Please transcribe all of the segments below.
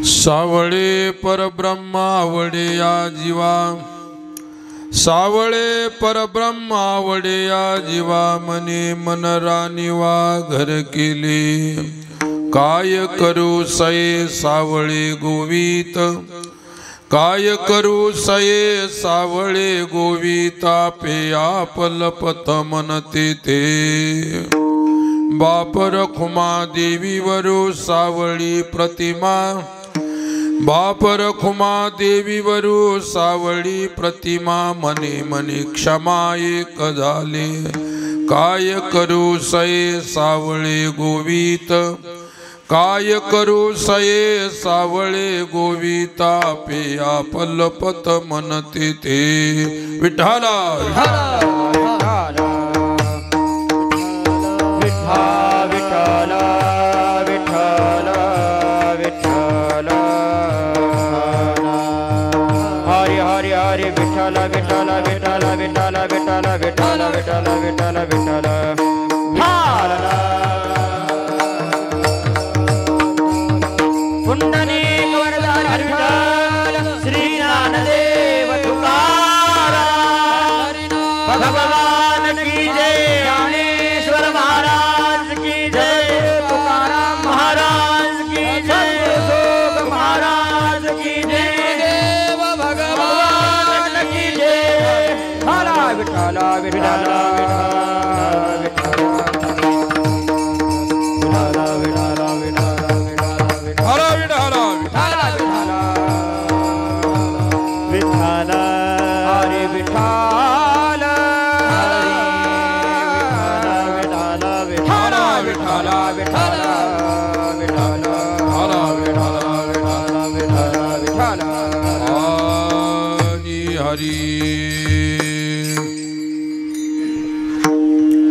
सावळे परब्रह्मावडे या जीवा, सावळे परब्रह्मावडे या जीवा, मने मन रानिवा घर केले, काय करू सये सावळे गोवित, काय करू सये सावळे गोविता, पे आपलपत मनते ते, बापर खुमा देवीवरू सावळी प्रतिमा, बापर खुमा देवीवरू सावळी प्रतिमा, मने मने क्षमा एक झाले, काय करू सये सावळे गोवित, काय करू सये सावळे गोविता, पे आपलपत मनते ते, विठ्ठला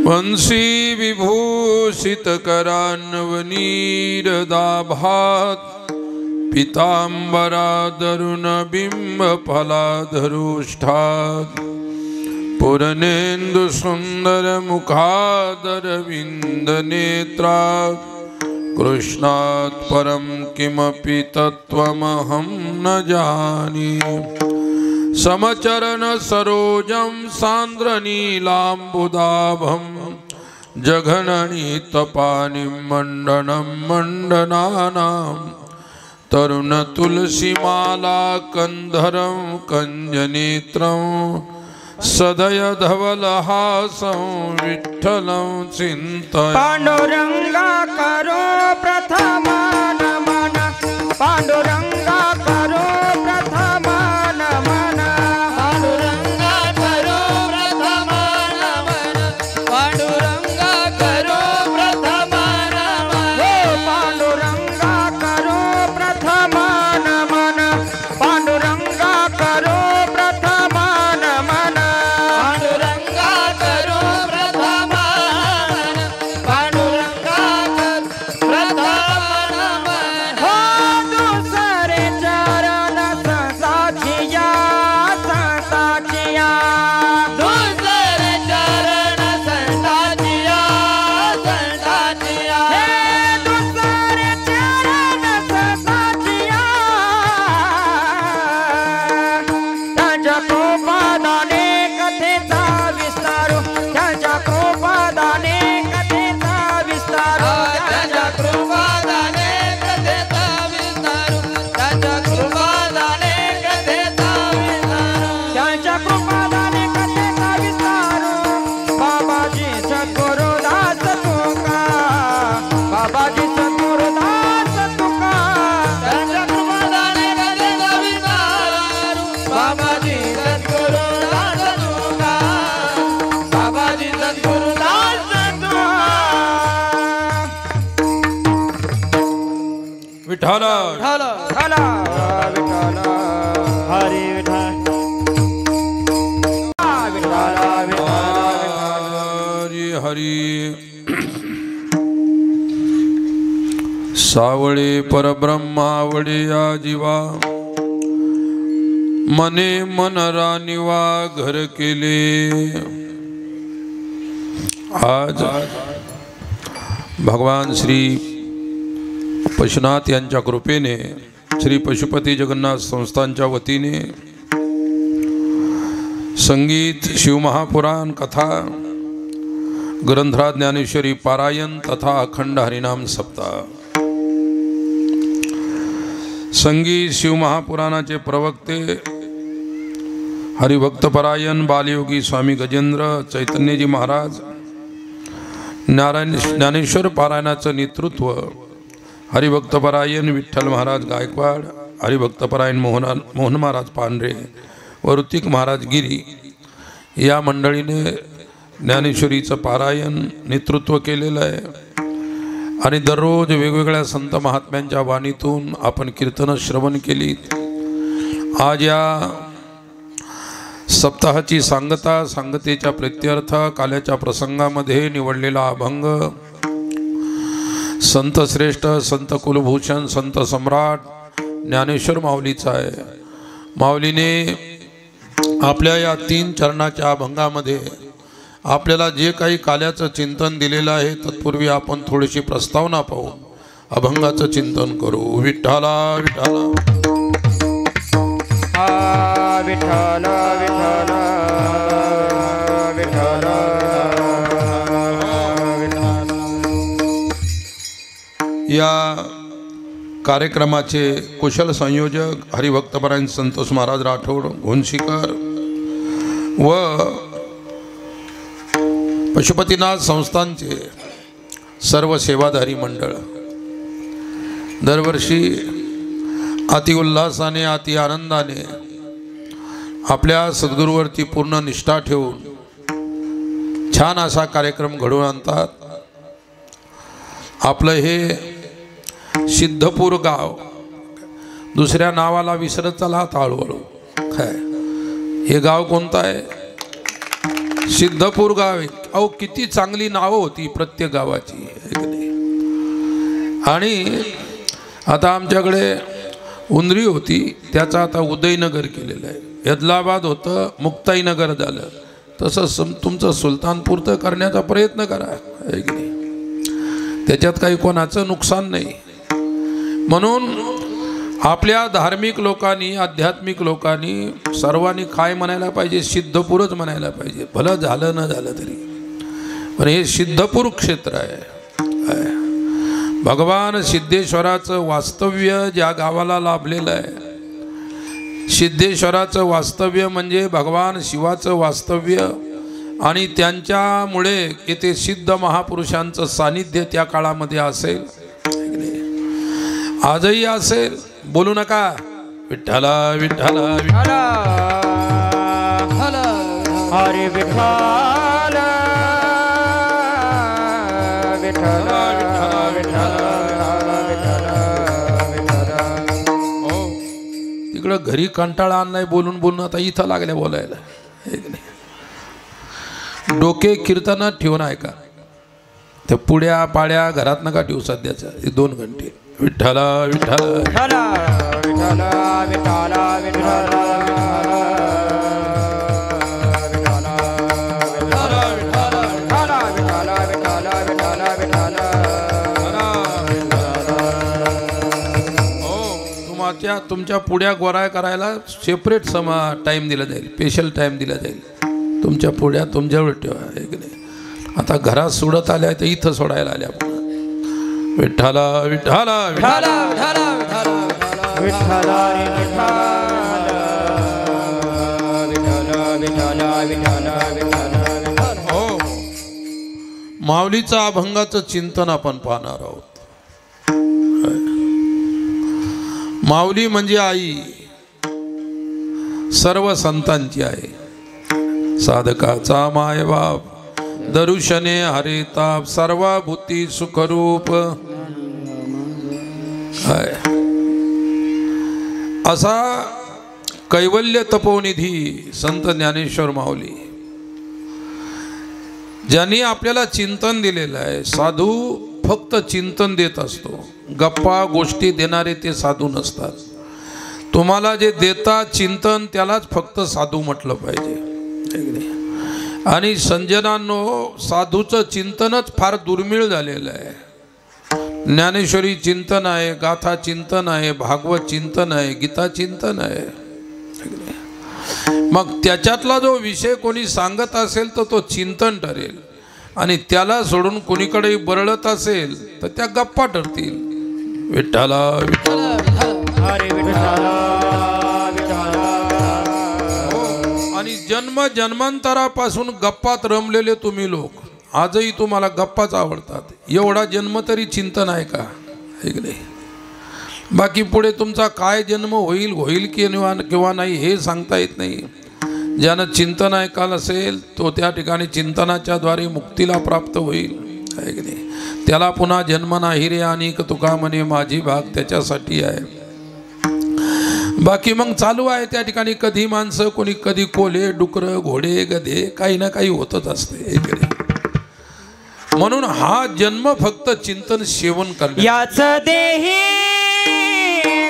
वंशी विभूषित करान्वनीरदाभात, पीतांबरा दरुण बिंब फलाधरुष्ठात, पूर्णेन्दु सुंदर मुखादर विंद नेत्रात्, कृष्णात् परं किमपि तत्त्वमहं न जाने, समचरण सरोजं सान्द्रनीलाम्बुदाभं, जघननीतपानिं मण्डनं मण्डनानां, तरुण तुलसीमाला कंधरं कंजनेत्रं, सदय धवलहासं विठ्ठलं चिन्तयामि। पांडुरंगा करो प्रथमा नमन, पांडुरंगा करो प्रथमा नमन, पांडुरंगा करो प्रथमा नमन, पांडुरंगा करो प्रथमा नमन, हो पांडुरंगा करो प्रथमा नमन, पांडुरंगा करो प्रथमा नमन, पांडुरंगा करो प्रथमा नमन, पांडुरंगा प्रथमा नमन, हो दुसरे चरण संताचिया, संताचिया, दुसरे चरण संताचिया, संताचिया, हे दुसरे चरण संताचिया, त्यांच्या कृपादाने कथेचा विस्तार, त्यांच्या कृपादाने कथेचा विस्तार, त्यांच्या कृपादाने कथेचा विस्तार, त्यांच्या कृपादाने कथेचा विस्तार, त्यांच्या कृपादाने कथेचा विस्तार, बाबाजी सद्गुरुदास तुका, बाबाजी सद्गुरुदास तुका, त्यांच्या कृपादाने कथेचा विस्तार, बाबाजी सद्गुरुदास तुका, बाबाजी सद्गुरुदास तुका, विठ्ठला विठ्ठल विठ्ठल हरी विठ्ठल विठ्ठल हरी हरी। सावळे परब्रह्मावडे या जीवा, मने मन रानिवा घर केले, आज भगवान श्री पशुनाथ यांच्या कृपेने श्री पशुपती जगन्नाथ संस्थानच्या वतीने संगीत शिवमहापुराण कथा ग्रंथराज ज्ञानेश्वरी पारायण तथा अखंड हरिनाम सप्ताह। संगीत शिवमहापुराणाचे प्रवक्ते हरिभक्तपरायण बालयोगी स्वामी गजेंद्र चैतन्यजी महाराज, ज्ञानेश्वर पारायणाचं नेतृत्व हरिभक्तपरायण विठ्ठल महाराज गायकवाड, हरिभक्तपरायण मोहन महाराज पांढरे व ऋतिक महाराज गिरी या मंडळीने ज्ञानेश्वरीचं पारायण नेतृत्व केलेलं आहे। आणि दररोज वेगवेगळ्या संत महात्म्यांच्या वाणीतून आपण कीर्तन श्रवण केली। आज या सप्ताहाची सांगता, सांगतेच्या प्रत्यर्थ काल्याच्या प्रसंगामध्ये निवडलेला अभंग संत श्रेष्ठ, संत कुलभूषण, संत सम्राट ज्ञानेश्वर माऊलीचा आहे। माऊलीने आपल्या या 3 चरणाच्या अभंगामध्ये आपल्याला जे काही काल्याचं चिंतन दिलेलं आहे तत्पूर्वी आपण थोडीशी प्रस्तावना पाहू, अभंगाचं चिंतन करू। विठ्ठला विठ्ठला विठ्ठला विठ्ठला विठ्ठला या कार्यक्रमाचे कुशल संयोजक हरिभक्तपरायण संतोष महाराज राठोड घोणशीकर व पशुपतीनाथ संस्थानचे सर्व सेवाधारी मंडळ दरवर्षी अति उल्हासाने, अति आनंदाने आपल्या सद्गुरूवरती पूर्ण निष्ठा ठेवून छान असा कार्यक्रम घडवून आणतात। आपलं हे सिद्धपूर गाव दुसऱ्या नावाला विसरत चालला हळूहळू। काय हे गाव कोणतं आहे? सिद्धपूर गाव आहे। अहो किती चांगली नावं होती प्रत्येक गावाची, आणि आता आमच्याकडे उंदरी होती, त्याचं आता उदयनगर केलेलं आहे। हैदराबाद होतं, मुक्ताईनगर झालं। तसं तुमचं सुलतानपूर तर करण्याचा प्रयत्न करा, आहे की नाही? त्याच्यात काही कोणाचं नुकसान नाही। म्हणून आपल्या धार्मिक लोकांनी, आध्यात्मिक लोकांनी सर्वांनी काय म्हणायला पाहिजे? सिद्धपूरच म्हणायला पाहिजे, भलं झालं न झालं तरी। पण हे सिद्धपूर क्षेत्र आहे। भगवान सिद्धेश्वराचं वास्तव्य ज्या गावाला लाभलेलं आहे, सिद्धेश्वराचं वास्तव्य म्हणजे भगवान शिवाचं वास्तव्य, आणि त्यांच्यामुळे येथे सिद्ध महापुरुषांचं सानिध्य त्या काळामध्ये असेल, आजही असेल। बोलू नका विठ्ठला विठ्ठला विठ्ठला हरे विठ्ठला विठ्ठला तिकडं घरी कंटाळा आणलाय बोलून बोलून, आता इथं लागल्या बोलायला। डोके कीर्तनात ठेवून ऐका, त्या पुड्या पाड्या घरात नका ठेवू सध्याच्या 2 घंटे। विठ्ठला विठ्ठला विठ्ठला विठ्ठला विठ्ठला विठ्ठला तुमच्या पुड्या गोराय करायला सेपरेट टाइम दिला जाईल, स्पेशल टाइम दिला जाईल। तुमच्या पुड्या तुमच्यावर ठेवा, आहे की नाही? आता घरात सोडत आल्या तर इथं सोडायला आल्या आपण। विठ्ठला विठ्ठला विठ्ठला विठ्ठला विठ्ठला हो, माऊलीचं अभंगाचं चिंतन आपण पाहणार आहोत। माऊली म्हणजे आई, सर्व संतांची आहे, साधकाचा मायबाप, दरुशने हरे ताप, सर्वभूती सुखरूप। असा कैवल्य तपोनिधी संत ज्ञानेश्वर माऊली, ज्यांनी आपल्याला चिंतन दिलेलं आहे। साधू फक्त चिंतन देत असतो, गप्पा गोष्टी देणारे ते साधू नसतात। तुम्हाला जे देतात चिंतन त्यालाच फक्त साधू म्हटलं पाहिजे। आणि संजनांनो, साधूचं चिंतनच फार दुर्मिळ झालेलं आहे। ज्ञानेश्वरी चिंतन आहे, गाथा चिंतन आहे, भागवत चिंतन आहे, गीता चिंतन आहे. मग त्याच्यातला जो विषय कोणी सांगत असेल तर तो चिंतन ठरेल, आणि त्याला सोडून कोणीकडे बरळत असेल तर त्या गप्पा ठरतील. विठ्ठला हरी विठ्ठला विठ्ठला. आणि जन्म जन्मांतरापासून गप्पात रमलेले तुम्ही लोक आजही तुम्हाला गप्पाच आवडतात. एवढा जन्म तरी चिंतन आहे का? नाही. बाकी पुढे तुमचा काय जन्म होईल किंवा नाही हे सांगता येत नाही. ज्यानं चिंतन ऐकायला असेल तो त्या ठिकाणी चिंतनाच्या द्वारे मुक्तीला प्राप्त होईल. आहे की नाही? त्याला पुन्हा जन्म नाही रे अनेक तुका म्हणे माझी भाग त्याच्यासाठी आहे. बाकी मग चालू आहे त्या ठिकाणी कधी माणसं, कोणी कधी कोले, डुकरं, घोडे, गधे, काही ना काही होतच असते. म्हणून हा जन्म फक्त चिंतन सेवन करणे. याच देही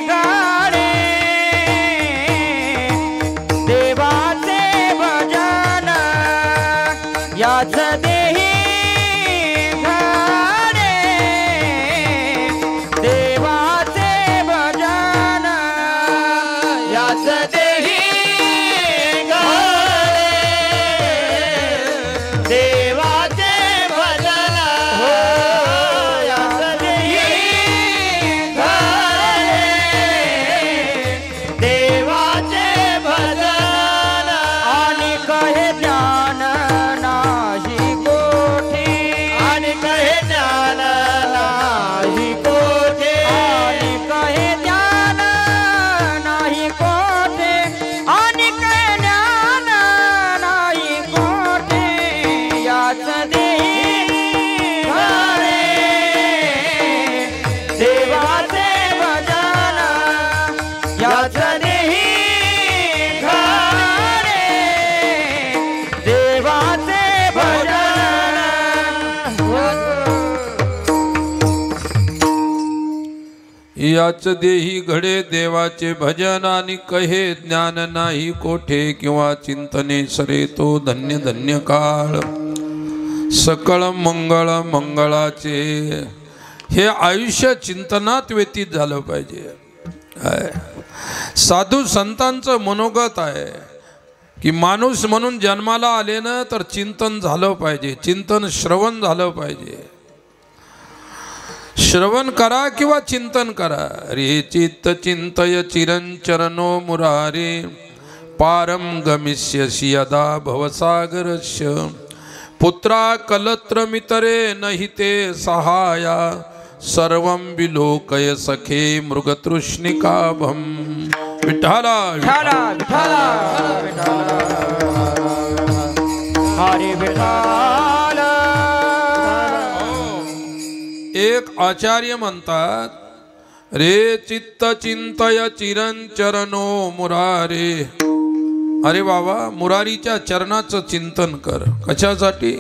गाणे देवाचे भजन, याच देही गाणे देवाचे भजन, याच देही गाणे देवाचे भजन, याच देही गाणे देवाचे भजन. आणि कहे ज्ञान नाही कोठे, आणि कहे ज्ञान नाही कोठे, आणि कहे ज्ञान नाही कोठे, आणि कहे ज्ञान नाही कोठे, याच देही गाणे देवाचे भजन, याच देही गाणे देवाचे भजन. याच देही घडे देवाचे भजन, आणि कहे ज्ञान नाही कोठे, किंवा चिंतने सरे तो धन्य धन्य काळ. सकळ मंगळ मंगळाचे हे आयुष्य चिंतनात व्यतीत झालं पाहिजे. साधू संतांचं मनोगत आहे की माणूस म्हणून जन्माला आले ना तर चिंतन झालं पाहिजे, चिंतन श्रवण झालं पाहिजे. श्रवण करा किंवा चिंतन करा. रे चित्त चिंतय चिरंचरणो मुरारे, पारम गमिष्यसि यदा भवसागरस्य. पुत्रा कलत्र मितरे नहि ते सहाया, सर्वं विलोकय सखे मृगतृष्णिकाभम. विठ्ठला विठ्ठला विठ्ठला विठ्ठला. हरी विठ्ठला. एक आचार्य म्हणतात, रे चित्त चिंतय चिरंचरणो मुरारे. अरे बाबा, मुरारीच्या चरणाचं चिंतन कर. कशासाठी?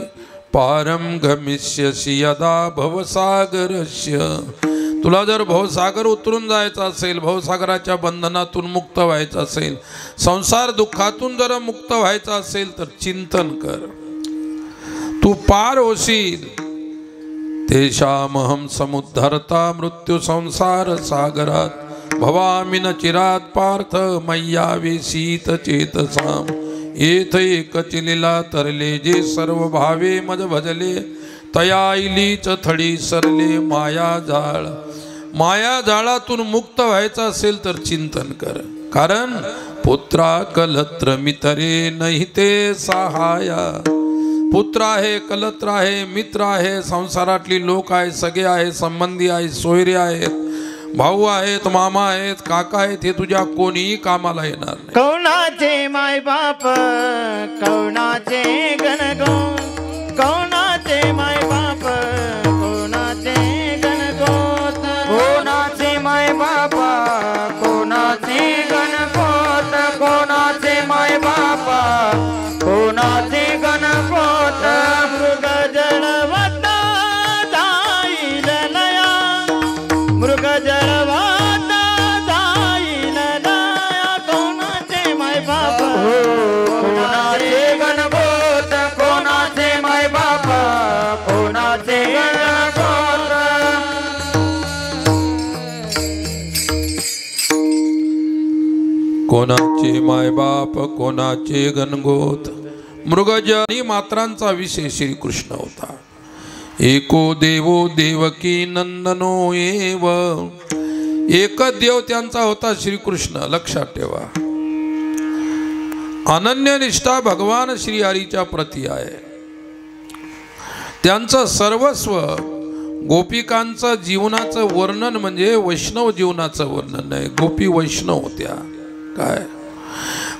पारम गमिष्यसि यदा भवसागरस्य. तुला जर भवसागर उतरून जायचं असेल, भवसागराच्या बंधनातून मुक्त व्हायचं असेल, संसार दुःखातून जर मुक्त व्हायचं असेल तर चिंतन कर. तू पार होशील. तेषामहं समुद्धरता मृत्यू संसार सागरात, भवामि न चिरात पार्थ मय्यावेशीत चेतसाम. येथ एकच लीला तरले, जे सर्व भावे मज भजले, तया इलीच थडी सरले माया जाळ. माया जाळातून मुक्त व्हायचं असेल तर चिंतन कर. कारण पुत्रा कलत्र मितरे नाही ते सहाया. पुत्र आहे, कलत्र आहे, मित्र आहे, संसारातली लोक आहे, सगळे आहे, संबंधी आहे, सोयरे आहेत, भाऊ आहेत, मामा आहेत, काका आहेत, हे तुझ्या कोणीही कामाला येणार नाही. कौणाचे माय बाप, कौणाचे गणगो, कौणाचे माय बाप, कोणाचे गणगोत, कोणाचे माय बाप, कोणाचे गणगोत, कोणाचे माय बाप, कोणाचे गणगोत. मृग जळवत जाईल लया, मृग जळवत जाईल लया. कोणाचे माय बाप, कोणाचे गणगोत, कोणाचे माय बाप, कोण कोणाचे मायबाप कोणाचे गणगोत मृगजनी मात्रांचा विषय श्रीकृष्ण होता. एको देवो देवकी नंदनो एव, एक देव त्यांचा होता श्रीकृष्ण. लक्षात ठेवा, अनन्य निष्ठा भगवान श्री हरीच्या प्रती आहे. त्यांचं सर्वस्व गोपिकांचं जीवनाचं वर्णन म्हणजे वैष्णव जीवनाचं वर्णन नाही. गोपी वैष्णव होत्या. काय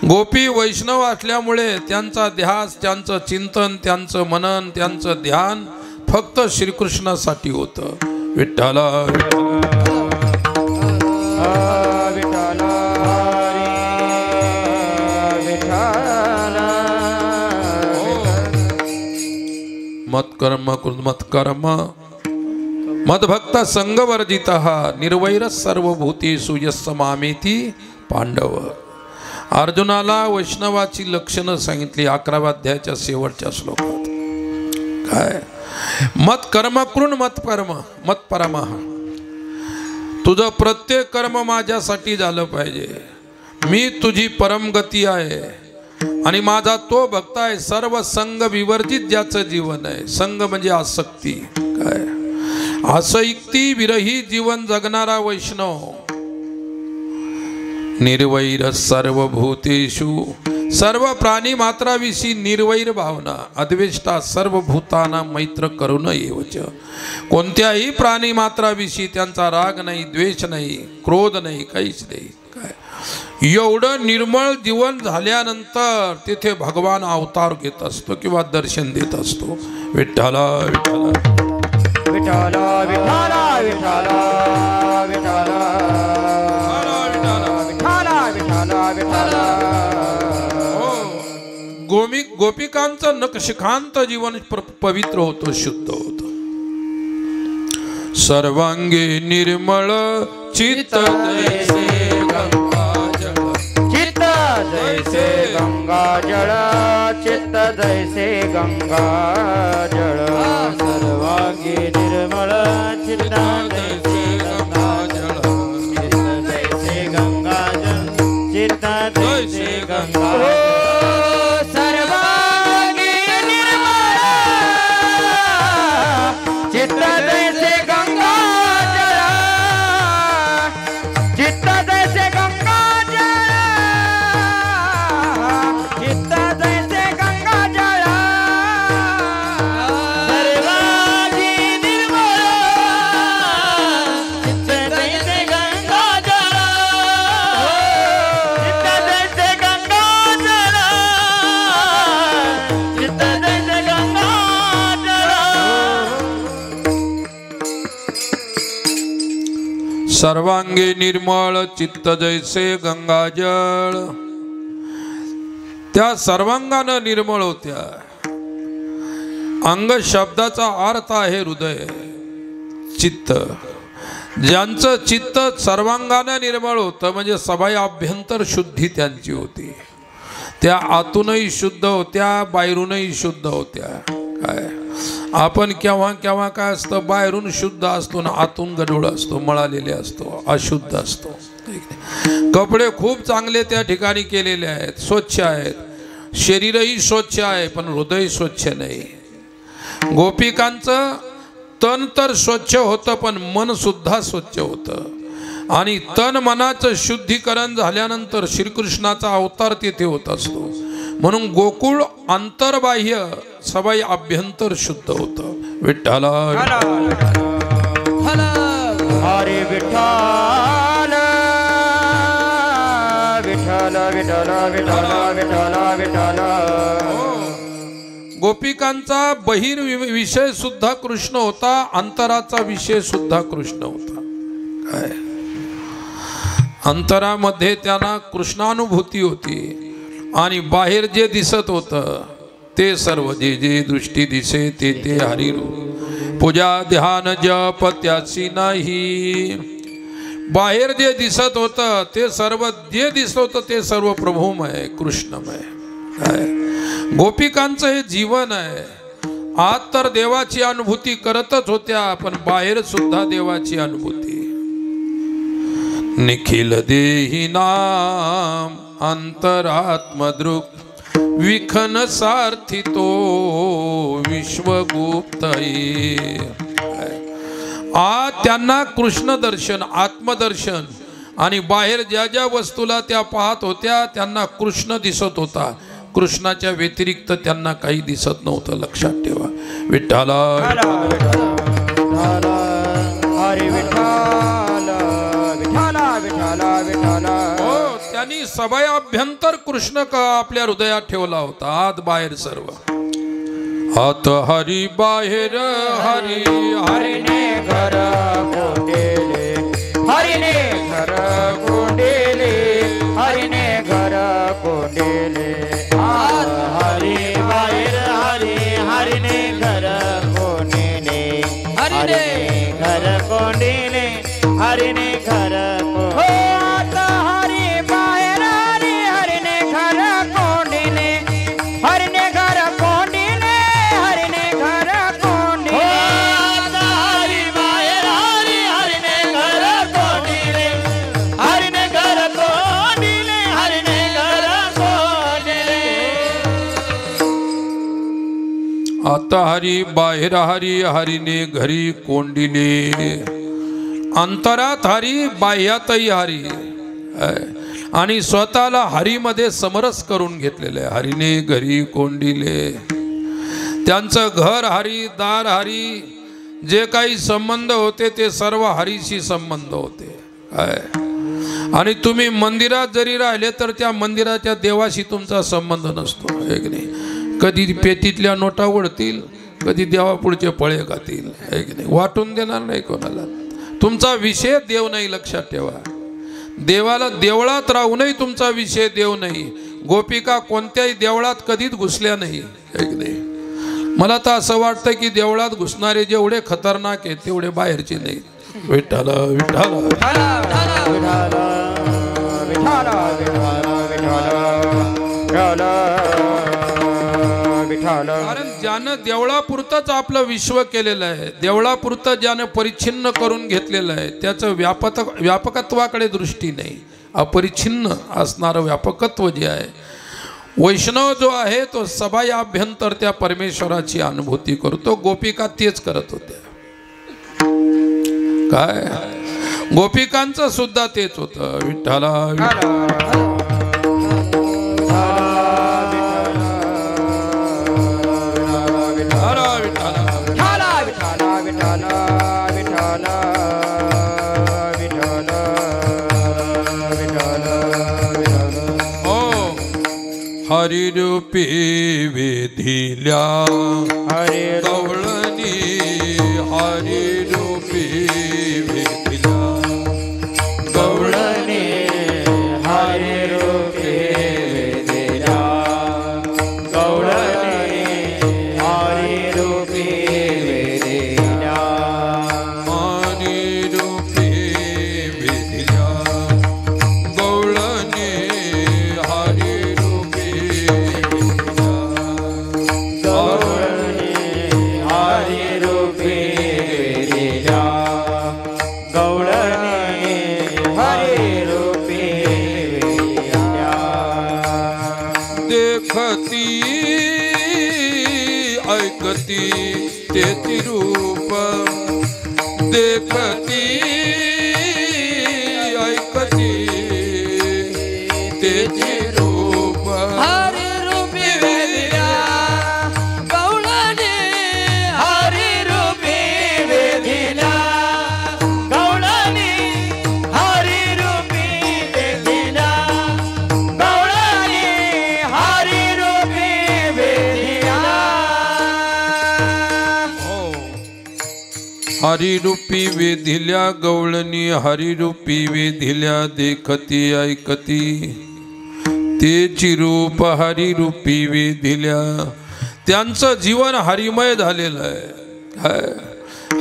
गोपी वैष्णव असल्यामुळे त्यांचा ध्यास, त्यांचं चिंतन, त्यांचं मनन, त्यांचं ध्यान फक्त श्रीकृष्णासाठी होतं. विठ्ठला मत्कर्म मत्कर्म मद्भक्त संगवर्जितः निर्वैर सर्वभूतेषु यस्य मामेति पांडव. अर्जुनाला वैष्णवाची लक्षणं सांगितली 11व्या अध्यायाच्या शेवटच्या श्लोकात. काय मत कर्म कृण मत कर्म मत परमा. तुझं प्रत्येक कर्म माझ्यासाठी झालं पाहिजे. मी तुझी परमगती आहे आणि माझा तो भक्त आहे. सर्व संग विवर्जित ज्याचं जीवन आहे. संग म्हणजे आसक्ती. काय आसक्ती विरहित जीवन जगणारा वैष्णव. निर्वैर सर्वभूतेषु, सर्व प्राणी मात्राविषयी निर्वैर भावना. अद्वेष्टा सर्वभूताना मैत्र करुण एवच. कोणत्याही प्राणी मात्राविषयी त्यांचा राग नाही, द्वेष नाही, क्रोध नाही, काहीच नाही. काय एवढं निर्मळ जीवन झाल्यानंतर तिथे भगवान अवतार घेत असतो किंवा दर्शन देत असतो. विठ्ठला विठ्ठला विठ्ठला विठ्ठला विठ्ठला विठ्ठला विठ्ठला. गोपिकांचं नखशिखांत जीवन पवित्र होतं, शुद्ध होतं. सर्वांगी निर्मळ चित्त जैसे गंगाजळ, चित्त जैसे गंगाजळ, चित्त जैसे गंगाजळ. सर्वांगी निर्मळ चित्त जैसे गंगाजळ, चित्त जैसे गंगाजळ, चित्त जैसे गंगाजळ. सर्वांगी निर्मळ चित्त जैसे गंगाजळ. त्या सर्वांगानं निर्मळ होत्या. अंग शब्दाचा अर्थ आहे हृदय, चित्त. ज्यांचं चित्त सर्वांगानं निर्मळ होतं म्हणजे सबाई आभ्यंतर शुद्धी त्यांची होती. त्या आतूनही शुद्ध होत्या, बाहेरूनही शुद्ध होत्या. काय आपण केव्हा केव्हा काय असतं, बाहेरून शुद्ध असतो ना आतून गढूळ असतो, मळालेले असतो, अशुद्ध असतो. कपडे खूप चांगले त्या ठिकाणी केलेले आहेत, स्वच्छ आहेत, शरीरही स्वच्छ आहे, पण हृदय स्वच्छ नाही. गोपिकांचं तन तर स्वच्छ होतं पण मन सुद्धा स्वच्छ होतं. आणि तन मनाचं शुद्धीकरण झाल्यानंतर श्रीकृष्णाचा अवतार तेथे होत असतो. म्हणून गोकुळ अंतर्बाह्य सबाई आभ्यंतर शुद्ध होतं. विठ्ठला हरे विठ्ठल विठ्ठल विठ्ठल विठ्ठल विठ्ठल विठ्ठल. गोपिकांचा बहिर विषय सुद्धा कृष्ण होता, अंतराचा विषय सुद्धा कृष्ण होता. काय अंतरामध्ये त्यांना कृष्णानुभूती होती आणि बाहेर जे दिसत होतं ते सर्व जे जे दृष्टी दिसे ते ते हरिरूप. पूजा ध्यान जप त्याची नाही. बाहेर जे दिसत होतं ते सर्व, जे दिसत होतं ते सर्व प्रभुमय कृष्णमय. काय गोपिकांचं हे जीवन आहे. आत तर देवाची अनुभूती करतच होत्या पण बाहेर सुद्धा देवाची अनुभूती. निखिल देही नाम अंतरात्मदृक् विखन सार्थितो विश्वगुप्त त्यांना कृष्ण दर्शन आत्मदर्शन आणि बाहेर ज्या ज्या वस्तूला त्या पाहत होत्या त्यांना कृष्ण दिसत होता. कृष्णाच्या व्यतिरिक्त त्यांना काही दिसत नव्हतं. लक्षात ठेवा. विठ्ठला हरी विठ्ठल विठ्ठला विठ्ठला विठ्ठला. हो, त्यांनी सभयाभ्यंतर कृष्ण आपल्या हृदयात ठेवला होता. आत बाहेर सर्व. आत हरी बाहेर हरी. हरिने घर कोंडेले हरिने घर कोंडेले हरिने घर कोंडेले. हरी बाहेर हरी हरिने घर कोंडेले हरिने घर कोंडेले हरिने घर हरी बाहेर हरी हरिने घर कोंडेले हरिने घर कोंडेले हरिने घर कोंडेले. हरी बाहेर हरी हरिने घर कोंडेले हरिने घर कोंडेले हरिने घर कोंडेले. आता हरी बाहेर हरी हरीने घरी कोंडिले. अंतरात हरी बाह्यातही हरी. आणि स्वतःला हरीमध्ये समरस करून घेतलेले आहे. हरीने घरी कोंडिले. त्यांचं घर हरी दार हरी. जे काही संबंध होते ते सर्व हरीशी संबंध होते. आणि तुम्ही मंदिरात जरी राहिले तर त्या मंदिराच्या देवाशी तुमचा संबंध नसतो. आहे की नाही. कधी पेटीतल्या नोटा उडतील, कधी देवापुढचे फळे खातील. आहे की नाही. वाटून देणार नाही कोणाला. तुमचा विषय देव नाही. लक्षात ठेवा. देवाला देवळात राहूनही तुमचा विषय देव नाही. गोपिका कोणत्याही देवळात कधीच घुसल्या नाही. आहे की नाही. मला तर असं वाटतं की देवळात घुसणारे जेवढे खतरनाक आहेत तेवढे बाहेरचे नाही. विठ्ठल विठ्ठल कारण ज्यानं देवळापुरतंच आपलं विश्व केलेलं आहे, देवळापुरतं ज्यानं परिच्छिन्न करून घेतलेलं आहे, त्याचं व्यापकत्वाकडे दृष्टी नाही. अपरिच्छिन्न असणारं व्यापकत्व जे आहे. वैष्णव जो आहे तो सभायाभ्यंतर त्या परमेश्वराची अनुभूती करतो. गोपिका तेच करत होत्या. काय गोपिकांचं सुद्धा तेच होतं. विठ्ठला हरी रूपी विधिल्या हरी गवळणी. हरी रूपी विधिल्या गवळणी हरी रूपी विधिल्या गवळणी हरी रूपी विधिल्या. हरी रूपी विधिल्या गवळणी. हरी रूपी गवळणी हरी रूपी विधिल्या गवळणी हरी रूपी विधिल्या. देखती ऐकती तेती रूप. देखती ऐकती तेती रूप. हरी रूपी वेदिला गवळणी हरी रूपी वेदिला गवळणी हरी रूपी वेदिला गवळणी हरी रूपी वेदिला. हरिरूपी वेधिल्या गवळणी. हरिरूपी वेधिल्या देखती ऐकती तेची रूप. हरिरूपी वेधिल्या. त्यांचं जीवन हरिमय झालेलं आहे.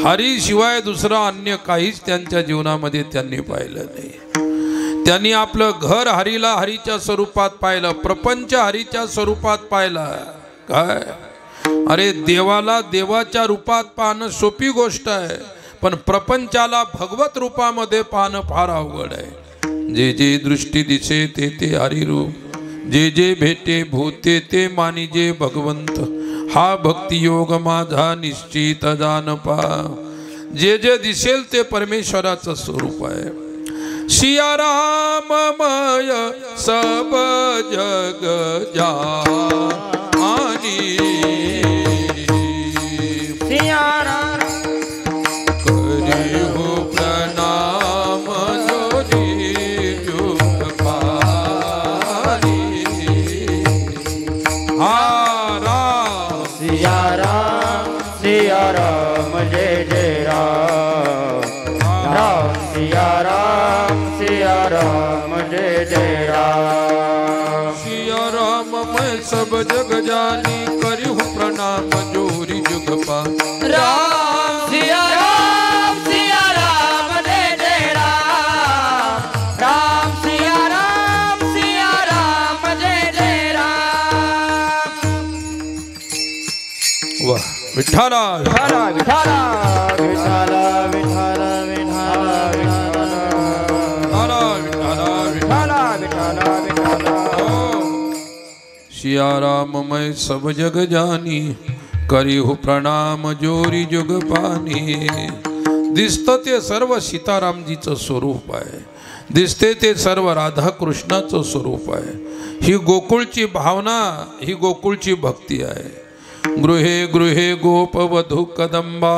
हरीशिवाय दुसरं अन्य काहीच त्यांच्या जीवनामध्ये त्यांनी पाहिलं नाही. त्यांनी आपलं घर हरीला हरीच्या स्वरूपात पाहिलं. प्रपंच हरीच्या स्वरूपात पाहिला. काय अरे देवाला देवाच्या रूपात पाहणं सोपी गोष्ट आहे, पण प्रपंचाला भगवत रूपामध्ये पाहणं फार अवघड आहे. जे जे दृष्टी दिसे ते ते हरिरूप जे जे भेटे भूते ते मानिजे भगवंत हा भक्ती योग माझा निश्चित जान पा जे जे दिसेल ते परमेश्वराचं स्वरूप आहे सिया राममय सब जग जानी सिया राम करी हो प्रणाम जोरी जुग पानी हा राम सिया राम जय जय राम राम सिया राम जय जय राम सिया राम मैं सब जग जानी करी हूँ प्रणाम जोरी जुग पा राम सिया राम जय जय राम राम सिया राम जय जय राम वाह विठ्ठला विठाला विठाला विठाला विठाला सिया राम मैं सब जग जानी करी हूँ प्रणाम जोरी जुग पानी दिसतं ते सर्व सीतारामजीचं स्वरूप आहे दिसते ते सर्व राधाकृष्णाचं स्वरूप आहे ही गोकुळची भावना ही गोकुळची भक्ती आहे गृहे गृहे गोपवधू कदंबा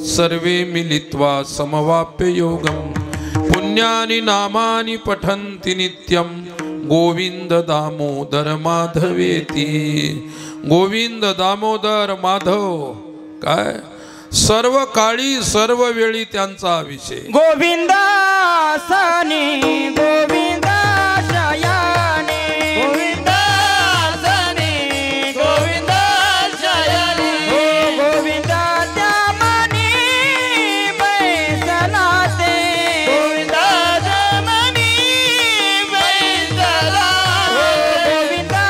सर्वे मिलित्वा समवाप्य योगम पुण्यानि नामानि पठन्ति नित्यं गोविंद दामोदर माधवेती गोविंद दामोदर माधव काय सर्व काळी सर्व वेळी त्यांचा विषय गोविंदा सनी गोविंदा शयानी गोविंदा सनी गोविंदा शयानी गोविंदा त्या मनी बैसलाते गोविंदा त्या मनी बैसला गोविंदा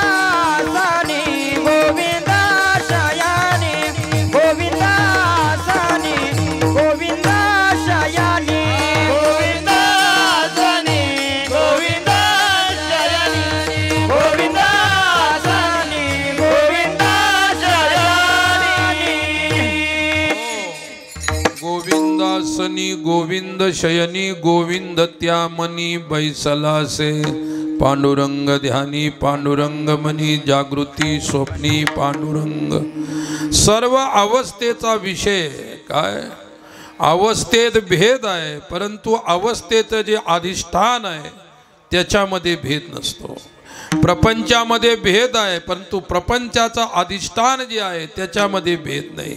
सनी गोविंदा शयानी गोविंदा सनी गोविंदा शयानी गोविंदा सनी गोविंदा शयानी गोविंदा सनी गोविंदा शयानी गोविंदासनी गोविंद शयनी गोविंद त्या मनी बैसलासे पांडुरंग ध्यानी पांडुरंग मनी जागृती स्वप्नी पांडुरंग सर्व अवस्थेचा विषय काय अवस्थेत भेद आहे परंतु अवस्थेचं जे अधिष्ठान आहे त्याच्यामध्ये भेद नसतो प्रपंचामध्ये भेद आहे परंतु प्रपंचाचं अधिष्ठान जे आहे त्याच्यामध्ये भेद नाही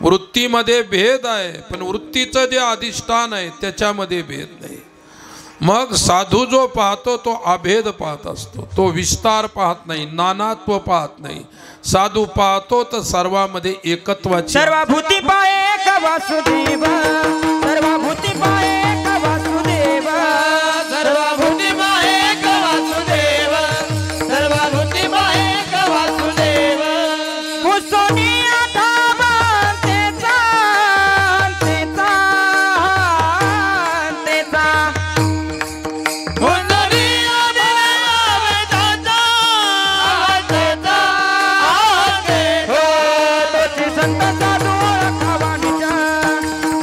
वृत्तीमध्ये भेद आहे पण वृत्तीचं जे अधिष्ठान आहे त्याच्यामध्ये भेद नाही मग साधू जो पाहतो तो अभेद पाहत असतो तो विस्तार पाहत नाही नानात्व पाहत नाही साधू पाहतो तर सर्वामध्ये एकत्वाची सर्वभूती पाये एक वासुदेव सर्वभूती पाये एक वासुदेव सर्वभूती पाये एक वासुदेव सर्वभूती पाये एक वासुदेव पुसोनी आठावा तेचा तेचा तेचा पुसोनी आठावा तेचा तेचा तोची संत साधू ओळखावा नीट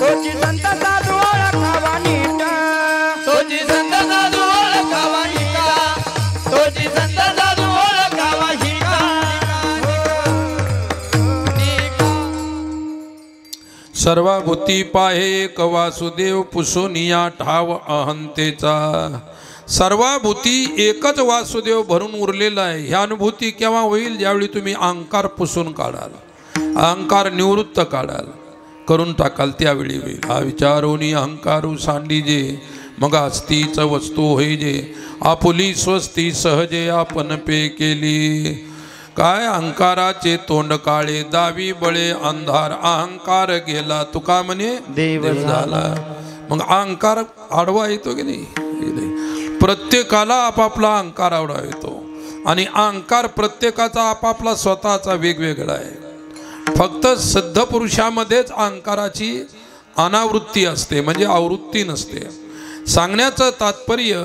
तोची संत साधू ओळखावा नीट तोची संत साधू ओळखावा नीट तोची संत साधू ओळखावा नीट सर्वभूती पाहे एक वासुदेव पुसोनिया ठाव अहंतेचा सर्वभूती एकच वासुदेव भरून उरलेला आहे ह्या अनुभूती केव्हा होईल ज्यावेळी तुम्ही अहंकार पुसून काढाल अहंकार निवृत्त काढाल करून टाकाल त्यावेळी होईल हा विचारोनी अहंकारू सांडीजे मग अस्तीच वस्तू होईजे आपुली स्वस्ती सहजे आपण पे केली काय अहंकाराचे तोंड काळे दावी बळे अंधार अहंकार गेला तुका म्हणे देव झाला मग अहंकार आडवा येतो की नाही प्रत्येकाला आपापला अहंकार आवडा येतो आणि अहंकार प्रत्येकाचा आपापला स्वतःचा वेगवेगळा आहे फक्त सिद्ध पुरुषामध्येच अहंकाराची अनावृत्ती असते म्हणजे आवृत्ती नसते सांगण्याचं तात्पर्य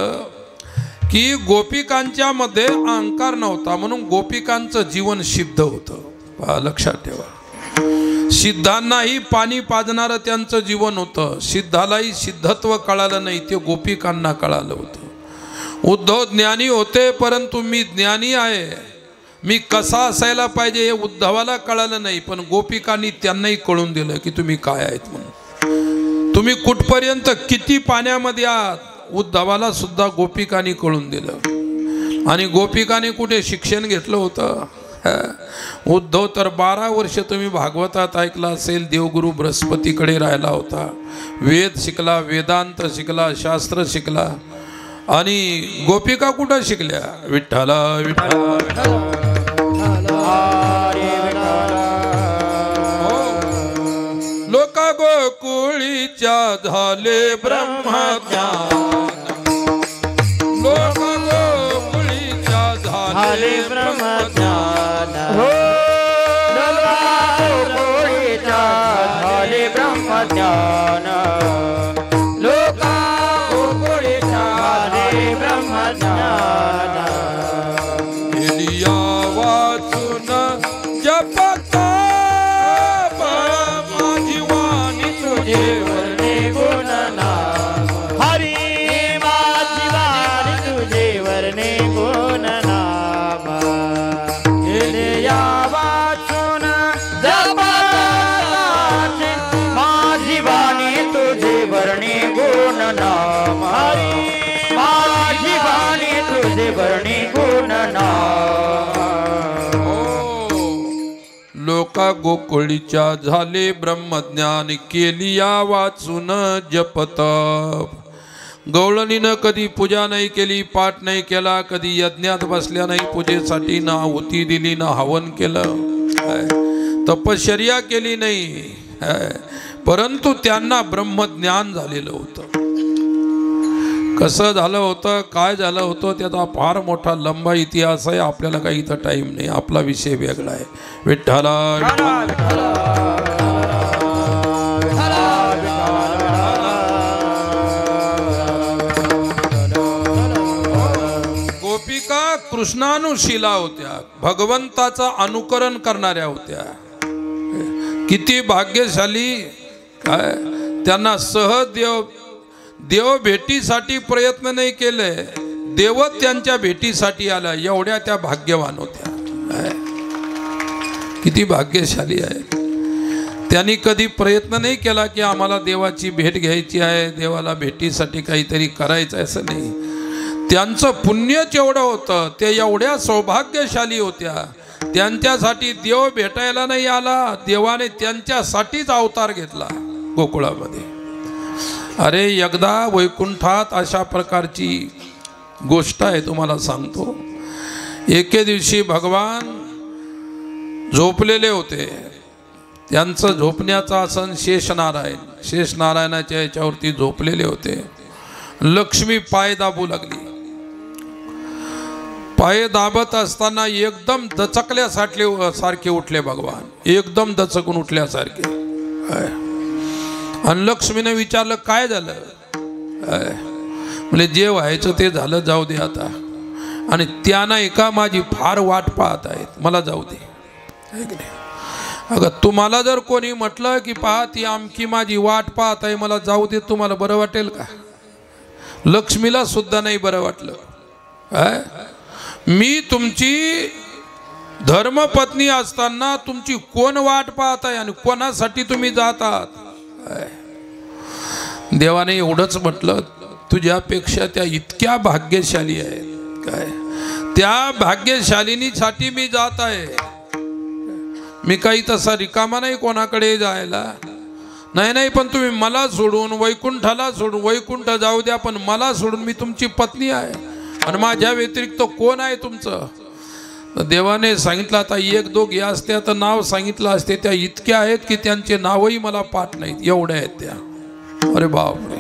की गोपिकांच्या मध्ये अहंकार नव्हता म्हणून गोपिकांचं जीवन सिद्ध होतं. लक्षात ठेवा, सिद्धांनाही पाणी पाजणारं त्यांचं जीवन होतं. सिद्धालाही सिद्धत्व कळालं नाही, ते गोपिकांना कळालं होतं. उद्धव ज्ञानी होते, परंतु मी ज्ञानी आहे, मी कसा असायला पाहिजे हे उद्धवाला कळालं नाही, पण गोपिकांनी त्यांनाही कळून दिलं की तुम्ही काय आहेत म्हणून, तुम्ही कुठपर्यंत किती पाण्यामध्ये आहात. उद्धवाला सुद्धा गोपिकांनी कळून दिलं. आणि गोपिकांनी कुठे शिक्षण घेतलं होतं? उद्धव तर 12 वर्ष तुम्ही भागवतात ऐकला असेल, देवगुरु बृहस्पतीकडे राहिला होता. वेद शिकला, वेदांत शिकला, शास्त्र शिकला. आणि गोपिका कुठं शिकल्या? विठ्ठला विठ्ठला. लोका गोकुळीच्या झाले ब्रह्मज्ञान, लोका गोकुळीच्या झाले ब्रह्मज्ञान. लोका गोकुळीच्या झाले ब्रह्मज्ञान, लोका गोकुळीच्या झाले ब्रह्मज्ञान. केलिया वाचून जपता माझी वाणी तुझे वर्णे गुणनाम, हरी माझी वाणी तुझे वर्णे गुणनाम. केलिया वाचून जपताची माझी वाणी तुझे वर्णे गुणनाम, हरी माझी वाणी तुझे वर्णे गुणनाम. लोका गोकुळीच्या झाले ब्रह्मज्ञान, केलिया वाचून जपतप. गवळणीनं कधी पूजा नाही केली, पाठ नाही केला, कधी यज्ञात बसल्या नाही, पूजेसाठी ना आहुती दिली, ना हवन केलं, तपश्चर्या केली नाही, परंतु त्यांना ब्रह्मज्ञान झालेलं होतं. कसं झालं होतं, काय झालं होतं, त्याचा फार मोठा लंबा इतिहास आहे. आपल्याला काही इथं टाईम नाही, आपला विषय वेगळा आहे. विठ्ठला गोपिका कृष्णानुशीला होत्या, भगवंताचं अनुकरण करणाऱ्या होत्या. किती भाग्यशाली. काय त्यांना सहज देव भेटीसाठी प्रयत्न नाही केले, देवच त्यांच्या भेटीसाठी आला, एवढ्या त्या भाग्यवान होत्या. किती भाग्यशाली आहेत. त्यांनी कधी प्रयत्न नाही केला की आम्हाला देवाची भेट घ्यायची आहे, देवाला भेटीसाठी काहीतरी करायचं आहे, असं नाही. त्यांचं पुण्यच एवढं होतं, ते एवढ्या सौभाग्यशाली होत्या. त्यांच्यासाठी देव भेटायला नाही आला, देवाने त्यांच्यासाठीच अवतार घेतला गोकुळामध्ये. अरे एकदा वैकुंठात अशा प्रकारची गोष्ट आहे, तुम्हाला सांगतो. एके दिवशी भगवान झोपलेले होते. त्यांचं झोपण्याचं आसन शेषनारायण, शेषनारायणाच्या याच्यावरती झोपलेले होते. लक्ष्मी पाय दाबू लागली. पाय दाबत असताना एकदम दचकल्यासारखे उठले भगवान, एकदम दचकून उठल्यासारखे. आणि लक्ष्मीने विचारलं काय झालं? म्हणजे जे व्हायचं ते झालं, जाऊ दे आता. आणि त्यांना एका माझी फार वाट पाहत आहेत, मला जाऊ दे. अगं तुम्हाला जर कोणी म्हटलं की पहा ती आमकी माझी वाट पाहत आहे, मला जाऊ दे, तुम्हाला बरं वाटेल का? लक्ष्मीला सुद्धा नाही बरं वाटलं. मी तुमची धर्मपत्नी असताना तुमची कोण वाट पाहत आहे आणि कोणासाठी तुम्ही जातात? देवाने एवढंच म्हटलं, तुझ्यापेक्षा त्या इतक्या भाग्यशाली आहेत. काय त्या भाग्यशालिनीसाठी मी जात आहे. मी काही तसा रिकामा नाही कोणाकडे जायला. नाही, पण तुम्ही मला सोडून वैकुंठाला सोडून, वैकुंठ जाऊ द्या, पण मला सोडून मी तुमची पत्नी आहे आणि माझ्या व्यतिरिक्त कोण आहे तुमचं? देवाने सांगितलं आता एक दोघ या असत्या तर नाव सांगितलं असते. त्या इतक्या आहेत की त्यांचे नावही मला पाठ नाहीत, एवढ्या आहेत त्या. अरे बापरे.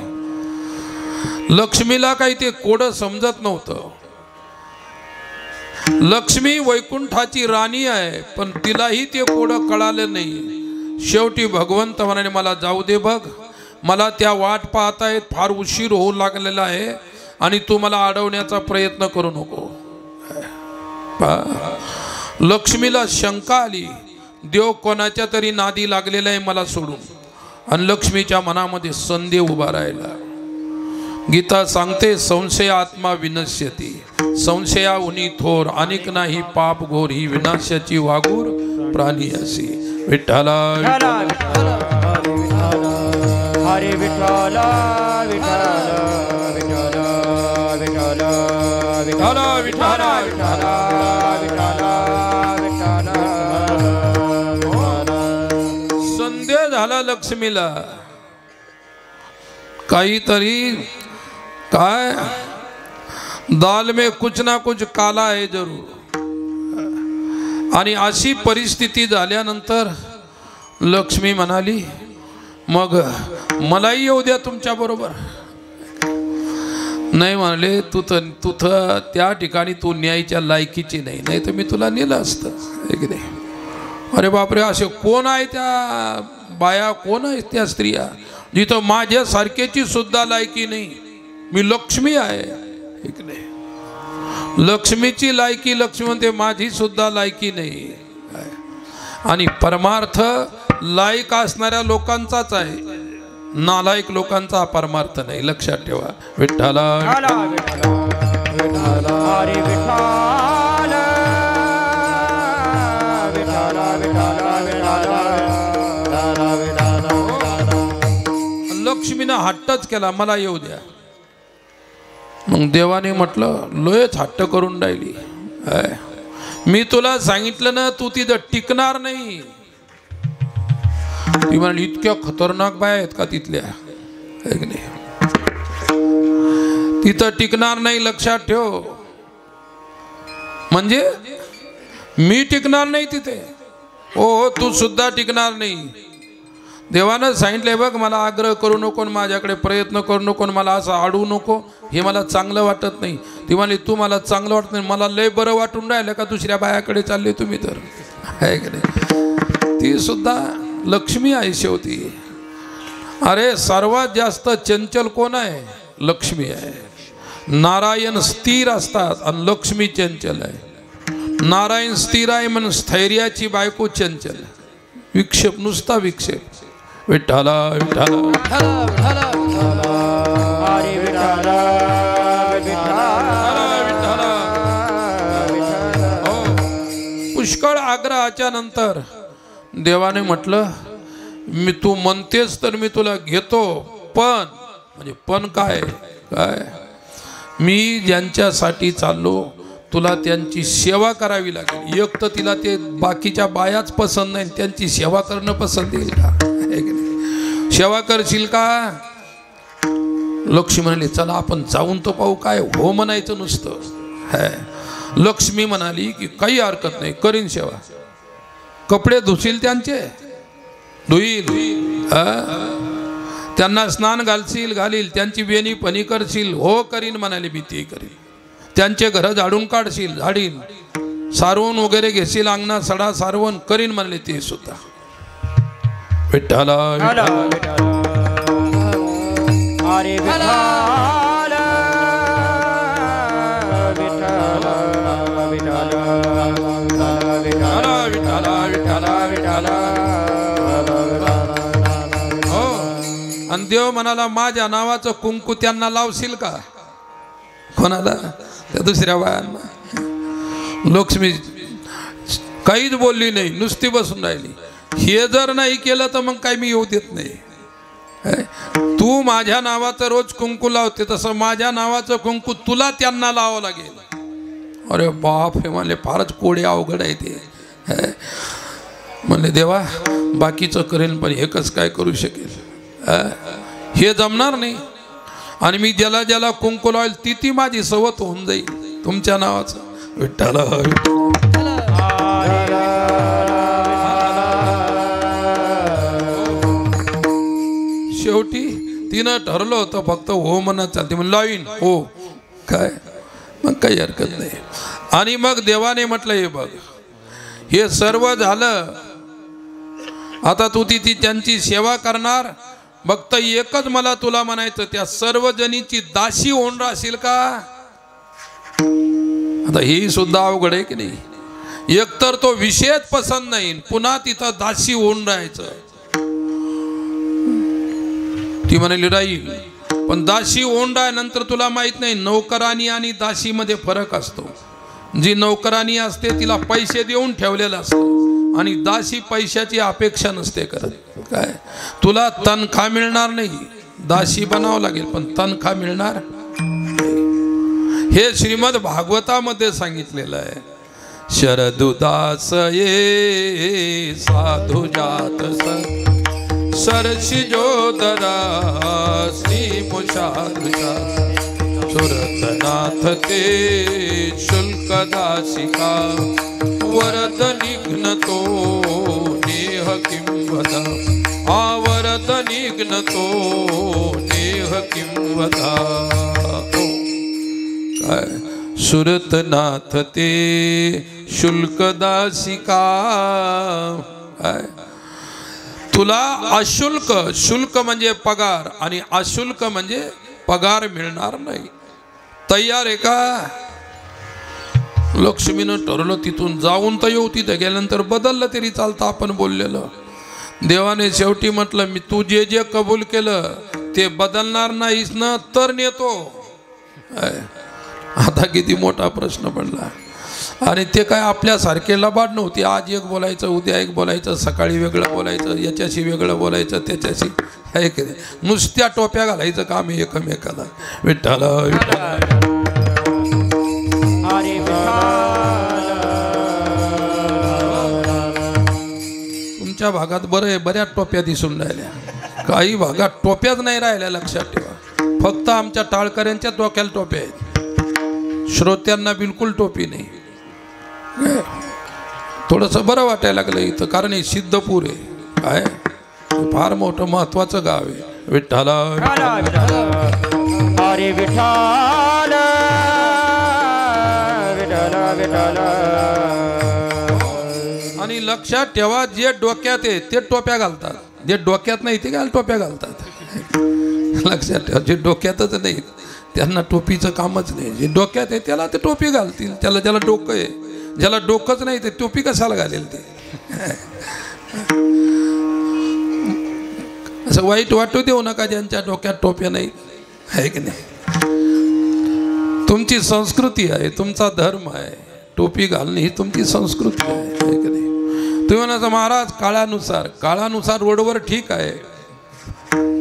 लक्ष्मीला काही ते कोडं समजत नव्हतं. लक्ष्मी वैकुंठाची राणी आहे, पण तिलाही ते कोडं कळालं नाही. शेवटी भगवंत म्हणाले मला जाऊ दे बघ, मला त्या वाट पाहतायत, फार उशीर होऊ लागलेला आहे आणि तू मला अडवण्याचा प्रयत्न करू नको. लक्ष्मीला शंका आली, देव कोणाच्या तरी नादी लागलेला आहे मला सोडून. आणि लक्ष्मीच्या मनामध्ये संदेह उभा राहिला. गीता सांगते, संशय आत्मा विनश्यती, संशया उनी थोर, अनेक नाही पाप घोर, ही विनाशाची वागूर प्राणी अशी. विठ्ठला हरे विठ्ठला विठ्ठला विठ्ठला विठ्ठला विठ्ठला विठ्ठला विठ्ठला. संदेह झाला लक्ष्मीला, काहीतरी काय दाल में कुछ ना कुछ काला आहे जरूर. आणि अशी परिस्थिती झाल्यानंतर लक्ष्मी म्हणाली, मग मलाही येऊ द्या तुमच्या बरोबर. नाही म्हणले, तू त्या ठिकाणी तू न्यायच्या लायकीची नाही, नाही तर मी तुला नेलं असतं. एक नाही. अरे बापरे, असे कोण आहे त्या बाया, कोण आहेत त्या स्त्रिया जिथं माझ्यासारख्याची सुद्धा लायकी नाही. मी लक्ष्मी आहे. एक नाही. लक्ष्मीची लायकी, लक्ष्मी म्हणते माझी सुद्धा लायकी नाही. आणि परमार्थ लायक असणाऱ्या लोकांचाच आहे, नालायक लोकांचा परमार्थ नाही. लक्षात ठेवा. विठ्ठला लक्ष्मीनं हट्टच केला, मला येऊ द्या. मग देवाने म्हटलं, लोयच हट्ट करून राहिली. मी तुला सांगितलं ना, तू तिथं टिकणार नाही. ती म्हणाली, इतक्या खतरनाक बाया आहेत का तिथल्या? तिथं टिकणार नाही, लक्षात ठेव. म्हणजे मी टिकणार नाही तिथे. हो, तू सुद्धा टिकणार नाही. देवानं सांगितलंय बघ, मला आग्रह करू नको, माझ्याकडे प्रयत्न करू नको, मला असं अडवू नको, हे मला चांगलं वाटत नाही. ती म्हणली, तू मला चांगलं वाटत नाही, मला लय बरं वाटून राहिलं का दुसऱ्या बायाकडे चालले तुम्ही तर. आहे की नाही? ती सुद्धा लक्ष्मी आहे शेवटी. अरे सर्वात जास्त चंचल कोण आहे? लक्ष्मी आहे. नारायण स्थिर असतात आणि लक्ष्मी चंचल आहे. नारायण स्थिर आहे म्हणून स्थैर्याची बायको चंचल. विक्षेप, नुसता विक्षेप. विठ्ठला विठ्ठला हरे विठ्ठला पुष्कळ आग्रहाच्या नंतर देवाने म्हटलं, मी तू म्हणतेस तर मी तुला घेतो, पण म्हणजे पण काय काय मी ज्यांच्यासाठी चाललो तुला त्यांची सेवा करावी लागेल. एक तर तिला ते बाकीच्या बायाच पसंत नाही, त्यांची सेवा करणं पसंत येईल का? सेवा करशील का? लक्ष्मी म्हणाली, चला आपण जाऊन तो पाहू. काय हो म्हणायचं नुसतं. लक्ष्मी म्हणाली की काही हरकत नाही, करीन सेवा. कपडे धुशील त्यांचे? धुईल. त्यांना स्नान घालशील? घालील. त्यांची वेणी पणी करशील? हो करीन म्हणाली, मी ते करीन. त्यांचे घर झाडून काढशील? झाडीन. सारवून वगैरे घेशील, अंगणात सडा सारवण करीन म्हणले, ते सुद्धा. विठ्ठला हरे विठ्ठला हो. आणि देव म्हणाला, माझ्या नावाचं कुंकू त्यांना लावशील का? कोणाला? त्या दुसऱ्या बायांना. लक्ष्मी काहीच बोलली नाही, नुसती बसून राहिली. हे जर नाही केलं तर मग काही मी येऊ देत नाही. तू माझ्या नावाचं रोज कुंकू लावते, तसं माझ्या नावाचं कुंकू तुला त्यांना लावावं लागेल. अरे बाप, हे म्हणले फारच कोडे अवघड आहे ते. म्हणले, देवा बाकीचं करेल पण एकच काय करू शकेल? हे जमणार नाही. आणि मी ज्याला ज्याला कुंकू लावेल ती माझी सवत होऊन जाईल तुमच्या नावाचं. विठ्ठला शेवटी तिनं ठरलं होतं फक्त हो म्हणत चालते, म्हणून लावीन. हो काय, मग काही हरकत नाही. आणि मग देवाने म्हटलं, हे बघ, हे सर्व झालं, आता तू ती त्यांची सेवा करणार, फक्त एकच मला तुला म्हणायचं, त्या सर्व जनीची दासी होऊन राहशील का? आता ही सुद्धा अवघड आहे की नाही? एकतर तो विषयच पसंत नाही, पुन्हा तिथं दासी होऊन राहायचं. ती म्हणाली राहील, पण दासी होऊन राहिल्यानंतर तुला माहित नाही नौकरानी आणि दासी मध्ये फरक असतो. जी नौकरानी असते तिला पैसे देऊन ठेवलेलं असतं, आणि दासी पैशाची अपेक्षा नसते करत. काय तुला तनखा मिळणार नाही, दासी बनावं लागेल, पण तनखा मिळणार. हे श्रीमद भागवतामध्ये सांगितलेलं आहे. शरदुदास ये साधू जात सरसी जोदरा श्री मुषादृशा सुरतनाथ ते शुल्क दासिका वरद निघ्नतो नेह किं वदा आवरद निघ्नतो नेह किं वदा. काय सुरतनाथ ते शुल्क दासिका. काय तुला अशुल्क, शुल्क म्हणजे पगार आणि अशुल्क म्हणजे पगार मिळणार नाही. तयार आहे का? लक्ष्मीनं ठरवलं तिथून जाऊन तर येऊ, तिथे गेल्यानंतर बदललं तरी चालतं आपण बोललेलं. देवाने शेवटी म्हटलं, मी तू जे जे कबूल केलं ते बदलणार नाहीस ना, तर नेतो. आता किती मोठा प्रश्न पडला. आणि ते काय आपल्यासारखे लबाड नव्हती. आज एक बोलायचं, उद्या एक बोलायचं, सकाळी वेगळं बोलायचं, याच्याशी वेगळं बोलायचं, त्याच्याशी आहे की नाही. नुसत्या टोप्या घालायचं काम एकमेकाला. विठ्ठल तुमच्या भागात बरं आहे, बऱ्याच टोप्या दिसून राहिल्या. काही भागात टोप्याच नाही राहिल्या, लक्षात ठेवा. फक्त आमच्या टाळकऱ्यांच्या डोक्याला टोप्या आहेत, श्रोत्यांना बिलकुल टोपी नाही. थोडंसं बरं वाटायला लागलं इथं, कारण हे सिद्धपूर आहे. काय फार मोठं महत्वाचं गाव आहे. विठ्ठल हरे विठ्ठल विठ्ठल विठ्ठल. आणि लक्षात ठेवा, जे डोक्यात आहे ते टोप्या घालतात, जे डोक्यात नाही ते टोप्या घालतात. लक्षात ठेवा, जे डोक्यातच नाही त्यांना टोपीचं कामच नाही. जे डोक्यात आहे त्याला ते टोपी घालतील. ज्याला डोकं आहे, ज्याला डोकंच नाही ते टोपी कशाला घालेल ते. असं वाईट वाटू देऊ नका ज्यांच्या डोक्यात टोप्या नाही, आहे की नाही. तुमची संस्कृती आहे, तुमचा धर्म आहे. टोपी घालणे ही तुमची संस्कृती आहे की नाही. तुम्ही म्हणायचं महाराज काळानुसार रोडवर ठीक आहे,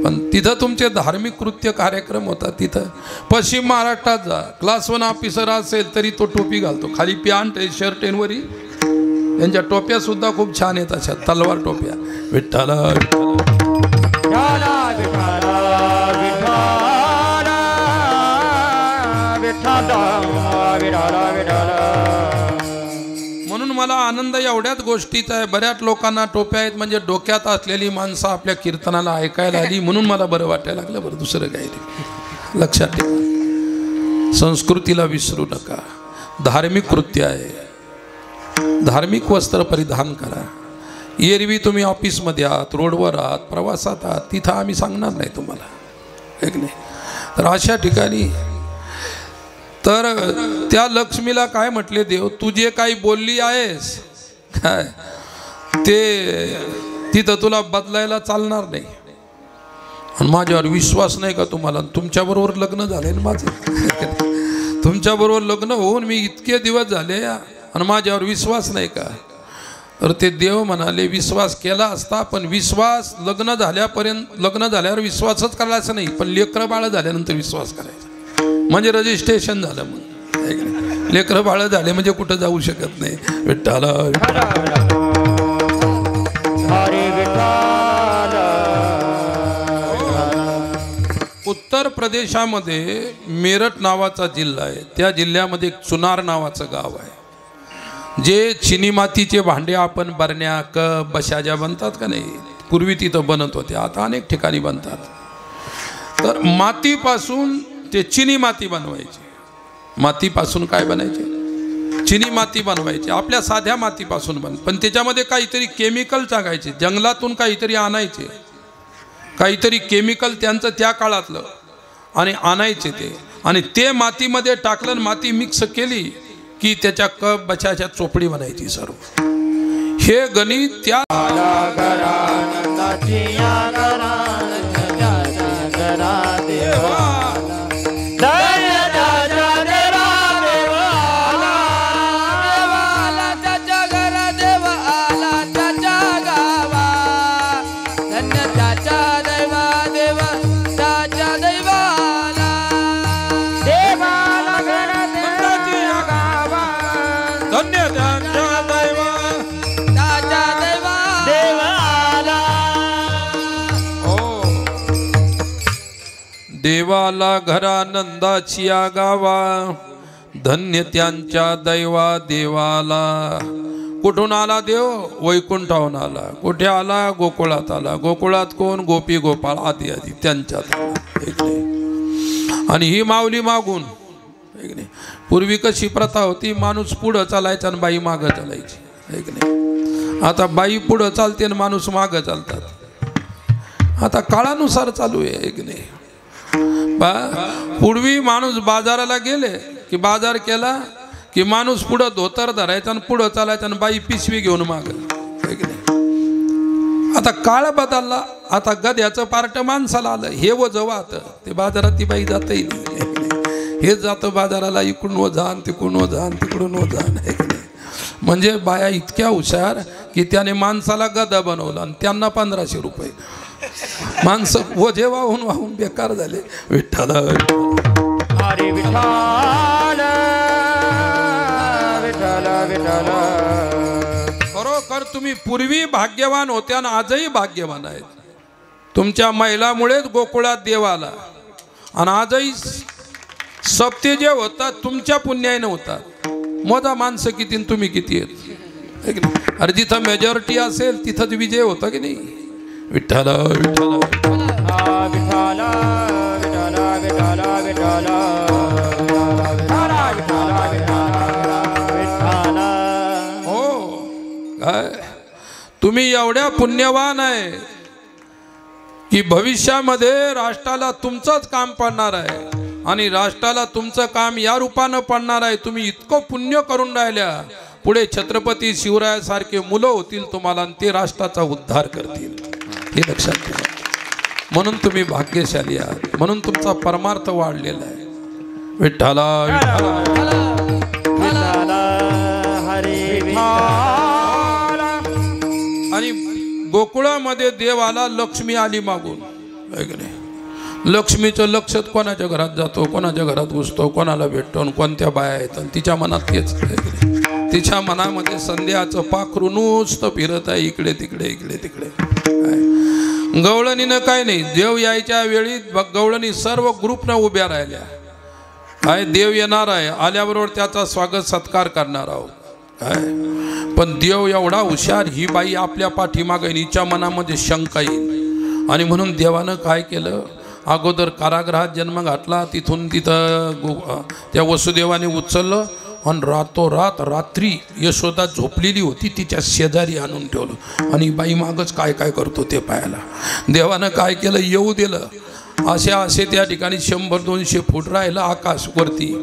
पण तिथं तुमचे धार्मिक कृत्य कार्यक्रम होतात. तिथं पश्चिम महाराष्ट्रात जा, क्लास 1 ऑफिसर असेल तरी तो टोपी घालतो. खाली पॅन्ट आहे, शर्ट आहे वरी. यांच्या टोप्या सुद्धा खूप छान आहेत, अशा तलवार टोप्या. विठ्ठल म्हणून मला आनंद एवढ्याच गोष्टीचा आहे. बऱ्याच लोकांना टोप्या आहेत, म्हणजे डोक्यात असलेली माणसं आपल्या कीर्तनाला ऐकायला आली म्हणून मला बरं वाटायला लागलं. बरं, दुसरं काही नाही. लक्षात ठेवा, संस्कृतीला विसरू नका. धार्मिक कृत्य आहे, धार्मिक वस्त्र परिधान करा. एरवी तुम्ही ऑफिसमध्ये आहात, रोडवर आहात, प्रवासात आहात, तिथं आम्ही सांगणार नाही तुम्हाला, एक नाही. तर अशा ठिकाणी तर त्या लक्ष्मीला काय म्हटले देव, तू जे काही बोलली आहेस काय ते तिथं तुला बदलायला चालणार नाही. आणि माझ्यावर विश्वास नाही का तुम्हाला? तुमच्याबरोबर लग्न झाले ना माझं. तुमच्याबरोबर लग्न होऊन मी इतके दिवस झाले आणि माझ्यावर विश्वास नाही का? तर ते देव म्हणाले विश्वास केला असता, पण विश्वास लग्न झाल्यावर विश्वासच करायचा नाही, पण लेकरं बाळ झाल्यानंतर विश्वास करायचा. म्हणजे रजिस्ट्रेशन झालं. मग लेकरं बाळ झाले म्हणजे कुठं जाऊ शकत नाही. विठ्ठल उत्तर प्रदेशामध्ये मेरठ नावाचा जिल्हा आहे. त्या जिल्ह्यामध्ये एक चुनार नावाचं गाव आहे. जे चिनी मातीचे भांडे आपण बरण्या कप बशाज्या बनतात का नाही, पूर्वी तिथं बनत होते, आता अनेक ठिकाणी बनतात. तर मातीपासून ते चिनी माती बनवायची. मातीपासून काय बनायचे? चिनी माती बनवायची. आपल्या साध्या मातीपासून पण त्याच्यामध्ये काहीतरी केमिकल टाकायचे, जंगलातून काहीतरी आणायचे. काहीतरी केमिकल त्यांचं त्या काळातलं आणि आणायचे ते, आणि ते मातीमध्ये टाकलं, माती मिक्स केली की त्याच्या कप बचाच्या चोपडी बनायची सर्व. हे गणित त्या देवाला घरानंदाची गावा, धन्य त्यांच्या दैवा देवाला. कुठून आला देव? वैकुंठाहून आला. कुठे आला? गोकुळात आला. गोकुळात कोण? गोपी गोपाळ आदी आदी त्यांच्यात आला. आणि ही माऊली मागून. पूर्वी कशी प्रथा होती, माणूस पुढं चालायचा आणि बाई मागं चालायची. आता बाई पुढं चालते आणि माणूस मागं चालतात. आता काळानुसार चालू आहे. एक नाही, पूर्वी माणूस बाजाराला गेले की बाजार केला की माणूस पुढं धोतर धरायचा आणि पुढं चालायचा आणि बाई पिशवी घेऊन माग. आता काळ बदलला. आता गध्याचं पार्ट माणसाला आलं. हे वजवात ते बाजारात ती बाई जातही नाही. हे जातं बाजाराला, इकडून वजान तिकडून वजान तिकडून वजान. म्हणजे बाया इतक्या हुशार की त्याने माणसाला गधा बनवला आणि त्यांना 1500 रुपये. माणसं ओझे वाहून वाहून बेकार झाले. विठ्ठल हरी विठ्ठल विठ्ठल विठ्ठल. खरोखर तुम्ही पूर्वी भाग्यवान होते आणि आजही भाग्यवान आहेत. तुमच्या महिलामुळेच गोकुळात देव आला. आणि आजही सप्ते जे होतात तुमच्या पुण्याने होतात. मोजा माणसं किती तुम्ही किती आहेत. अरे जिथं मेजॉरिटी असेल तिथंच विजय होता की नाही. विठ्ठल विठ्ठल विठ्ठल विठ्ठल विठ्ठल विठ्ठल. हो काय तुम्ही एवढ्या पुण्यवान आहे की भविष्यामध्ये राष्ट्राला तुमचंच काम पडणार आहे आणि राष्ट्राला तुमचं काम या रूपानं पडणार आहे. तुम्ही इतकं पुण्य करून राहिल्या, पुढे छत्रपती शिवरायासारखे मुलं होतील तुम्हाला आणि ते राष्ट्राचा उद्धार करतील. हे लक्षात ठेवा. म्हणून तुम्ही भाग्यशाली आहात. म्हणून तुमचा परमार्थ वाढलेला आहे. विठ्ठला आणि गोकुळामध्ये देव आला, लक्ष्मी आली मागून. लक्ष्मीचं लक्ष कोणाच्या घरात जातो, कोणाच्या घरात घुसतो, कोणाला भेटतो आणि कोणत्या बाया येतात. तिच्या मनात तेच. तिच्या मनामध्ये संध्याचं पाखरू नुसतं फिरत आहे इकडे तिकडे इकडे तिकडे. गवळणीनं काय नाही. देव यायच्या वेळी गवळणी सर्व ग्रुपनं उभ्या राहिल्या. काय देव येणार आहे, आल्याबरोबर त्याचा स्वागत सत्कार करणार आहोत. काय पण देव एवढा हुशार, ही बाई आपल्या पाठीमागे, हिच्या मनामध्ये शंका येईल. आणि म्हणून देवानं काय केलं, अगोदर कारागृहात जन्म घातला. तिथून तिथं त्या वसुदेवाने उचललं आणि रातोरात रात्री यशोदा झोपलेली होती तिच्या शेजारी आणून ठेवलं. आणि बाई मागच काय काय करतो ते पाहायला. देवानं काय केलं, येऊ दिलं. असे त्या ठिकाणी 100-200 फूट राहिलं आकाशवरती.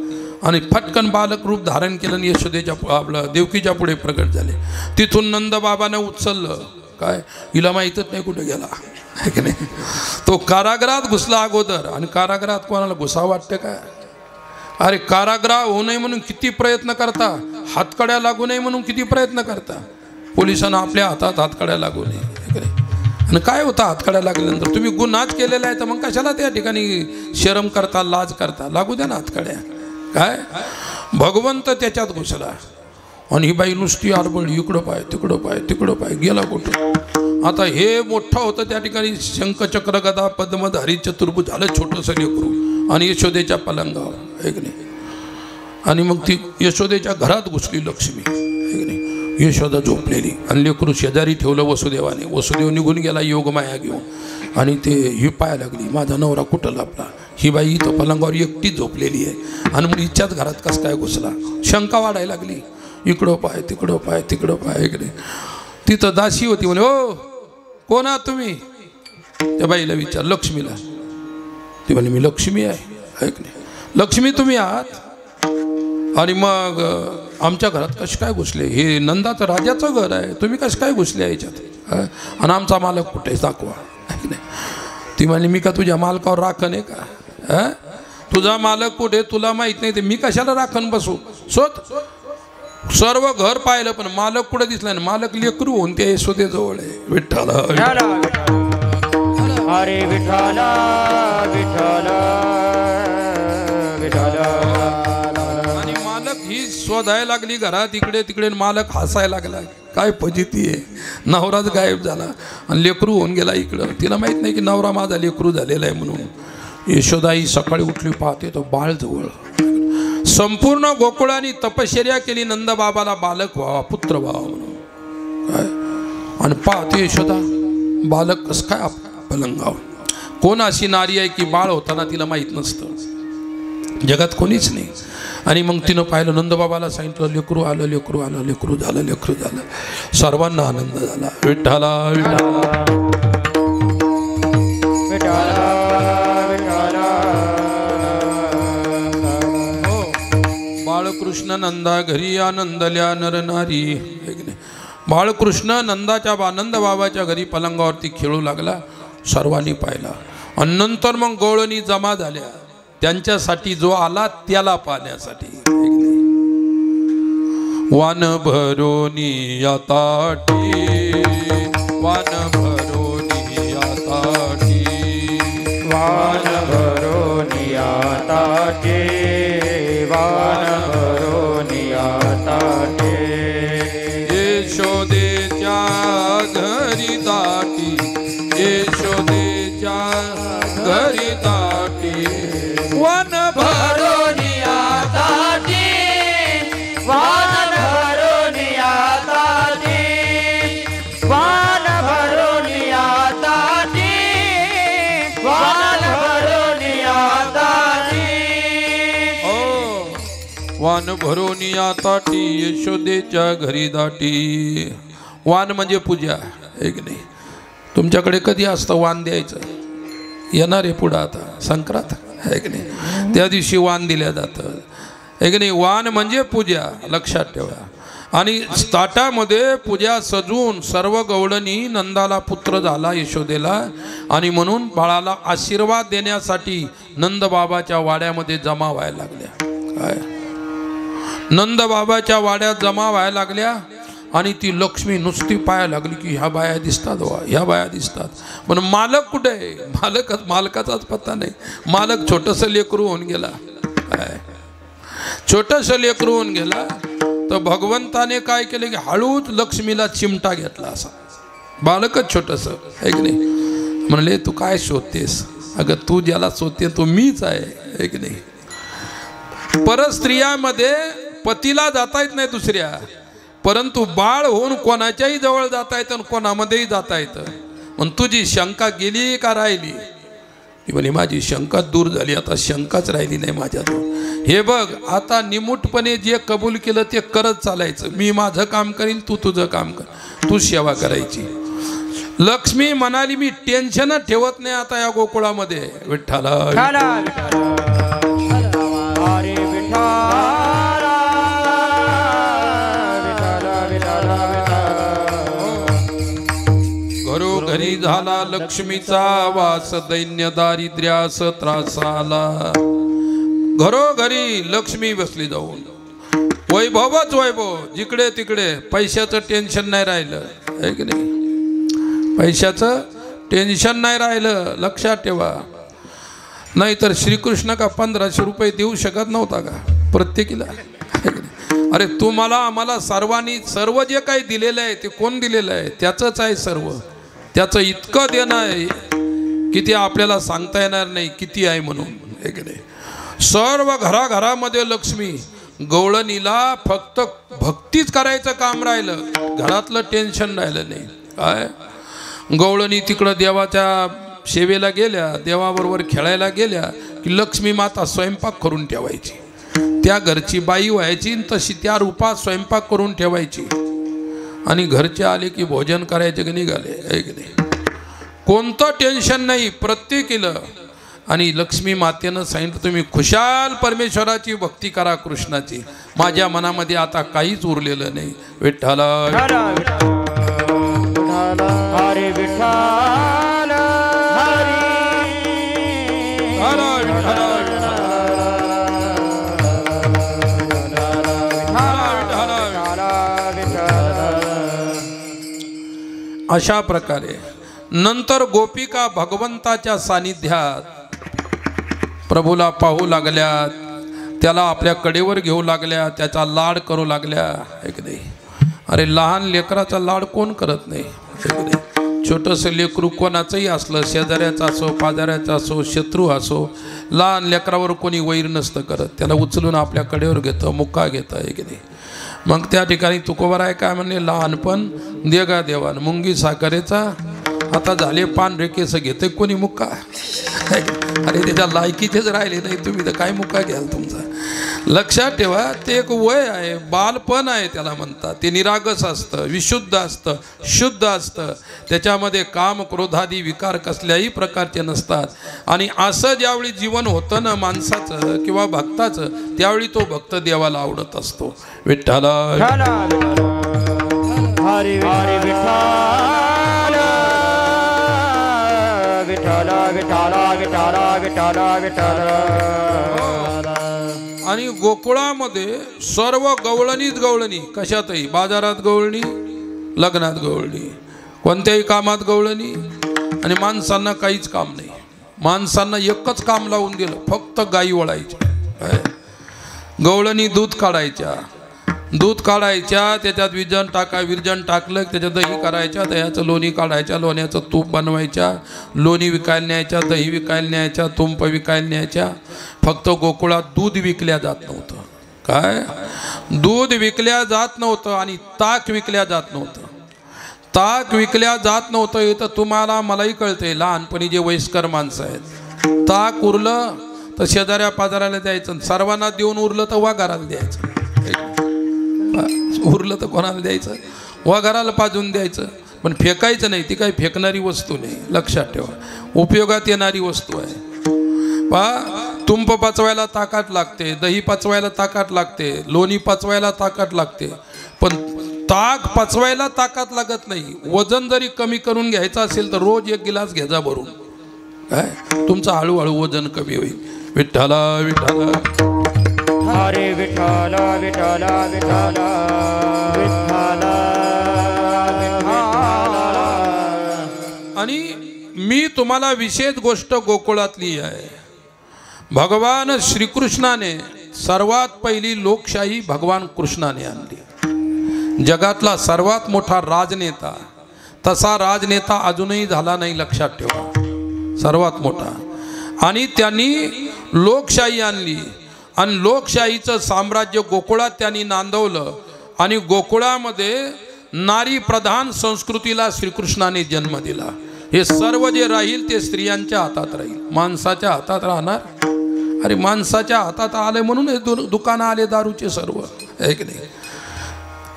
आणि फटकन बालक रूप धारण केलं आणि यशोदेच्या आपलं देवकीच्या पुढे प्रगट झाले. तिथून नंदबाबानं उचललं. काय हिला माहीतच नाही कुठे गेला आहे की नाही. तो कारागृहात घुसला अगोदर. आणि कारागृहात कोणाला घुसावं वाटतं काय. अरे कारागृह होऊ नये म्हणून किती प्रयत्न करता, हातकड्या लागू नये म्हणून किती प्रयत्न करता. पोलिसांना आपल्या हातात हातकड्या लागू नये. आणि काय होतं हातकड्या लागल्यानंतर, तुम्ही गुन्हाच केलेला आहे तर मग कशाला त्या ठिकाणी शरम करता, लाज करता. लागू द्या ना हातकड्या. काय भगवंत त्याच्यात घुसला. आणि ही बाई नुसती आडबळली, इकडं पाय तिकडं पाय तिकडं पाय, गेला कुठं. आता हे मोठं होतं त्या ठिकाणी शंखचक्र गदा पद्मधारी चतुर्भुज झालं छोटंसं लेकरू आणि यशोदेच्या पलंगावर एक नाही. आणि मग ती यशोदेच्या घरात घुसली लक्ष्मी एक नाही. यशोदा झोपलेली आणि लेकरू शेजारी ठेवलं वसुदेवाने. वसुदेव निघून गेला योगमाया घेऊन. आणि ते ही पाया लागली, माझा नवरा कुठं लपला. ही बाई इथं पलंगावर एकटी झोपलेली आहे आणि मग हिच्याच घरात कसं काय घुसला. शंका वाढायला लागली. इकडं पाय तिकडं पाय तिकडं पाय इकडे. तिथं दासी होती. म्हणे, ओ कोण आहात तुम्ही. त्या बाईला विचार, लक्ष्मीला. ती म्हणे मी लक्ष्मी आहे. ऐक नाही, लक्ष्मी तुम्ही आहात आणि मग आमच्या घरात कसे काय घुसले? हे नंदाचं राजाचं घर आहे, तुम्ही कसे काय घुसले याच्यात? आणि आमचा मालक कुठे दाखवा. ऐक नाही, ती म्हणे मी का तुझ्या मालकावर राखण आहे का? तुझा मालक कुठे तुला माहित नाही, ते मी कशाला राखण बसू? सर्व घर पाहिलं पण मालक कुठे दिसला नाही. मालक लेकरू होऊन त्या यशोदेजवळ आहे. विठ्ठल हरे विठ्ठल विठ्ठल विठ्ठल. आणि मालक ही शोधायला लागली घरात इकडे तिकडे. मालक हसायला लागला, काय फजिती आहे, नवराच गायब झाला आणि लेकरू होऊन गेला इकडं. तिला माहित नाही की नवरा माझा लेकरू झालेला आहे म्हणून. यशोदाई सकाळी उठली, पाहते तो बाळ जवळ. संपूर्ण गोकुळाने तपश्चर्या केली नंदबाबाला बालक व्हावा, पुत्र व्हावा म्हणून. काय आणि पाहते यशोदा बालक कसं काय पलंगावर. कोण अशी नारी आहे की बाळ होताना तिला माहीत नसतं, जगात कोणीच नाही. आणि मग तिनं पाहिलं, नंदबाबाला सांगितलं लेकरू आलं, लेकरू आलं, लेकरू झालं, लेकरू झालं. सर्वांना आनंद झाला. विठ्ठला विठ्ठला बाळकृष्ण नंदा घरी आनंदल्या नर नारी. बाळकृष्ण नंदाच्या नंद बाबाच्या घरी पलंगावरती खेळू लागला. सर्वांनी पाहिला आणि नंतर मग गवळणी जमा झाल्या त्यांच्यासाठी, जो आला त्याला पाहण्यासाठी. वान भरोनी याताटी, वान भरोनी याताटी, वान भरोनी याताटी, वान भरोनी याताटी. यशोदेच्या घरी दाटी, यशोदेच्या घरी दाटी. वन भरोनी याताटी, वान भरोनी याताटी, वान भरोनी याताटी, वान भरोनी याताटी. वान भरोनी याताटी, यशोदेच्या घरी दाटी. वान म्हणजे पूजा, एक नाही. तुमच्याकडे कधी असतं वान द्यायचं? येणार आहे पुढं आता संक्रांत, आहे की नाही? त्या दिवशी वान दिल्या जातं, आहे की नाही? वान म्हणजे पूजा, लक्षात ठेवा. आणि ताटामध्ये पूजा सजवून सर्व गवळणी नंदाला पुत्र झाला यशोदेला, आणि म्हणून बाळाला आशीर्वाद देण्यासाठी नंदबाबाच्या वाड्यामध्ये जमा व्हायला लागल्या. काय नंदबाबाच्या वाड्यात जमा व्हायला लागल्या. आणि ती लक्ष्मी नुसती पाहायला लागली की ह्या बाया दिसतात, ह्या बाया दिसतात. पण मालक कुठे आहे? मालकाचाच पत्ता नाही. मालक छोटंसं लेकरू होऊन गेला. छोटंसं लेकरू होऊन गेला तर भगवंताने काय केलं की हळूच लक्ष्मीला चिमटा घेतला. असा बालकच छोटंसं, आहे की नाही? म्हणले तू काय शोधतेस? अगं तू ज्याला शोधते तो मीच आहे, आहे की नाही? परस्त्रियामध्ये पतीला जाता येत नाही दुसऱ्या, परंतु बाळ होऊन कोणाच्याही जवळ जाता येतं आणि कोणामध्येही जाता येतं. पण तुझी शंका गेली का राहिली? ती म्हणे माझी शंका दूर झाली, आता शंकाच राहिली नाही माझ्याजवळ. हे बघ, आता निमूटपणे जे कबूल केलं ते करत चालायचं. मी माझं काम करीन, तू तुझं काम कर, तू सेवा करायची. लक्ष्मी म्हणाली मी टेन्शन ठेवत नाही आता या गोकुळामध्ये. विठ्ठला घरोघरी झाला लक्ष्मीचा वास, दैन्य दारिद्र्यास त्रास आला. घरोघरी लक्ष्मी बसली जाऊन. वैभवच वैभव, जिकडे तिकडे. पैशाचं टेन्शन नाही राहिलं, आहे की नाही? पैशाचं टेन्शन नाही राहिलं, लक्षात ठेवा. नाहीतर श्रीकृष्ण का 1500 रुपये देऊ शकत नव्हता का प्रत्येकीला? अरे तुम्हाला आम्हाला सर्वांनी सर्व जे काही दिलेलं आहे ते कोण दिलेलं आहे? त्याचंच आहे सर्व. त्याचं इतकं देणं आहे की ते आपल्याला सांगता येणार नाही किती आहे म्हणून, आहे की नाही? सर्व घराघरामध्ये लक्ष्मी. गवळणीला फक्त भक्तीच करायचं काम राहिलं, घरातलं टेन्शन राहिलं नाही. काय गवळणी तिकडं देवाच्या सेवेला गेल्या, देवाबरोबर खेळायला गेल्या की लक्ष्मी माता स्वयंपाक करून ठेवायची. त्या घरची बाई व्हायची तशी त्या रूपात स्वयंपाक करून ठेवायची. आणि घरचे आले की भोजन करायचे की निघाले, आहे की नाही? कोणतं टेन्शन नाही प्रत्येकीला. आणि लक्ष्मी मातेनं सांगितलं तुम्ही खुशाल परमेश्वराची भक्ती करा कृष्णाची. माझ्या मनामध्ये आता काहीच उरलेलं नाही. विठ्ठल हरे विठ्ठल हरी अशा प्रकारे नंतर गोपिका भगवंताच्या सानिध्यात प्रभूला पाहू लागल्या, त्याला आपल्या कडेवर घेऊ लागल्या, त्याचा लाड करू लागल्या. एक नाही, अरे लहान लेकराचा लाड कोण करत नाही. छोटंसं लेकरू कोणाचंही असलं, शेजाऱ्याचं असो, पाजाऱ्याचं असो, शत्रू असो, लहान लेकरावर कोणी वैर नसतं करत. त्याला उचलून आपल्या कडेवर घेतं, मुक्का घेतं. एक नाही, मग त्या ठिकाणी तुकोबाराय काय म्हणले, लहानपण देगा देवान मुंगी साखरेचा, आता झाले पान रेकेस घेते कोणी मुक्का. अरे त्याच्या लायकीचेच राहिले नाही, तुम्ही तर काय मुक्का घ्याल तुमचा. लक्षात ठेवा, ते एक वय आहे, बालपण आहे त्याला म्हणतात. ते निरागस असतं, विशुद्ध असतं, शुद्ध असतं. त्याच्यामध्ये काम क्रोधादी विकार कसल्याही प्रकारचे नसतात. आणि असं ज्यावेळी जीवन होतं ना माणसाचं किंवा भक्ताचं, त्यावेळी तो भक्त देवाला आवडत असतो. विठ्ठल हरे हरे विठ्ठल विठ्ठल विठ्ठल विठ्ठल विठ्ठल विठ्ठल. आणि गोकुळामध्ये सर्व गवळणीच गवळणी, कशातही, बाजारात गवळणी, लग्नात गवळणी, कोणत्याही कामात गवळणी. आणि माणसांना काहीच काम नाही. माणसांना एकच काम लावून दिलं, फक्त गायी वळायच्या. गवळणी दूध काढायच्या, दूध काढायच्या, त्याच्यात विरजण टाकलं, त्याच्यात दही करायच्या, दह्याचं लोणी काढायच्या, लोण्याचं तूप बनवायच्या, लोणी विकायला न्यायच्या, दही विकायला न्यायच्या, तुंप विकायला न्यायच्या. फक्त गोकुळात दूध विकल्या जात नव्हतं. काय दूध विकल्या जात नव्हतं आणि ताक विकल्या जात नव्हतं. ताक विकल्या जात नव्हतं हे तर तुम्हाला मलाही कळतंय. लहानपणी जे वयस्कर माणसं आहेत, ताक उरलं तर शेजाऱ्या पाजाऱ्याला द्यायचं, सर्वांना देऊन उरलं तर वाघाराला द्यायचं, उरलं तर कोणाला द्यायचं, वाघाराला पाजून द्यायचं. पण फेकायचं नाही, ती काही फेकणारी वस्तू नाही. लक्षात ठेवा, उपयोगात येणारी वस्तू आहे. तुंप पचवायला ताकद लागते, दही पचवायला ताकद लागते, लोणी पचवायला ताकद लागते, पण ताक पचवायला ताकद लागत नाही. वजन जरी कमी करून घ्यायचं असेल तर रोज एक गिलास घ्यायचा भरून, काय तुमचं हळूहळू वजन कमी होईल. विठ्ठल विठ्ठल हरे विठ्ठल विठ्ठल विठ्ठल विठ्ठल. आणि मी तुम्हाला विशेष गोष्ट गोकुळातली आहे. भगवान श्रीकृष्णाने सर्वात पहिली लोकशाही भगवान कृष्णाने आणली. जगातला सर्वात मोठा राजनेता, तसा राजनेता अजूनही झाला नाही. लक्षात ठेवा, सर्वात मोठा. आणि त्यांनी लोकशाही आणली आणि लोकशाहीचं साम्राज्य गोकुळात त्यांनी नांदवलं. आणि गोकुळामध्ये नारी प्रधान संस्कृतीला श्रीकृष्णाने जन्म दिला. हे सर्व जे राहील ते स्त्रियांच्या हातात राहील, माणसाच्या हातात राहणार. अरे माणसाच्या हातात आले म्हणून हे दुकानं आले दारूचे सर्व, एक नाही,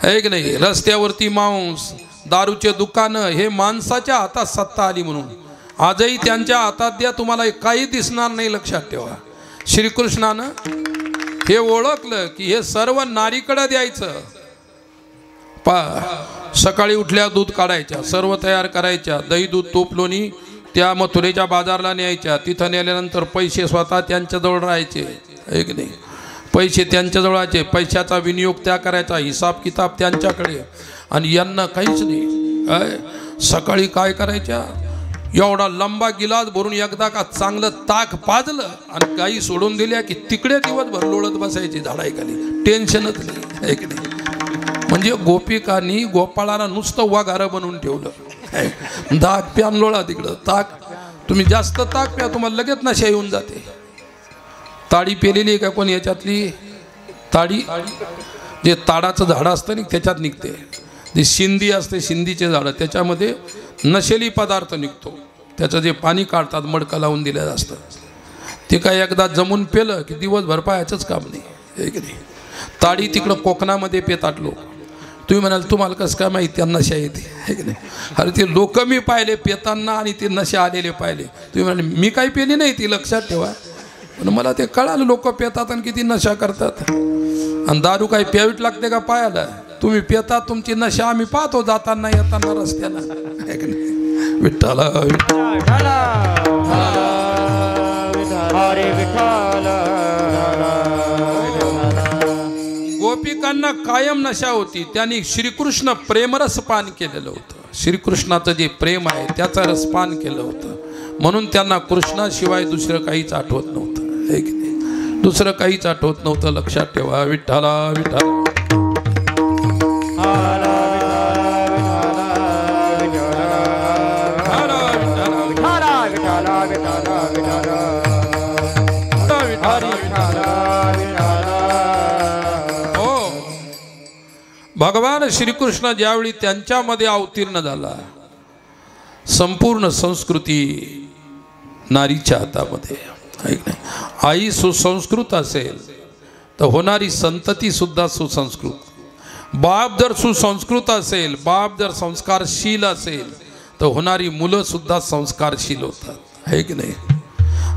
एक नाही. रस्त्यावरती मांस, दारूचे दुकानं, हे माणसाच्या हातात सत्ता आली म्हणून. आजही त्यांच्या हातात द्या, तुम्हाला काही दिसणार नाही. लक्षात ठेवा, श्रीकृष्णानं हे ओळखलं की हे सर्व नारीकडे द्यायचं. सकाळी उठल्या दूध काढायच्या, सर्व तयार करायच्या, दही दूध तूप लोणी त्या मथुरेच्या बाजारला न्यायच्या. तिथं नेल्यानंतर पैसे स्वतः त्यांच्याजवळ राहायचे, एक नाही, पैसे त्यांच्याजवळ राहायचे. पैशाचा विनियोग त्या करायचा, हिसाब किताब त्यांच्याकडे. आणि यांना काहीच नाही. सकाळी काय करायच्या, एवढा लंबा गिलास भरून एकदा का चांगलं ताक पाजलं आणि काही सोडून दिल्या की तिकडे दिवसभर लोळत बसायची झाडाखाली, टेन्शनच नाही, एक नाही. म्हणजे गोपिकांनी गोपाळाला नुसतं वाघारं बनवून ठेवलं. ताक प्यान लोळा तिकडं, ताक तुम्ही जास्त ताक प्या, तुम्हाला लगेच नशा येऊन जाते. ताडी पेलेली आहे का कोणी याच्यातली? ताडी जे ताडाचं झाड असतं ना त्याच्यात निघते. जी शिंदी असते, शिंदीचे झाडं, त्याच्यामध्ये नशेली पदार्थ निघतो. त्याचं जे पाणी काढतात मडकं लावून दिलेलं असतं, ते काय एकदा जमून पेलं की दिवसभर पायाचंच काम नाही, एक नाही. ताडी तिकडं कोकणामध्ये पेतात लोक. तुम्ही म्हणाल तुम्हाला कसं काय माहिती त्यांना नशा येते आहे की नाही? अरे ते लोक मी पाहिले पेताना आणि ते नशा आलेले पाहिले. तुम्ही म्हणाले मी काही पेली नाही ती, लक्षात ठेवा. पण मला ते कळालं लोक पेतात आणि किती नशा करतात. आणि दारू काही प्यावीट लागते का पायाला? तुम्ही पेतात तुमची नशा आम्ही पाहतो जाताना येताना रस्त्याला आहे की नाही? विठ्ठला हरे विठ्ठल. गोपिकांना कायम नशा होती. त्यांनी श्रीकृष्ण प्रेमरस पान केलेलं होतं. श्रीकृष्णाचं जे प्रेम आहे त्याचं रसपान केलं होतं. म्हणून त्यांना कृष्णाशिवाय दुसरं काहीच आठवत नव्हतं आहे की नाही? दुसरं काहीच आठवत नव्हतं. लक्षात ठेवा. विठ्ठला विठ्ठला. भगवान श्रीकृष्ण ज्यावेळी त्यांच्यामध्ये अवतीर्ण झाला, संपूर्ण संस्कृती नारीच्या हातामध्ये ऐक नाही. आई सुसंस्कृत असेल तर होणारी संतती सुद्धा सुसंस्कृत. बाप जर सुसंस्कृत असेल, बाप जर संस्कारशील असेल तर होणारी मुलं सुद्धा संस्कारशील होतात आहे की नाही?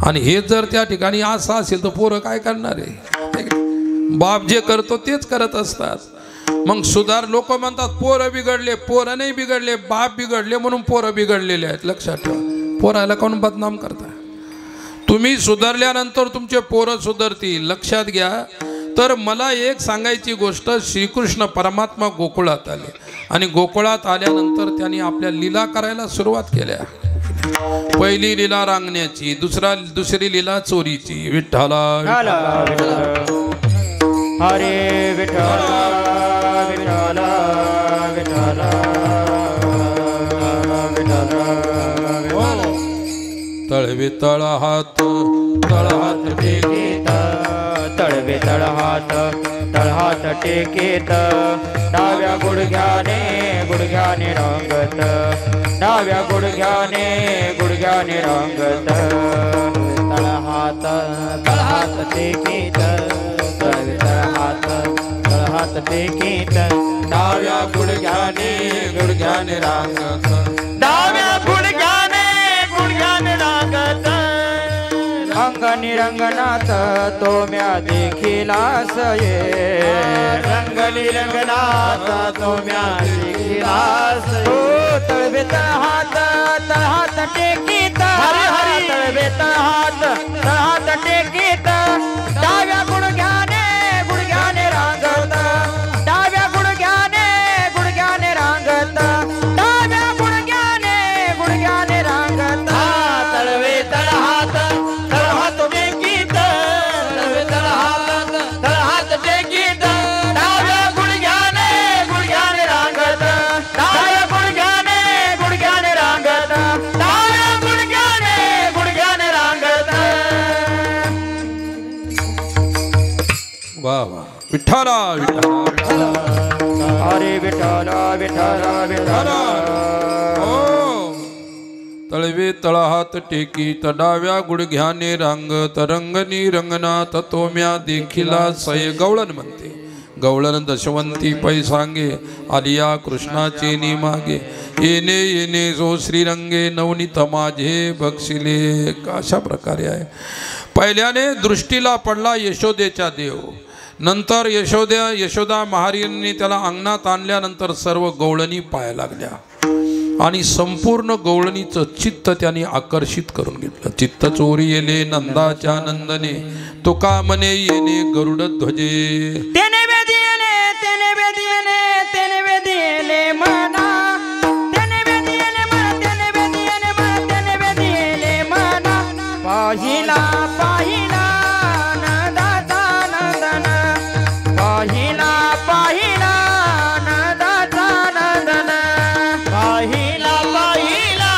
आणि हे जर त्या ठिकाणी असं असेल तर पोरं काय करणार आहे? बाप जे करतो तेच करत असतात. मग सुधार लोक म्हणतात पोरं बिघडले. पोरं नाही बिघडले, बाप बिघडले म्हणून पोरं बिघडलेले आहेत. लक्षात ठेवा. पोराला कोण बदनाम करता? तुम्ही सुधारल्यानंतर तुमचे पोरं सुधारतील. लक्षात घ्या. तर मला एक सांगायची गोष्ट, श्रीकृष्ण परमात्मा गोकुळात आले आणि गोकुळात आल्यानंतर त्यांनी आपल्या लीला करायला सुरुवात केल्या. पहिली लीला रांगण्याची, दुसरी लीला चोरीची. विठ्ठला हरे विठ्ठल विठ्ठल विठ्ठल तळवे तळहात तळहात टेकीत, तळवे तळहात तळहात टेकीत, डाव्या गुडघ्याने गुडघ्याने रंगत, डाव्या गुडघ्याने गुडघ्याने रंगत, तळहात तळहात टेकीत, तळवे तळहात तळहात टेकीत, डाव्या गुडघ्याने गुडघ्याने रंगत, डाव्या गुडघ्याने गुडघ्याने रंगत, अंगणी रंगनाथ तो म्या देखिलास ये, रंगली रंगनाथ तो म्या देखिलास ये, तळवे तळहात तळहात टेकीत, हरी हरी तळवे तळहात तळहात टेकीत, डाव्या गुडघ्याने गुडघ्याने रांगत, डाव्या गुडघ्याने गुडघ्याने रांगत, डाव्या गुडघ्याने गुडघ्याने रांगत, तळवे तळहात तळहात टेकीत, तळवे तळहात तळहात टेकीत, डाव्या गुडघ्याने गुडघ्याने रांगत, डाव्या गुडघ्याने गुडघ्याने रांगत, डाव्या गुडघ्याने गुडघ्याने रांगत. वा वा. विठ्ठला विठ्ठला. हरे विठ्ठल विठ्ठल विठ्ठल. तळवे तळहात टेकीत, डाव्या गुडघ्याने रांगत, रंगनी रंगनाथ तो म्या देखिला सय. गवळण म्हणते. गवळण दशवंती पै सांगे, आलिया कृष्णाचे नी मागे, येणे येणे जो श्रीरंगे, नवनीत माझे बक्षिले. अशा प्रकारे आहे. पहिल्याने दृष्टीला पडला यशोदेचा देव. नंतर यशोदा महारानींनी त्याला अंगणात आणल्यानंतर सर्व गवळणी पाया लागल्या आणि संपूर्ण गवळणीचं चित्त त्यांनी आकर्षित करून घेतलं. चित्त चोरी येले नंदाच्या नंदने, तुका म्हणे येणे गरुड ध्वजे. तेने वेदियेने तेने वेदियेने तेने वेदियेने मना, तेने वेदियेने मना, तेने वेदियेने मना, तेने वेदियेने मना, पाहिला पाहिला नंदाचा नंदन, पाहिला पाहिला नंदाचा नंदन, पाहिला पाहिला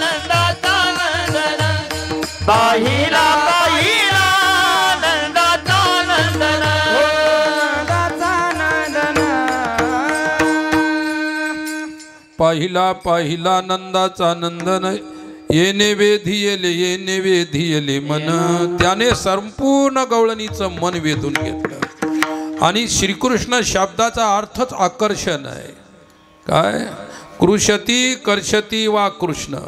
नंदाचा नंदन, पाहिला पाहिला नंदाचा नंदन, नंदाचा नंदन. पाहिला पाहिला नंदाचा नंदन, येणे वेधियले मन. त्याने संपूर्ण गवळणीचं मन वेधून घेतलं आणि श्रीकृष्ण शब्दाचा अर्थच आकर्षण आहे. काय कृषती कर्षती वा कृष्ण,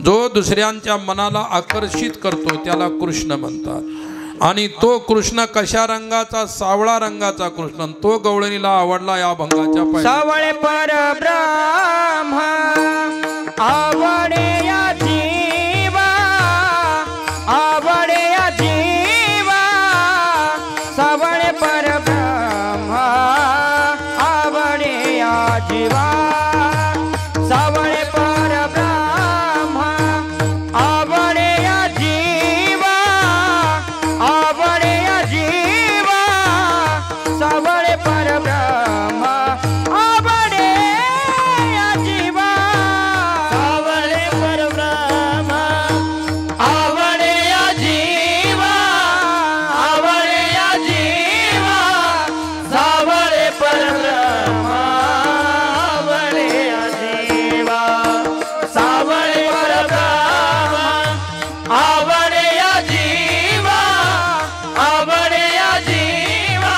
जो दुसऱ्यांच्या मनाला आकर्षित करतो त्याला कृष्ण म्हणतात. आणि तो कृष्ण कशा रंगाचा? सावळा रंगाचा कृष्ण. तो गवळणीला आवडला या भंगाच्या पायी. सावळे परब्रह्म आवडे या जीवा, आवडे या जीवा. सावळे परब्रह्म आवडे या जीवा. सावळे परब्रह्म आवडे या जीवा, आवडे या जीवा. सावळे परब्रह्म आवडे या जीवा. सावळे परब्रह्म आवडे या जीवा, आवडे या जीवा. सावळे परब्रह्म आवडे या जीवा. सावळे परब्रह्म आवडे या जीवा, आवडे या जीवा.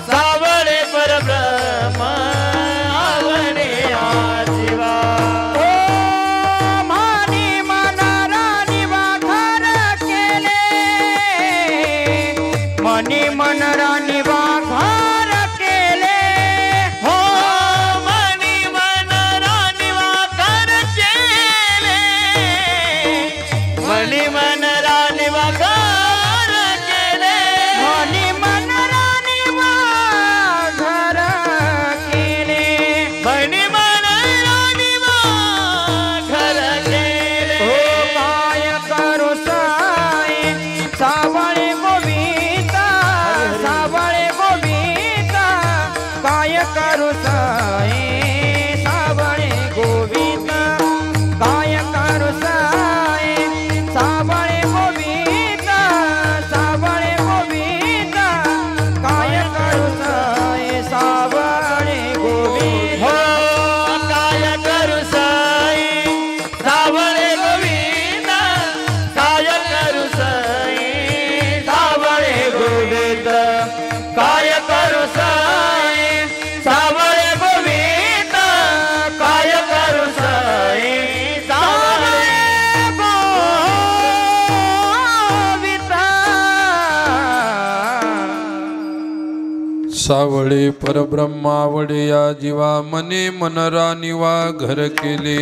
सावळे परब्रह्म आवडे या जीवा. ओ मानी मनाला निवाखर केले, मनी मनरा निवाखर केले. हो मनी मनरा निवाखर केले, मनी मनरा निवाखर केले. मनी मनरा निवाखर केले, मनी मनरा निवाखर केले. हो काय करू साई सावळे गोविंदा, सावळे गोविंदा. काय करू साई सावळे गोविंदा, काय करू साई सावळे गोविंदा, सावळे गोविंदा. काय करू साई सावळे गोविंदा. हो काय करू साई सावळे गोविंदा, काय करू साई सावळे गोविंदा. काय करू साई सावळे गोविंदा, काय करू साई सावळे गोविंदा. सावळे परब्रह्म आवडे या जीवा, मने मनरा निवा घर केले.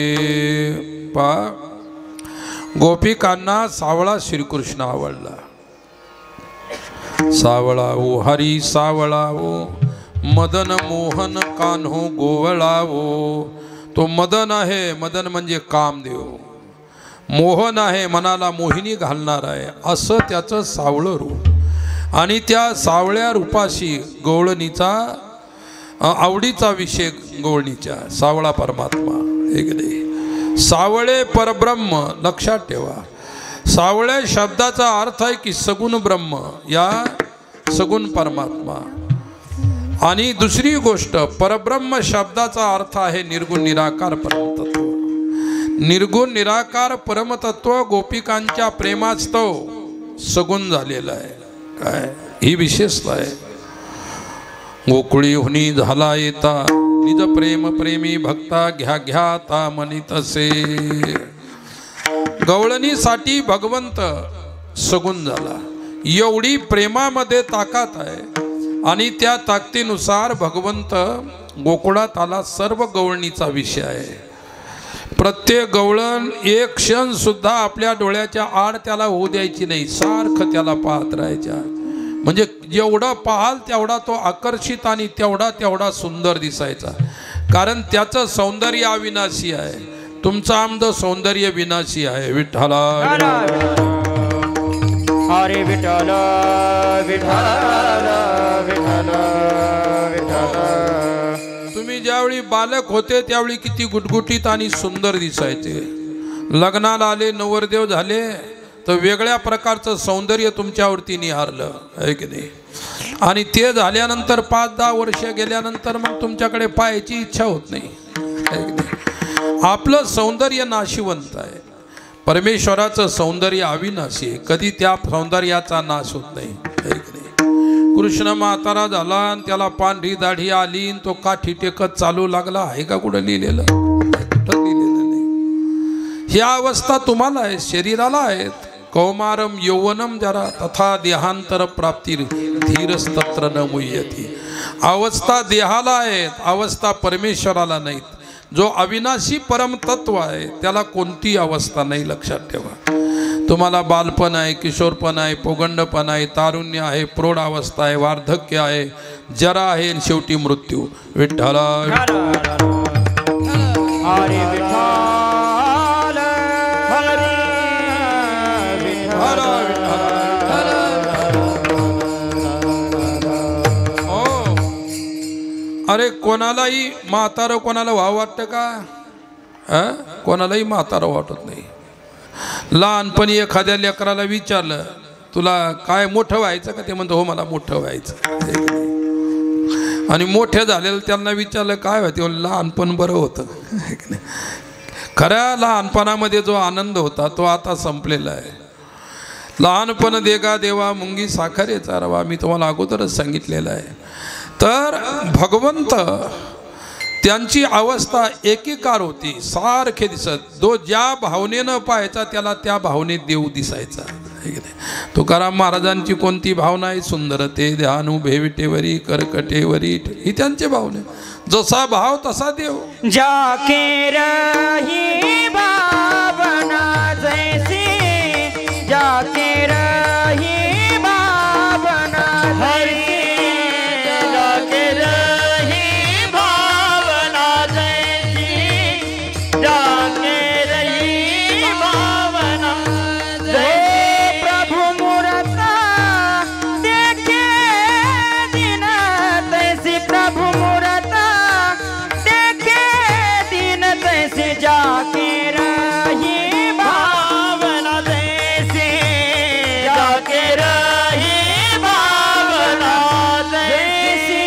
पा गोपिकांना सावळा श्रीकृष्ण आवडला. सावळा ओ हरी सावळा ओ, मदन मोहन कान्हो गोवळा ओ. तो मदन आहे, मदन म्हणजे कामदेव. मोहन आहे, मनाला मोहिनी घालणार आहे, असं त्याचं सावळं रूप. आणि त्या सावळ्या रूपाशी गवळणीचा आवडीचा विषय गवळणीच्या सावळा परमात्मा. एक नाही सावळे परब्रह्म लक्षात ठेवा. सावळ्या शब्दाचा अर्थ आहे की सगुण ब्रह्म, या सगुण परमात्मा. आणि दुसरी गोष्ट, परब्रह्म शब्दाचा अर्थ आहे निर्गुण निराकार परमतत्व. निर्गुण निराकार परमतत्व गोपिकांच्या प्रेमास्तव सगुण झालेलं आहे. काय ही विशेषता आहे. गोकुळी हुनी झाला येता, निज प्रेम प्रेमी भक्ता घ्या घ्या ता मनी तसे. गवळणीसाठी भगवंत सगुण झाला. एवढी प्रेमामध्ये ताकद आहे. आणि त्या ताकदीनुसार भगवंत गोकुळात आला. सर्व गवळणीचा विषय आहे. प्रत्येक गवळण एक क्षण सुद्धा आपल्या डोळ्याच्या आड त्याला होऊ द्यायची नाही. सारखं त्याला पाहत राहायच्या. म्हणजे जेवढा पाहाल तेवढा तो आकर्षित आणि तेवढा सुंदर दिसायचा. कारण त्याचं सौंदर्य अविनाशी आहे. तुमचं आमचं सौंदर्य विनाशी आहे. विठ्ठला हरे विठ्ठल विठ्ठल विठ्ठल विठ्ठल. तुम्ही ज्यावेळी बालक होते त्यावेळी किती गुटगुटीत आणि सुंदर दिसायचे. लग्नाला आले, नवरदेव झाले तर वेगळ्या प्रकारचं सौंदर्य तुमच्यावरती निहारलं आहे की नाही. आणि ते झाल्यानंतर 5-10 वर्ष गेल्यानंतर मग तुमच्याकडे पाहायची इच्छा होत नाही आहे की नाही. आपलं सौंदर्य नाशिवंत आहे. परमेश्वराचं सौंदर्य अविनाशी आहे. कधी त्या सौंदर्याचा नाश होत नाही आहे की नाही. कृष्ण म्हातारा झाला आणि त्याला पांढरी दाढी आली आणि तो काठी टेकत चालू लागला, आहे का कुठं लिहिलेलं? कुठं लिहिलेलं नाही. ही अवस्था तुम्हाला आहे, शरीराला आहेत. कौमारम यौवनम जरा तथा देहांतर प्राप्ती धीरस्तत्र न मुह्यती. अवस्था देहाला आहेत, अवस्था परमेश्वराला नाहीत. जो अविनाशी परमतत्व आहे त्याला कोणती अवस्था नाही, लक्षात ठेवा. तुम्हाला बालपण आहे, किशोरपण आहे, पोगंडपण आहे, तारुण्य आहे, प्रौढ अवस्था आहे, वार्धक्य आहे, जरा आहे आणि शेवटी मृत्यू. विठ्ठला हरी विठ्ठल हरी विठ्ठल. हो, अरे कोणालाही म्हातारं कोणाला व्हावं वाटतं का? कोणालाही म्हातारं वाटत नाही. लहानपणी एखाद्या लेकराला विचारलं तुला काय मोठं व्हायचं का, ते म्हणतो हो मला मोठं व्हायचं. आणि मोठे झालेलं त्यांना विचारलं काय व्हायचं, लहानपण बरं होतं. खऱ्या लहानपणामध्ये जो आनंद होता तो आता संपलेला आहे. लहानपण देगा देवा मुंगी साखरेचा रवा, मी तुम्हाला अगोदरच सांगितलेलं आहे. तर भगवंत त्यांची अवस्था एकेकार होती, सारखे दिसत. जो ज्या भावनेनं पाहायचा त्याला त्या भावनेत देव दिसायचा. तुकाराम महाराजांची कोणती भावना आहे? सुंदरते ध्यान उभे विटेवरी करकटेवरी, ही त्यांची भावना. जसा भाव तसा देव. जाके रही भावना जैसी, जाके रही भावना जैसी, जाके रही भावना जैसी, जाके रही भावना जैसी. प्रभु मूरता देखे दिन तैसी, प्रभु मूरता देखे दिन तैसी, जाके रही भावना जैसी, जाके रही भावना जैसी.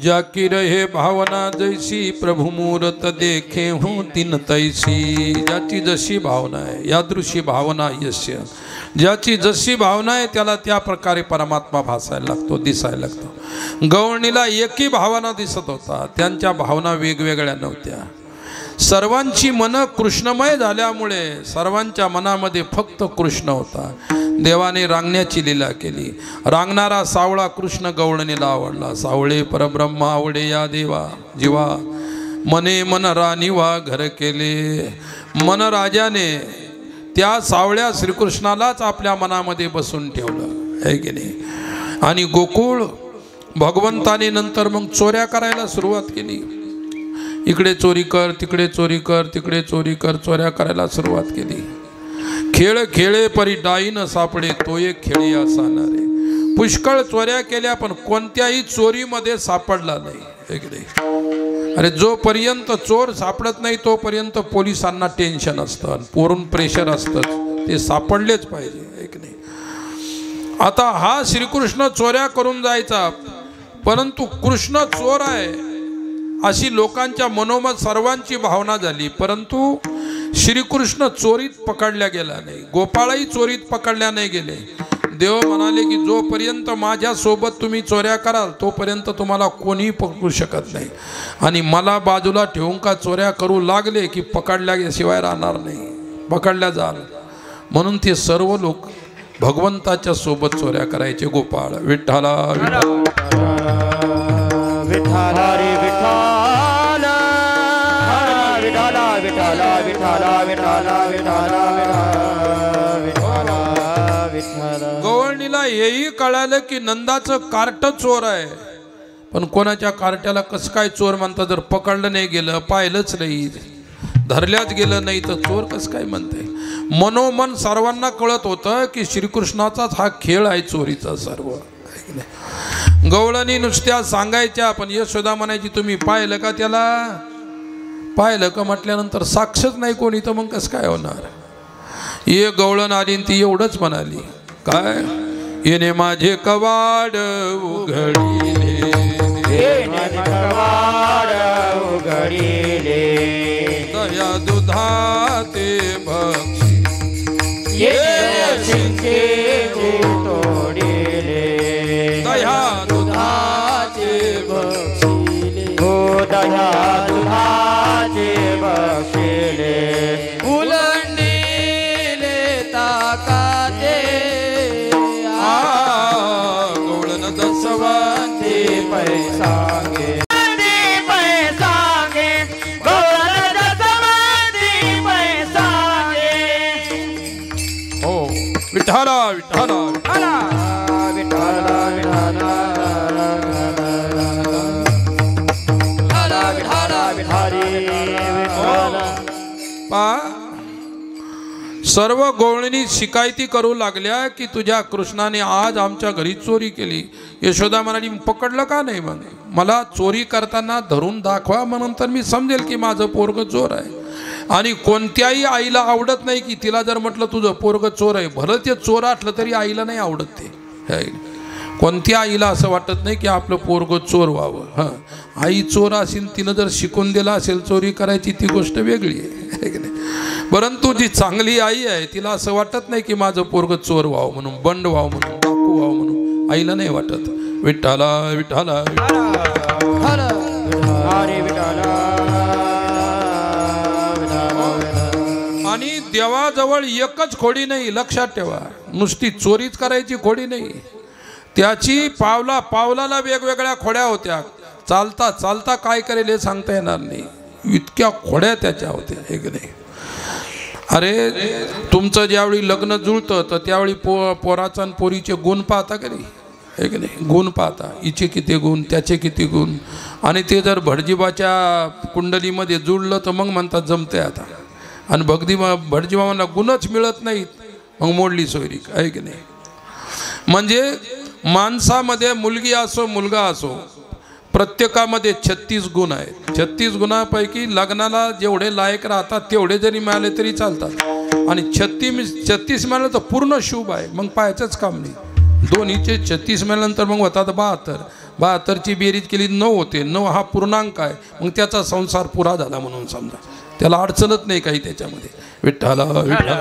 जाकी रहे भावना जैसी, प्रभु मूरत देखे हूँ तीन तैसी. ज्याची जशी भावना आहे यादृशी भावना यस्य. ज्याची जशी भावना आहे त्याला त्या प्रकारे परमात्मा भासायला लागतो, दिसायला लागतो. गवळणीला एकही भावना दिसत होता, त्यांच्या भावना वेगवेगळ्या नव्हत्या. सर्वांची मनं कृष्णमय झाल्यामुळे सर्वांच्या मनामध्ये फक्त कृष्ण होता. देवाने रांगण्याची लीला केली. रांगणारा सावळा कृष्ण गवळणीला आवडला. सावळे परब्रह्म आवडे या देवा जीवा, मने मन राणीवा घर केले. मन राजाने त्या सावळ्या श्रीकृष्णालाच आपल्या मनामध्ये बसून ठेवलं, आहे की नाही. आणि गोकुळ भगवंताने नंतर मग चोऱ्या करायला सुरुवात केली. इकडे चोरी कर, तिकडे चोरी कर, तिकडे चोरी कर, चोऱ्या करायला सुरुवात केली. खेळ खेळे परी डाई न सापडे, तो एक खेळी असा रे. पुष्कळ चोऱ्या केल्या पण कोणत्याही चोरीमध्ये सापडला नाही, एक नाही. अरे जोपर्यंत चोर सापडत नाही तोपर्यंत पोलिसांना टेन्शन असतं, पोरून प्रेशर असतं, ते सापडलेच पाहिजे, एक नाही. आता हा श्रीकृष्ण चोऱ्या करून जायचा, परंतु कृष्ण चोर आहे अशी लोकांच्या मनोमत सर्वांची भावना झाली. परंतु श्रीकृष्ण चोरीत पकडल्या गेला नाही, गोपाळही चोरीत पकडल्या नाही गेले. देव म्हणाले की जोपर्यंत माझ्यासोबत तुम्ही चोऱ्या कराल तोपर्यंत तुम्हाला कोणीही पकडू शकत नाही. आणि मला बाजूला ठेवून का चोऱ्या करू लागले की पकडल्याशिवाय राहणार नाही, पकडल्या जाल. म्हणून ते सर्व लोक भगवंताच्या सोबत चोऱ्या करायचे. गोपाळ विठ्ठला विठ्ठला रे विठ्ठला, विठ्ठला विठ्ठला विठ्ठला विठ्ठला विठ्ठला विठ्ठला विठ्ठला. गवळणीला हेही कळालं की नंदाचं कार्ट चोर आहे, पण कोणाच्या कार्ट्याला कसं काय चोर म्हणतात? जर पकडलं नाही गेलं, पाहिलंच नाही, धरल्याच गेलं नाही तर चोर कसं काय म्हणते? मनोमन सर्वांना कळत होतं की श्रीकृष्णाचाच हा खेळ आहे चोरीचा सर्व. गवळणी नुसत्या सांगायच्या, पण यशोदा म्हणायची तुम्ही पाहिलं का त्याला? पाहिलं का म्हटल्यानंतर साक्षच नाही कोणी, तर मग कसं काय होणार? ये गवळण आली ती एवढंच म्हणाली, काय येणे माझे कवाड उघडीले, दया दुधाते भक्षी, सर्व गवळणी शिकायती करू लागल्या की तुझ्या कृष्णाने आज आमच्या घरी चोरी केली. यशोदा म्हणाली पकडलं का नाही? म्हणे मला चोरी करताना धरून दाखवा, म्हणून तर मी समजेल की माझं पोरग चोर आहे. आणि कोणत्याही आईला आवडत नाही की तिला जर म्हटलं तुझं पोरग चोर आहे, भलं ते चोर असलं तरी आईला नाही आवडत ते. कोणत्या आईला असं वाटत नाही की आपलं पोरग चोर व्हावं. हां, आई चोर असेल, तिनं जर शिकून दिला असेल चोरी करायची ती गोष्ट वेगळी आहे की नाही. परंतु जी चांगली आई आहे तिला असं वाटत नाही की माझं पोरग चोर व्हावं म्हणून, बंड व्हावं म्हणून, डाकू व्हावं म्हणून आईला नाही वाटत. विठ्ठला विठ्ठला आणि देवाजवळ एकच खोडी नाही, लक्षात ठेवा. नुसती चोरीच करायची खोडी नाही, त्याची पावलाला वेगवेगळ्या खोड्या होत्या. चालता चालता काय करेल हे सांगता येणार नाही, इतक्या खोड्या त्याच्या होत्या हे की नाही. अरे तुमचं ज्यावेळी लग्न जुळतं तर त्यावेळी पोराचा आणि पोरीचे गुण पाहता का नाही, हे की नाही. गुण पाहता, हिचे किती गुण, त्याचे किती गुण. आणि ते जर भटजीबाच्या कुंडलीमध्ये जुळलं तर मग म्हणतात जमते आता. आणि भटजीबाबांना गुणच मिळत नाहीत, मग मोडली सोयरी, आहे की नाही. म्हणजे माणसामध्ये मुलगी असो मुलगा असो, प्रत्येकामध्ये 36 गुण आहेत. 36 गुणापैकी लग्नाला जेवढे लायक राहतात तेवढे जरी मिळाले तरी चालतात. आणि 36 मिळालं तर पूर्ण शुभ आहे, मग पाहायचंच काम नाही. दोन्हीचे 36 मिळाल्यानंतर मग होतात 72. 72ची बेरीज केली 9 होते. 9 हा पूर्णांक आहे, मग त्याचा संसार पुरा झाला म्हणून समजा. त्याला अडचणच नाही काही त्याच्यामध्ये. विठ्ठला विठ्ठला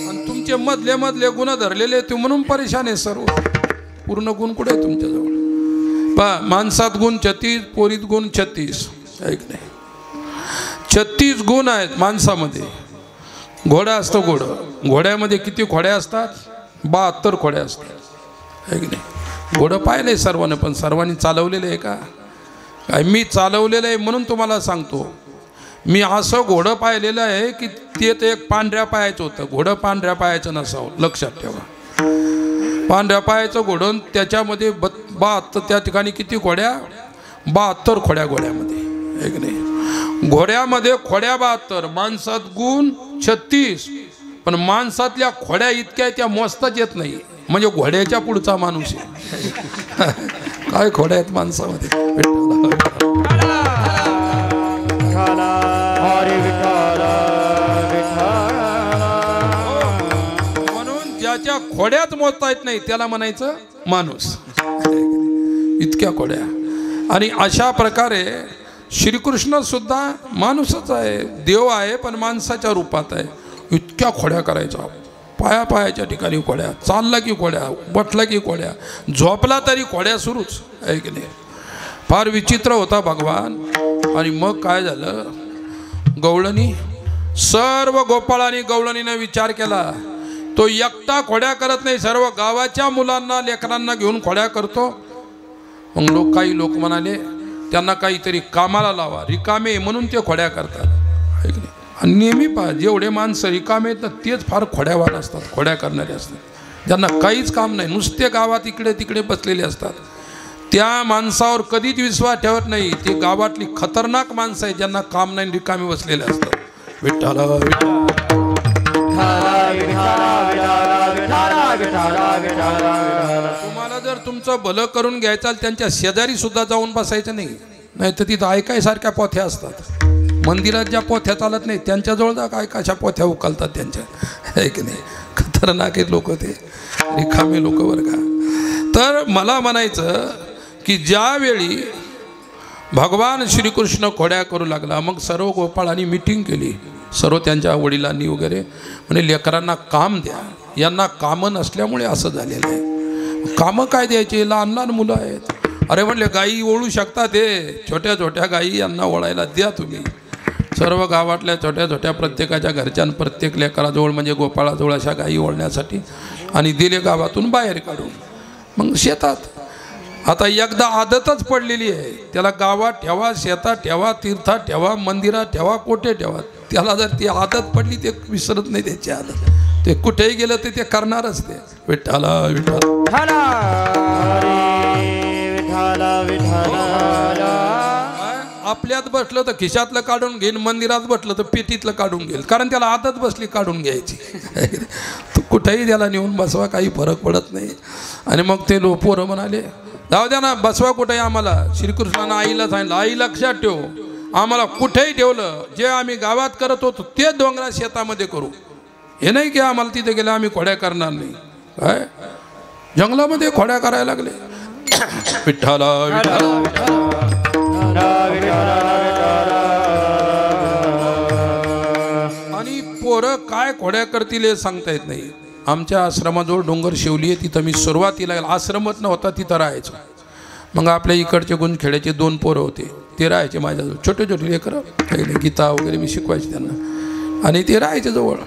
आणि तुमचे मधले गुण धरलेले ते म्हणून परेशान आहे सर्व. पूर्ण गुण कुठे आहे तुमच्याजवळ? पहा, माणसात गुण 36, पोरीत गुण 36, ऐक नाही. 36 गुण आहेत माणसामध्ये. घोडा असतो, घोड्यामध्ये किती खोड्या असतात? 72 खोड्या असतात, ऐक नाही. घोडं पाहिलंय सर्वांनी, पण सर्वांनी चालवलेलं आहे का? काय मी चालवलेलं आहे म्हणून तुम्हाला सांगतो. मी असं घोडं पाहिलेलं आहे की ते तर एक पांढऱ्या पायाचं होतं. घोडं पांढऱ्या पायाचं नसावं, लक्षात ठेवा. पांढऱ्या पायाचं घोडं, त्याच्यामध्ये 72, त्या ठिकाणी किती खोड्या? 72 खोड्या घोड्यामध्ये, एक नाही. घोड्यामध्ये खोड्या 72, माणसात गुण 36. पण माणसातल्या खोड्या इतक्या त्या मोजताच येत नाही. म्हणजे घोड्याच्या पुढचा माणूस आहे. काय खोड्या आहेत माणसामध्ये. म्हणून ज्याच्या खोड्यात मोजता येत नाही त्याला म्हणायचं माणूस. इतक्या खोड्या. आणि अशा प्रकारे श्रीकृष्ण सुद्धा माणूसच आहे, देव आहे, पण माणसाच्या रूपात आहे. इतक्या खोड्या करायच्या, पायाच्या ठिकाणी खोड्या, चालला की खोड्या, बसला की खोड्या, झोपला तरी खोड्या सुरूच, आहे की नाही. फार विचित्र होता भगवान. आणि मग काय झालं? गवळणी, सर्व गोपाळांनी गवळणीने विचार केला. तो एकटा खोड्या करत नाही, सर्व गावाच्या मुलांना लेकरांना घेऊन खोड्या करतो. मग काही लोक म्हणाले त्यांना काहीतरी कामाला लावा, रिकामे म्हणून ते खोड्या करतात, आहे की नाही. आणि नेहमी पहा, जेवढे माणसं रिकामे आहेत ना तेच फार खोड्यावान असतात, खोड्या करणारे असतात. ज्यांना काहीच काम नाही, नुसते गावात इकडे तिकडे बसलेले असतात. त्या माणसावर कधीच विश्वास ठेवत नाही. ते गावातली खतरनाक माणसं आहेत ज्यांना काम नाही, रिकामे बसलेले असतात. विठ्ठला तुम्हाला जर तुमचं भलं करून घ्यायचं त्यांच्या शेजारी सुद्धा जाऊन बसायचं नाही. नाही तर तिथं ऐकायसारख्या पोथ्या असतात. मंदिरात ज्या पोथ्या चालत नाही त्यांच्याजवळ जा, काय कशा पोथ्या उकलतात त्यांच्या, आहे की नाही. खतरनाक आहेत लोक, ते रिकामे लोक बरं का. तर मला म्हणायचं की ज्यावेळी भगवान श्रीकृष्ण खोड्या करू लागला, मग सर्व गोपाळांनी मिटिंग केली, सर्व त्यांच्या वडिलांनी वगैरे. म्हणजे लेकरांना काम द्या, यांना कामं नसल्यामुळे असं झालेलं आहे. कामं काय द्यायचे? लहान लहान मुलं आहेत. अरे म्हणले गाई ओळू शकता, ते छोट्या छोट्या गाई यांना ओळायला द्या तुम्ही. सर्व गावातल्या छोट्या छोट्या प्रत्येकाच्या घरच्या प्रत्येक लेकराजवळ म्हणजे गोपाळाजवळ अशा गाई ओळण्यासाठी. आणि दिले गावातून बाहेर काढून. मग शेतात आता एकदा आदतच पडलेली आहे, त्याला गावात ठेवा, शेतात ठेवा, तीर्थात ठेवा, मंदिरात ठेवा, कोठे ठेवा. त्याला जर ती आदत पडली ते विसरत नाही त्याची आदत. ते कुठेही गेलं ते करणारच ते. विठ्ठला विठ्ठला विठाला विठाला आपल्यात बसलं तर खिशातलं काढून घेईन, मंदिरात बसलं तर पेटीतलं काढून घेईल, कारण त्याला आदत बसली काढून घ्यायची. तो कुठेही त्याला नेऊन बसवा, काही फरक पडत नाही. आणि मग ते पोरं म्हणाले जाऊ द्या ना, बसवा कुठेही आम्हाला. श्रीकृष्णानं आईला सांगितलं, आई लक्षात ठेव, आम्हाला कुठेही ठेवलं, जे आम्ही गावात करत होतो ते डोंगरात शेतामध्ये करू. हे नाही की आम्हाला तिथे गेलं आम्ही खोड्या करणार नाही. काय जंगलामध्ये खोड्या करायला लागले. विठ्ठला विठ्ठला आणि पोरं काय खोड्या करतील हे सांगता येत नाही. आमच्या आश्रमाजवळ डोंगर शिवली आहे, तिथं मी सुरुवातीला आश्रमच नव्हता, तिथं राहायचो. मग आपल्या इकडचे गुंजखेड्याचे 2 पोरं होते, ते राहायचे माझ्याजवळ. छोटे छोटे लेकरं, गीता वगैरे मी शिकवायचे त्यांना, आणि ते राहायचे जवळ.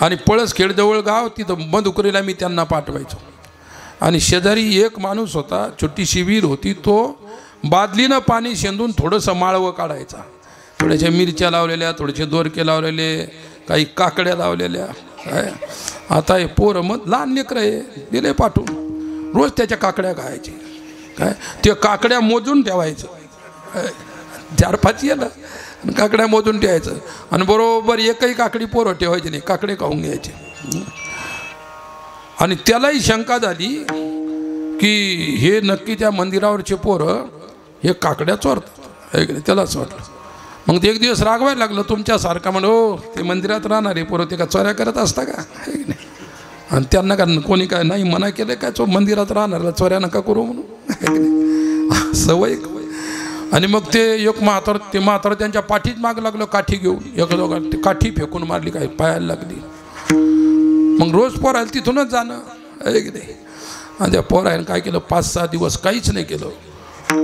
आणि पळसखेडजवळ गाव, तिथं मधुकरीला मी त्यांना पाठवायचो. आणि शेजारी एक माणूस होता, छोटीशी विहीर होती, तो बादलीनं पाणी शेंदून थोडंसं माळवं काढायचा. थोड्याशा मिरच्या लावलेल्या, थोडेसे दोरके लावलेले, काही काकड्या लावलेल्या. काय आता हे पोरं मग लहान लेकरं आहे, दिले पाठवून. रोज त्याच्या काकड्या खायचे. काय ते काकड्या मोजून ठेवायचं, 4-5 येलं, आणि काकड्या मोजून ठेवायचं. आणि बरोबर एकही काकडी पोरं ठेवायची नाही, काकडे खाऊन घ्यायचे. आणि त्यालाही शंका झाली की हे नक्की त्या मंदिरावरचे पोरं हे काकड्या चोरतात, आहे की नाही. त्यालाच वाटलं. मग ते एक दिवस रागवायला लागलं, तुमच्यासारखा म्हण, हो ते मंदिरात राहणारे पोरं ते का चोऱ्या करत असता का, आहे की नाही. आणि त्यांना का कोणी काय नाही मना केलं काय, मंदिरात राहणाऱ्याला चोऱ्या नका करू म्हणून, आहे की नाही. सवय. आणि मग ते एक म्हातारं त्यांच्या पाठीत माग लागलं काठी घेऊन. एक दोघं ते काठी फेकून मारली, काय पायाला लागली. मग रोज पोरायला तिथूनच जाणं, आहे की नाही. आणि त्या पोरायनं काय केलं, 5-6 दिवस काहीच नाही केलं.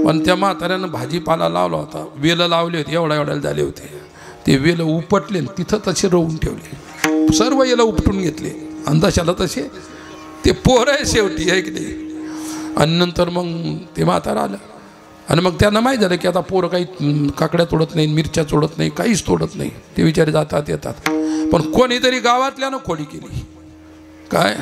पण त्या म्हाताऱ्यानं भाजीपाला लावला होता, वेलं लावले होते, एवढ्याला झाले होते. ते वेलं उपटले, तिथं तसे रोवून ठेवले. सर्व वेलं उपटून घेतले, अंदाशाला तसे ते पोरं आहे शेवटी, आहे की नाही. आणि नंतर मग ते म्हातारा आलं. आणि मग त्यांना माहीत झालं की आता पोरं काही काकड्या तोडत नाही, मिरच्या तोडत नाही, काहीच तोडत नाही. ते विचारे जातात येतात. पण कोणीतरी गावातल्यानं खोडी केली. काय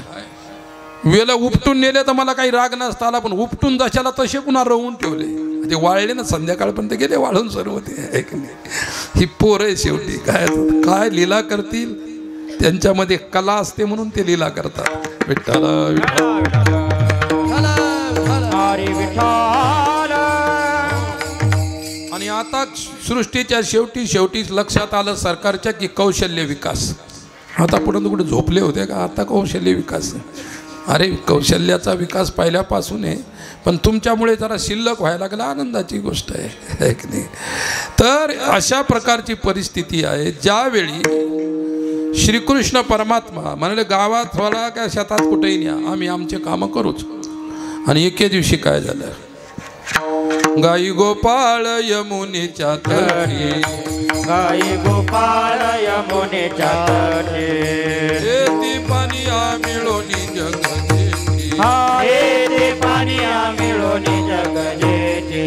वेला उपटून नेले तर मला काही राग नसता आला, पण उपटून जशाला तसे पुन्हा रवून ठेवले. ते वाळले ना, संध्याकाळपर्यंत गेले वाळून सर्व ते, आहे की नाही. ही पोरं आहे शेवटी. काय काय लीला करतील, त्यांच्यामध्ये कला असते म्हणून ते लीला करतात. विठ्ठला विठ्ठला आणि आता सृष्टीच्या शेवटीच लक्षात आलं सरकारच्या की कौशल्य विकास. आता पुढे कुठे झोपले होते का, आता कौशल्य विकास. अरे कौशल्याचा विकास पहिल्यापासून आहे, पण तुमच्यामुळे जरा शिल्लक व्हायला लागला, आनंदाची गोष्ट आहे की नाही. तर अशा प्रकारची परिस्थिती आहे, ज्यावेळी श्रीकृष्ण परमात्मा म्हणाले गावात व्हायला काय शेतात कुठेही न्या, आम्ही आमचे कामं करूच. आणि एके दिवशी काय झालं, गाई गोपाळ यमुनेच्या तटी, गाई गोपाळ यमुनेच्या तटी, येती पानिया मिळोनी जग जेठी, येती पानिया मिळोनी जग जेठी,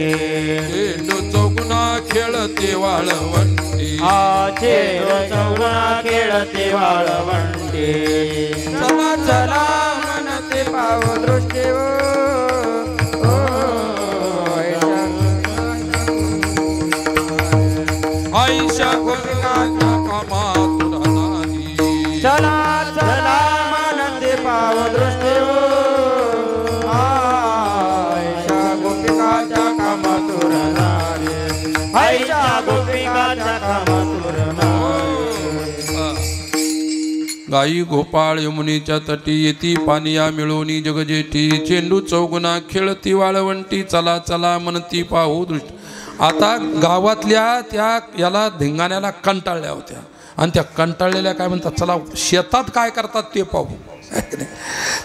चेंडू चौगुना खेळते वाळवंटी, चेंडू चौगुना खेळते वाळवंटी, चला चला मनते पाव दृष्टी आईशा गोपिकाच्या कामातुर नाही, चला चला मनते पाव दृष्टी आईशा गोपिकाच्या कामातुर नाही, आईशा गोपिकाच्या कामातुर नाही. गाई गोपाळ यमुनेच्या तटी, येती पानिया मिळवणी जगजेठी, चेंडू चौगुना खेळती वाळवंटी, चला चला म्हणती पाहू दृष्टी. आता गावातल्या त्या याला धिंगाण्याला कंटाळल्या होत्या, आणि त्या कंटाळलेल्या काय म्हणतात, चला शेतात काय करतात ते पाहू.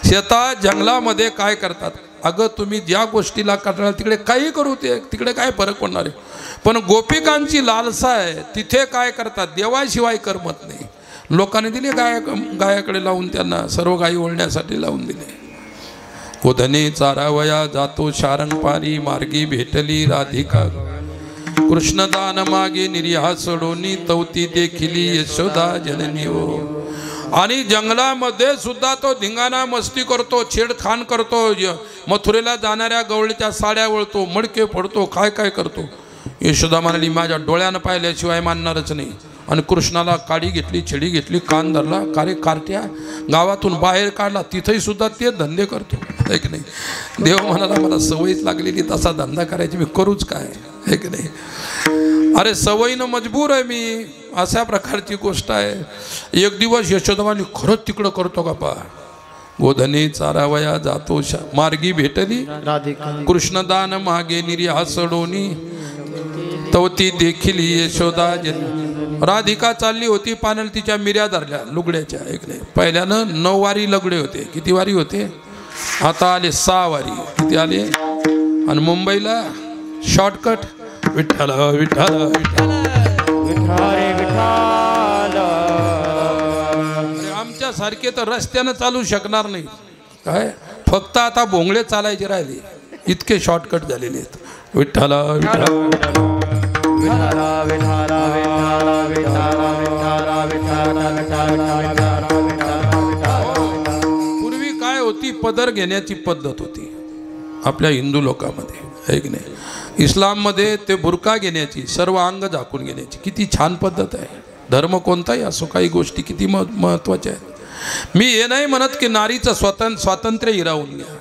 शेतात जंगलामध्ये काय करतात. अगं तुम्ही ज्या गोष्टीला कंटाळा तिकडे काही करू, ते तिकडे काय फरक पडणार आहे. पण गोपिकांची लालसा आहे, तिथे काय करतात, देवाशिवाय करमत नाही. लोकांनी दिले गायाकडे लावून, त्यांना सर्व गायी ओळण्यासाठी लावून दिले. कोधने चारावया जातो शारंगपारी, मार्गी भेटली राधिका, कृष्णदान मागे निर्या सोडोनी, तवती देखिली यशोदा जननी. हो आणि जंगलामध्ये सुद्धा तो धिंगाणा मस्ती करतो, छेडखान करतो, मथुरेला जाणाऱ्या गवळीच्या साड्या वळतो, मडके फोडतो, काय काय करतो. यशोदा म्हणाली माझ्या डोळ्यानं पाहिल्याशिवाय मानणारच नाही. आणि कृष्णाला काडी घेतली, छेडी घेतली, कान धरला, कारे कार्ट्या गावातून बाहेर काढला. तिथेही सुद्धा ते धंदे करतो, है की नाही. देव म्हणाला मला सवयीच लागलेली तसा धंदा करायची, मी करूच काय, है की नाही. अरे सवयीनं मजबूर आहे मी, अशा प्रकारची गोष्ट आहे. एक दिवस यशोदामानी खरंच तिकडं करतो का पा. गोधने चारावया जातो मार्गी भेटली कृष्णदान मागे निर्या सडोनी तवती देखील यशोदा जन. राधिका चालली होती पाण्याला, तिच्या मिऱ्या धरल्या लुगड्याच्या. एक नाही पहिल्यानं 9 वारी लुगडे होते. किती वारी होते, आता आले 6 वारी. किती आले. आणि मुंबईला शॉर्टकट विठ्ठल विठ्ठल विठ्ठल. आमच्या सारखे तर रस्त्यानं चालू शकणार नाही काय, फक्त आता भोंगळे चालायचे राहिले, इतके शॉर्टकट झालेले आहेत. विठ्ठल विठ्ठल. पूर्वी काय होती, पदर घेण्याची पद्धत होती आपल्या हिंदू लोकांमध्ये, है की नाही. इस्लाममध्ये ते बुरका घेण्याची, सर्व अंग झाकून घेण्याची किती छान पद्धत आहे. धर्म कोणताही असो, काही गोष्टी किती महत्त्वाच्या आहेत. मी हे नाही म्हणत की नारीचं स्वातंत्र्य हिरावून घ्या,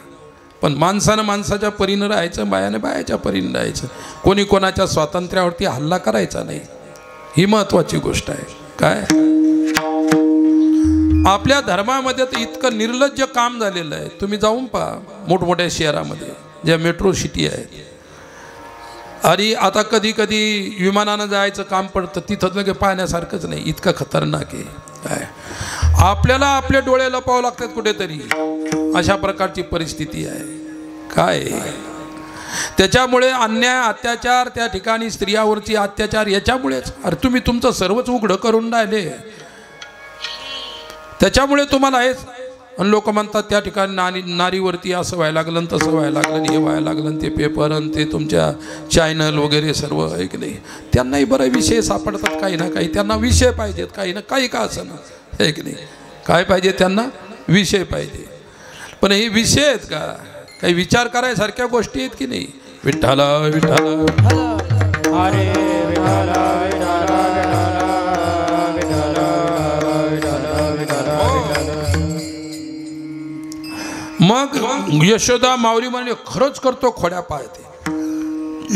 पण माणसानं माणसाच्या परीनं राहायचं, बायाने बायाच्या परीनं राहायचं. कोणी कोणाच्या स्वातंत्र्यावरती हल्ला करायचा नाही, ही महत्त्वाची गोष्ट आहे. काय आपल्या धर्मामध्ये तर इतकं निर्लज्ज काम झालेलं आहे. तुम्ही जाऊन पहा मोठमोठ्या शहरामध्ये, ज्या मेट्रो सिटी आहेत. आणि आता कधी कधी विमानानं जायचं काम पडतं, तिथं लगे पाहण्यासारखंच नाही, इतकं खतरनाक आहे. काय आपल्याला आपले डोळे लपवावं लागतात कुठेतरी, अशा प्रकारची परिस्थिती आहे. काय त्याच्यामुळे अन्याय अत्याचार त्या ठिकाणी, स्त्रियावरची अत्याचार याच्यामुळेच. अरे तुम्ही तुमचं सर्वच उघडं करून राहिले, त्याच्यामुळे तुम्हाला हेच. आणि लोक म्हणतात त्या ठिकाणी नारीवरती असं व्हायला लागलं, तसं व्हायला लागलं, हे व्हायला लागलं, ते पेपर आणि ते तुमच्या चॅनल वगैरे सर्व, आहे की नाही. त्यांनाही बरे विषय सापडतात, काही ना काही त्यांना विषय पाहिजेत, काही ना काही का असं ना, आहे की नाही. काय पाहिजे त्यांना, विषय पाहिजे. पण हे विषय आहेत का, काही विचार करायसारख्या गोष्टी आहेत की नाही. विठ्ठल विठ्ठल हरे विठ्ठल मग यशोदा माऊली म्हणे खरंच करतो, खोड्या पाहते.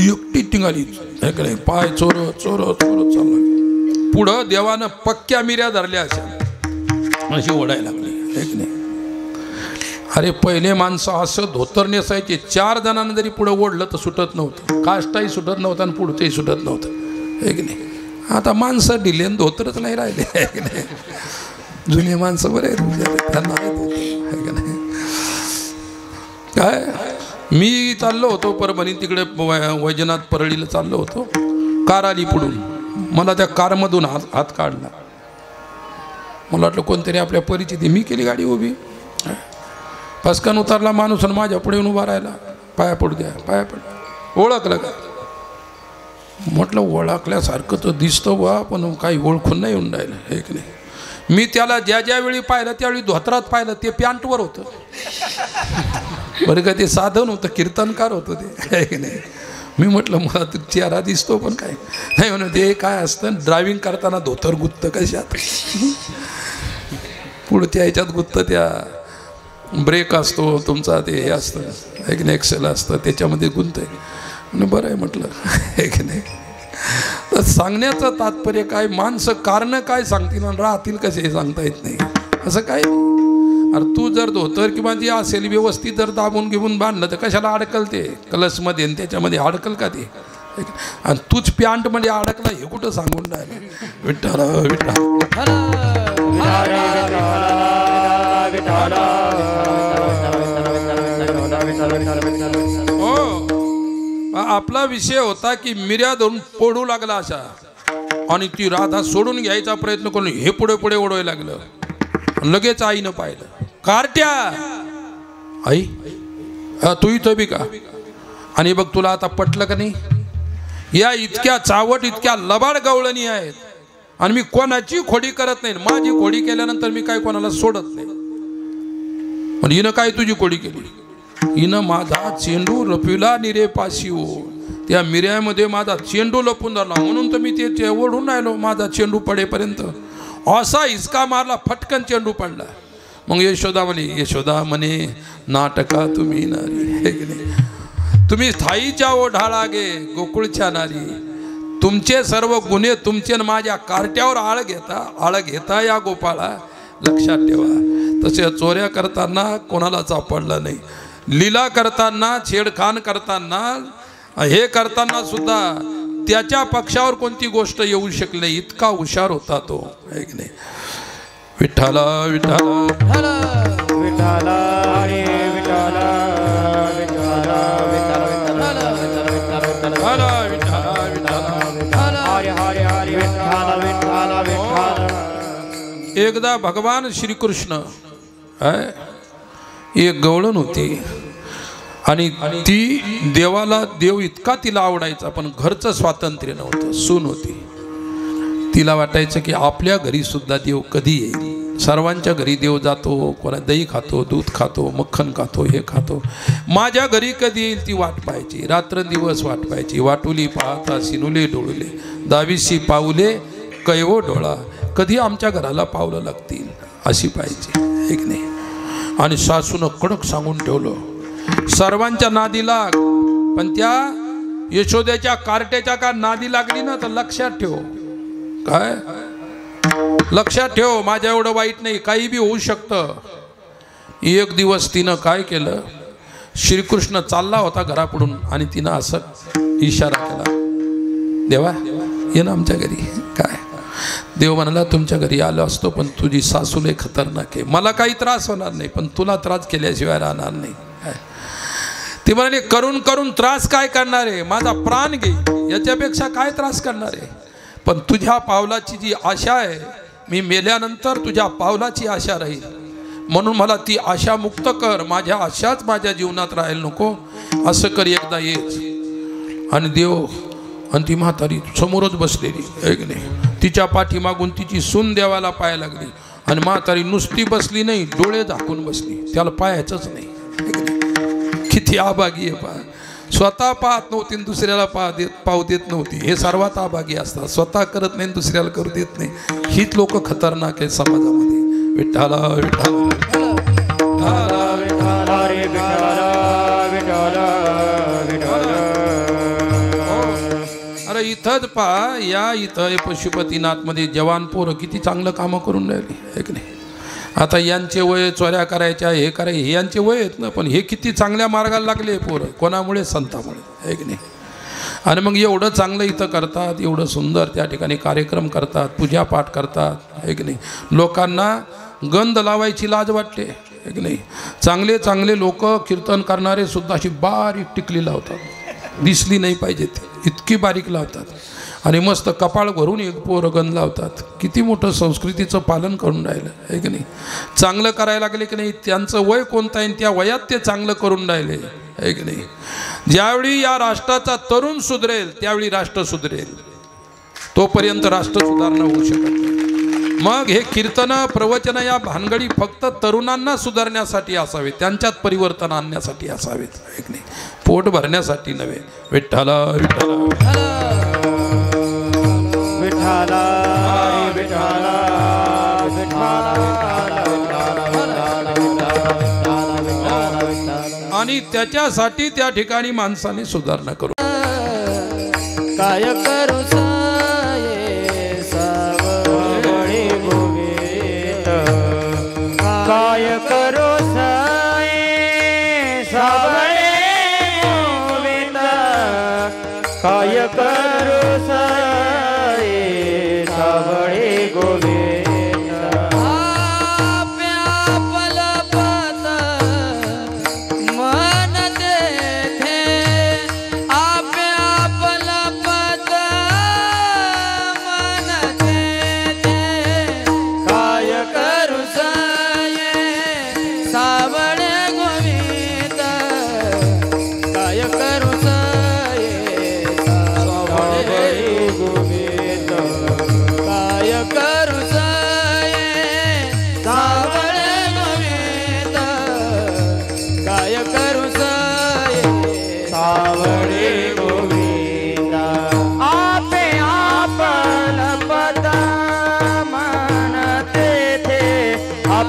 एकटी टिंगाली, है की नाही. पाय चोरत चोरत चोरत चालला. पुढं देवानं पक्क्या मिऱ्या धरल्या, अशी ओढायला लागली, है की नाही. अरे पहिले माणसं असं धोतर नेसायचे, 4 जणांना जरी पुढं ओढलं तर सुटत नव्हतं, काष्टाही सुटत नव्हतं आणि पुढचंही सुटत नव्हतं, है की नाही. आता माणसं दिले धोतरच नाही राहिले, है की नाही. जुने माणसं बरे त्यांना है की नाही. काय मी चाललो होतो परभणी, तिकडे वैजनाथ परळीला चाललो होतो. कार आली पुढून, मला त्या कारमधून हात काढला. मला वाटलं कोणतरी आपल्या परिचित. मी केली गाडी उभी, पस्कन उतरला माणूस आणि माझ्या पुढे उभा राहिला. पाया पडू द्या, पाया पड. ओळखलं का, म्हटलं ओळखल्यासारखं तर दिसतं बा, पण काही ओळखून नाही येऊन राहिलं, हे की नाही. मी त्याला ज्या ज्यावेळी पाहिलं त्यावेळी धोत्रात पाहिलं, ते पॅन्टवर होतं बरं का. ते साधन होतं, कीर्तनकार होतं ते, आहे की नाही. मी म्हटलं मला तर चेहरा दिसतो पण काय नाही. म्हणून ते काय असतं, ड्रायव्हिंग करताना धोतर गुत्त कशात, पुढच्या ह्याच्यात गुत्त, त्या ब्रेक असतो तुमचा, ते हे असतं, आहे की नाही, एक्सेल असतं, त्याच्यामध्ये गुंत आहे. म्हणून बरं आहे म्हटलं, आहे की नाही. तर सांगण्याचं तात्पर्य काय, माणसं कारणं काय सांगतील आणि राहतील कसे हे सांगता येत नाही, असं काय. अरे तू जर धोतर किंवा जे असेल व्यवस्थित जर दाबून घेऊन बांधलं तर कशाला अडकल ते कलसमध्ये, आणि त्याच्यामध्ये अडकल का ते. आणि तूच पॅन्टमध्ये अडकला हे कुठं सांगून राहिलं. विठ्ठल विठ्ठल हो. आपला विषय होता की मिऱ्या धरून पडू लागला अशा, आणि ती राधा सोडून घ्यायचा प्रयत्न करून हे पुढे पुढे ओढवायला लागलं. लगेच आईनं पाहिलं, कार्ट्या आई तू इथं बी का. आणि बघ तुला आता पटलं का नाही, या इतक्या चावट इतक्या लबाड गवळणी आहेत आणि मी कोणाची खोडी करत नाही. माझी खोडी केल्यानंतर मी काय कोणाला सोडत नाही. पण हिनं काय तुझी खोडी केली? हिनं माझा चेंडू लपविला निरे पाशिओ. त्या मिऱ्यामध्ये माझा चेंडू लपून धरला म्हणून तर मी ते ओढून राहिलो माझा चेंडू पडेपर्यंत. असा हिसका मारला, फटकन चेंडू पडला. मग यशोदा म्हणे नाटका तुम्ही नारी, तुम्ही स्थायीच्या ओढाळा गे गोकुळच्या नारी. तुमचे सर्व गुन्हे तुमचे माझ्या कार्ट्यावर आळ घेता या गोपाळा, लक्षात ठेवा. तसे चोऱ्या करताना कोणाला सापडलं नाही. लीला करताना, छेडखान करताना, हे करताना सुद्धा त्याच्या पक्षावर कोणती गोष्ट येऊ शकली नाही. इतका हुशार होता तो, है की नाही. विठ्ठला विठ्ठला विठ्ठला हरे विठ्ठला विठ्ठला विठ्ठला विठ्ठला विठ्ठला हरे हरे हरे विठ्ठला विठ्ठला विठ्ठला. एकदा भगवान श्रीकृष्ण एक गवळण होती आणि ती देव इतका तिला आवडायचा, पण घरचं स्वातंत्र्य नव्हतं. सून होती. तिला वाटायचं की आपल्या घरी सुद्धा देव कधी येईल. सर्वांच्या घरी देव जातो, कोणा दही खातो, दूध खातो, मक्खन खातो, हे खातो. माझ्या घरी कधी येईल ती वाट पाहायची. रात्रंदिवस वाट पाहायची. वाटुली पाहता सिनुले डोळले, दावीशी पाऊले कैवो डोळा. कधी आमच्या घराला पावलं लागतील अशी पाहिजे, एक नाही. आणि सासूनं कडक सांगून ठेवलं, सर्वांच्या नादी लाग, पण त्या यशोदेच्या कार्ट्याच्या का नादी लागली ना तर लक्षात ठेव. काय लक्षात ठेव, माझ्या एवढं वाईट नाही, काही बी होऊ शकतं. एक दिवस तिनं काय केलं, श्रीकृष्ण चालला होता घराकडून आणि तिनं असं इशारा केला, देवा ये ना आमच्या घरी. काय देव म्हणाला, तुमच्या घरी आलो असतो पण तुझी सासू लय खतरनाक आहे. मला काही त्रास होणार नाही, पण तुला त्रास केल्याशिवाय राहणार नाही. ती म्हणाली, करून करून त्रास काय करणार आहे, माझा प्राण घे, याच्यापेक्षा काय त्रास करणार आहे. पण तुझ्या पावलाची जी आशा आहे, मी मेल्यानंतर तुझ्या पावलाची आशा राहील, म्हणून मला ती आशा मुक्त कर. माझ्या आशाच माझ्या जीवनात राहायला नको. असं कर, एकदा येच. आणि देव आणि ती म्हातारी समोरच बसलेली, एक नाही. तिच्या पाठीमागून तिची सून देवाला पाहायला लागली आणि म्हातारी नुसती बसली नाही, डोळे झाकून बसली. त्याला पाहायचंच नाही. किती आभागी आहे पहा. स्वतः पाहत नव्हती, दुसऱ्याला पाहू देत नव्हती. हे सर्वात आभागी असतात, स्वतः करत नाही, दुसऱ्याला करू देत नाही. हीच लोक खतरनाक आहे समाजामध्ये. विठ्ठला विठ्ठला अरे इथंच पहा, या इथं पशुपतीनाथ मध्ये जवान पोरं किती चांगलं कामं करून राहिली, आहे की नाही. आता यांचे वय चोऱ्या करायच्या, हे करायचे, हे यांचे वय आहेत ना, पण हे किती चांगल्या मार्गाला लागले पोरं. कोणामुळे? संतामुळे, आहे की नाही. आणि मग एवढं चांगलं इथं करतात, एवढं सुंदर त्या ठिकाणी कार्यक्रम करतात, पूजापाठ करतात, आहे की नाही. लोकांना गंध लावायची लाज वाटते, आहे की नाही. चांगले चांगले लोक कीर्तन करणारे सुद्धा अशी बारीक टिकली लावतात, दिसली नाही पाहिजे ती, इतकी बारीक लावतात. आणि मस्त कपाळ भरून एक पोरगण लावतात. किती मोठं संस्कृतीचं पालन करून राहिलं, आहे की नाही. चांगलं करायला लागले की नाही, त्यांचं वय कोणतं आहे, त्या वयात ते चांगलं करून राहिले, आहे की नाही. ज्यावेळी या राष्ट्राचा तरुण सुधरेल त्यावेळी राष्ट्र सुधरेल, तोपर्यंत राष्ट्र सुधारणा होऊ शकत नाही. मग हे कीर्तन प्रवचन या भानगडी फक्त तरुणांना सुधारण्यासाठी असावे, त्यांच्यात परिवर्तन आणण्यासाठी असावेत, आहे की नाही. पोट भरण्यासाठी नव्हे. विठ्ठला विठ्ठला विठ्ठला विठ्ठला विठ्ठला. आणि त्याच्यासाठी त्या ठिकाणी माणसाने सुधारणा करू. काय करू साये सावळी भुवीत, काय करू साये सावळी भुवीत, काय करू साये सावळी गोविंद.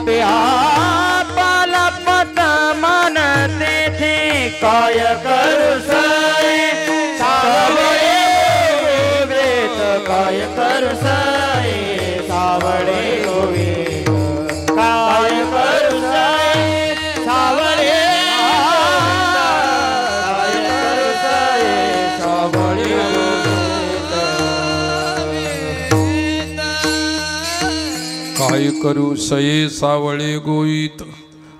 आपला पत मन तेथे काय करू साय सावळे गोवेत काय करू साय सावळे गोवेत काय करू साय सावळे काय करू साय सावळे काय करू सये सावळे गोईत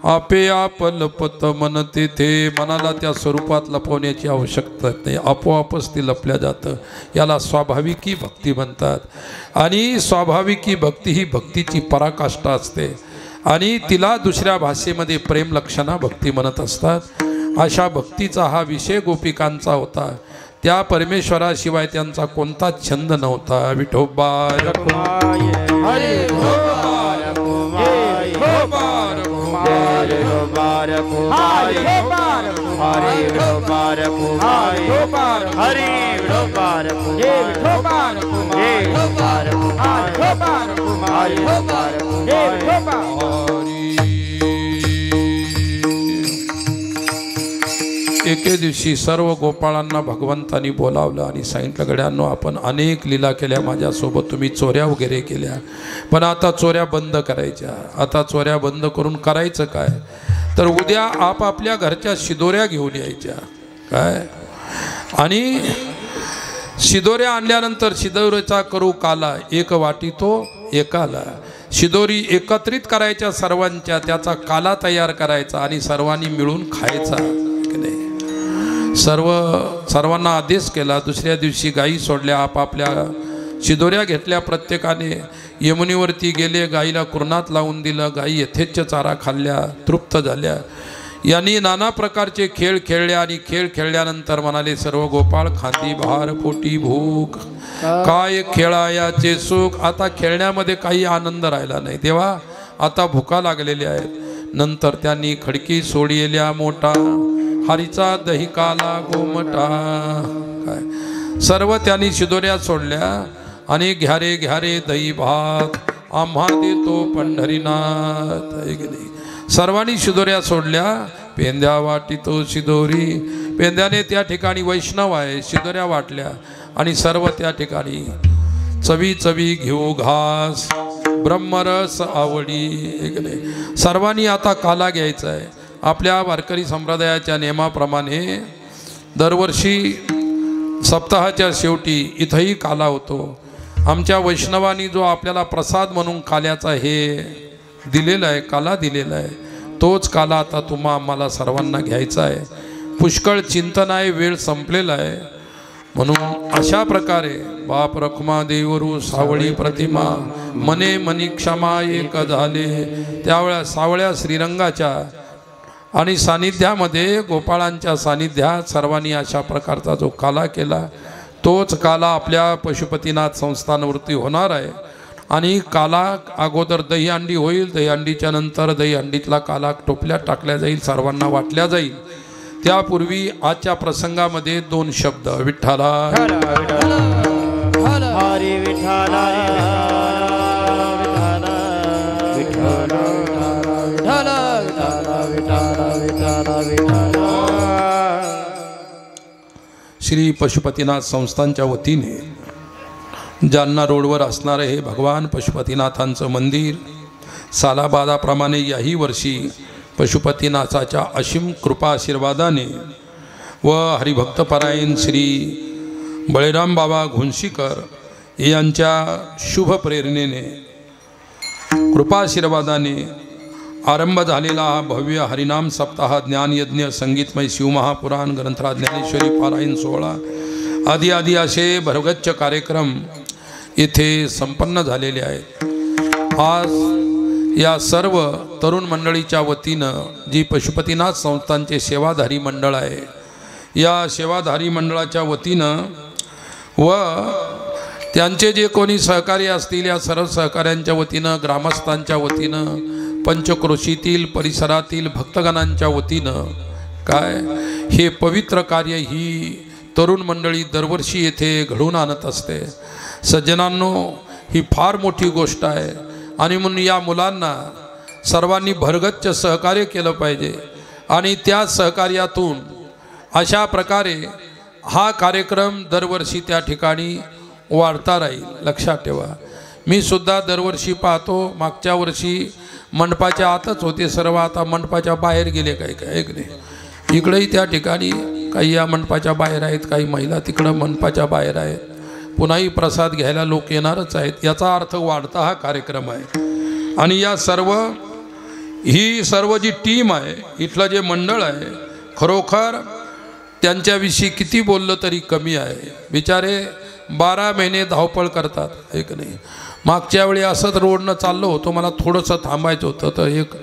आपे आप लपत मन तेथे. मनाला त्या स्वरूपात लपवण्याची आवश्यकता नाही, आपोआपच ती लपल्या जातं. याला स्वाभाविकी भक्ती म्हणतात. आणि स्वाभाविकी भक्ती ही भक्तीची पराकाष्ठा असते आणि तिला दुसऱ्या भाषेमध्ये प्रेम लक्षणा भक्ती म्हणत असतात. अशा भक्तीचा हा विषय गोपिकांचा होता. त्या परमेश्वराशिवाय त्यांचा कोणताच छंद नव्हता. विठोबा हरे एके दिवशी सर्व गोपाळांना भगवंतानी बोलावलं आणि सांगितलं, गड्यांनो आपण अनेक लीला केल्या माझ्यासोबत, तुम्ही चोऱ्या वगैरे केल्या, पण आता चोऱ्या बंद करायच्या. आता चोऱ्या बंद करून करायचं काय, तर उद्या आपापल्या घरच्या शिदोऱ्या घेऊन यायच्या. काय आणि शिदोऱ्या आणल्यानंतर शिदोरीचा करू काला, एक वाटी तो एकाला. शिदोरी एकत्रित करायच्या सर्वांच्या, त्याचा काला तयार करायचा आणि सर्वांनी मिळून खायचा. सर्वांना आदेश केला. दुसऱ्या दिवशी गायी सोडल्या, आपापल्या शिदोऱ्या घेतल्या. प्रत्येकाने यमुनेवरती गेले, गाईला कुरणात लावून दिलं. गायी यथेच्छ चारा खाल्ल्या, तृप्त झाल्या. यांनी नाना प्रकारचे खेळ खेळले आणि खेळ खेळल्यानंतर म्हणाले सर्व गोपाळ, खांदी भार पोटी भूक, काय खेळायाचे सुख. आता खेळण्यामध्ये काही आनंद राहिला नाही, तेव्हा आता भुका लागलेल्या आहेत. नंतर त्यांनी खडकी सोडियल्या मोठा, हरीचा दही काला गोमटा. काय सर्व त्यांनी शिदोऱ्या सोडल्या आणि घ्यारे घ्यारे दही भात आम्हा देतो पंढरीनाथ. सर्वांनी शिदोऱ्या सोडल्या. पेंद्या वाटितो शिदोरी, पेंद्याने त्या ठिकाणी वैष्णव आहे, शिदोऱ्या वाटल्या आणि सर्व त्या ठिकाणी चवी चवी घेऊ घास ब्रह्मरस आवडी. सर्वांनी आता काला घ्यायचा आहे. आपल्या वारकरी संप्रदायाच्या नियमाप्रमाणे दरवर्षी सप्ताहाच्या शेवटी इथंही काला होतो. आमच्या वैष्णवांनी जो आपल्याला प्रसाद म्हणून काल्याचा हे दिलेला आहे, काला दिलेला आहे, तोच काला आता आम्हाला सर्वांना घ्यायचा आहे. पुष्कळ चिंतन आहे, वेळ संपलेला आहे. म्हणून अशा प्रकारे बाप रखमा देवरू सावळी प्रतिमा, मने मनी क्षमा एक झाले. त्यावेळा सावळ्या श्रीरंगाच्या आणि सानिध्यामध्ये, गोपाळांच्या सानिध्यात सर्वांनी अशा प्रकारचा जो काला केला, तोच काला आपल्या पशुपतीनाथ संस्थानवरती होणार आहे. आणि काला अगोदर दहीहंडी होईल, दहीहंडीच्या नंतर दहीहंडीतला काला टोपल्यात टाकल्या जाईल, सर्वांना वाटल्या जाईल. त्यापूर्वी आजच्या प्रसंगामध्ये 2 शब्द, विठ्ठला हरी विठ्ठला श्री पशुपतीनाथ संस्थांच्या वतीने जालना रोडवर असणारे हे भगवान पशुपतीनाथांचं मंदिर सालाबादाप्रमाणे याही वर्षी पशुपतीनाथाच्या असीम कृपा आशीर्वादाने व हरिभक्तपरायण श्री बळीराम बाबा घुंशीकर यांच्या शुभ प्रेरणेने कृपाशीर्वादाने आरंभ झालेला हा भव्य हरिनाम सप्ताह, ज्ञानयज्ञ, संगीतमय शिवमहापुराण, ग्रंथराज ज्ञानेश्वरी पारायण सोहळा आदी आदी असे भरगच्च कार्यक्रम येथे संपन्न झालेले आहेत. आज या सर्व तरुण मंडळीच्या वतीनं जी पशुपतीनाथ संस्थांचे सेवाधारी मंडळ आहे, या सेवाधारी मंडळाच्या वतीनं व त्यांचे जे कोणी सहकारी असतील या सर्व सहकाऱ्यांच्या वतीनं, ग्रामस्थांच्या वतीनं, पंचक्रोशीतील परिसरातील भक्तगणांच्या वतीनं काय हे पवित्र कार्य ही तरुण मंडळी दरवर्षी येथे घडवून आणत असते. सज्जनांनो, ही फार मोठी गोष्ट आहे. आणि म्हणून या मुलांना सर्वांनी भरगच्च सहकार्य केलं पाहिजे आणि त्या सहकार्यातून अशा प्रकारे हा कार्यक्रम दरवर्षी त्या ठिकाणी वाढता राहील. लक्षात ठेवा, मी सुद्धा दरवर्षी पाहतो. मागच्या वर्षी मंडपाच्या आतच होते सर्व, आता मंडपाच्या बाहेर गेले काही काय एक नाही. इकडेही त्या ठिकाणी काही या मंडपाच्या बाहेर आहेत, काही महिला तिकडं मंडपाच्या बाहेर आहेत. पुन्हाही प्रसाद घ्यायला लोक येणारच आहेत. याचा अर्थ वाढता हा कार्यक्रम आहे. आणि या ही सर्व जी टीम आहे, इथलं जे मंडळ आहे, खरोखर त्यांच्याविषयी किती बोललं तरी कमी आहे. बिचारे 12 महिने धावपळ करतात एक नाही. मागच्या वेळी असंच रोडनं चाललो होतो, मला थोडंसं थांबायचं होतं, तर एक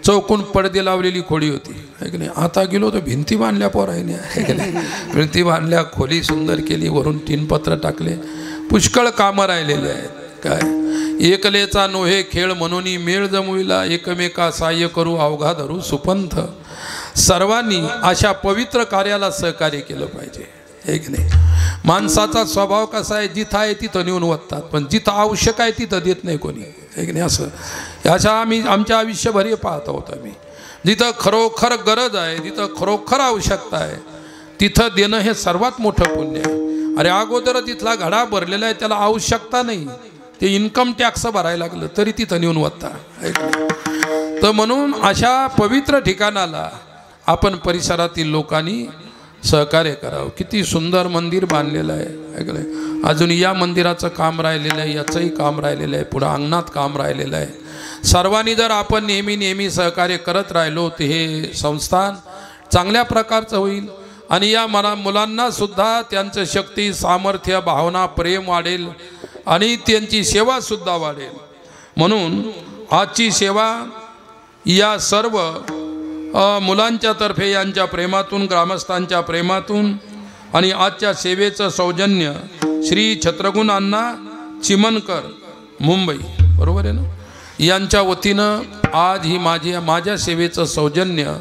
चौकून पडदे लावलेली खोली होती आहे की नाही. आता गेलो तर भिंती बांधल्या पोरायने आहे की नाही. भिंती बांधल्या, खोली सुंदर केली, वरून 3 पत्र टाकले. पुष्कळ कामं राहिलेले आहेत. काय एकलेचा नोहे खेळ म्हणून मेळ जमविला, एकमेका सहाय्य करू अवघा धरू सुपंथ. सर्वांनी अशा पवित्र कार्याला सहकार्य केलं पाहिजे आहे की नाही. माणसाचा स्वभाव कसा आहे, जिथं आहे तिथं नेऊन वतात, पण जिथं आवश्यक आहे तिथं देत नाही कोणी आहे की नाही. अशा आम्ही आमच्या आयुष्यभर हे पाहत आहोत. आम्ही जिथं खरोखर गरज आहे, जिथं खरोखर आवश्यकता आहे, तिथं देणं हे सर्वात मोठं पुण्य आहे. अरे अगोदर तिथला घडा भरलेला आहे, त्याला आवश्यकता नाही, ते इन्कम टॅक्स भरायला लागलं तरी तिथं नेऊन वता. तर म्हणून अशा पवित्र ठिकाणाला आपण परिसरातील लोकांनी सहकार्य करावं. किती सुंदर मंदिर बांधलेलं आहे ऐकलं. अजून या मंदिराचं काम राहिलेलं आहे, याचंही काम राहिलेलं आहे, पुढं अंगणात काम राहिलेलं आहे. सर्वांनी जर आपण नेहमी सहकार्य करत राहिलो तर हे संस्थान चांगल्या प्रकारचं होईल. आणि या मुलांना सुद्धा त्यांचं शक्ती, सामर्थ्य, भावना, प्रेम वाढेल आणि त्यांची सेवासुद्धा वाढेल. म्हणून आजची सेवा या सर्व मुलांच्या तर्फे, यांच्या प्रेमातून, ग्रामस्थांच्या प्रेमातून आणि आजच्या सेवेचं सौजन्य श्री छत्रगुण अण्णा चिमनकर मुंबई, बरोबर आहे ना, यांच्या वतीनं आज ही माझ्या सेवेचं सौजन्य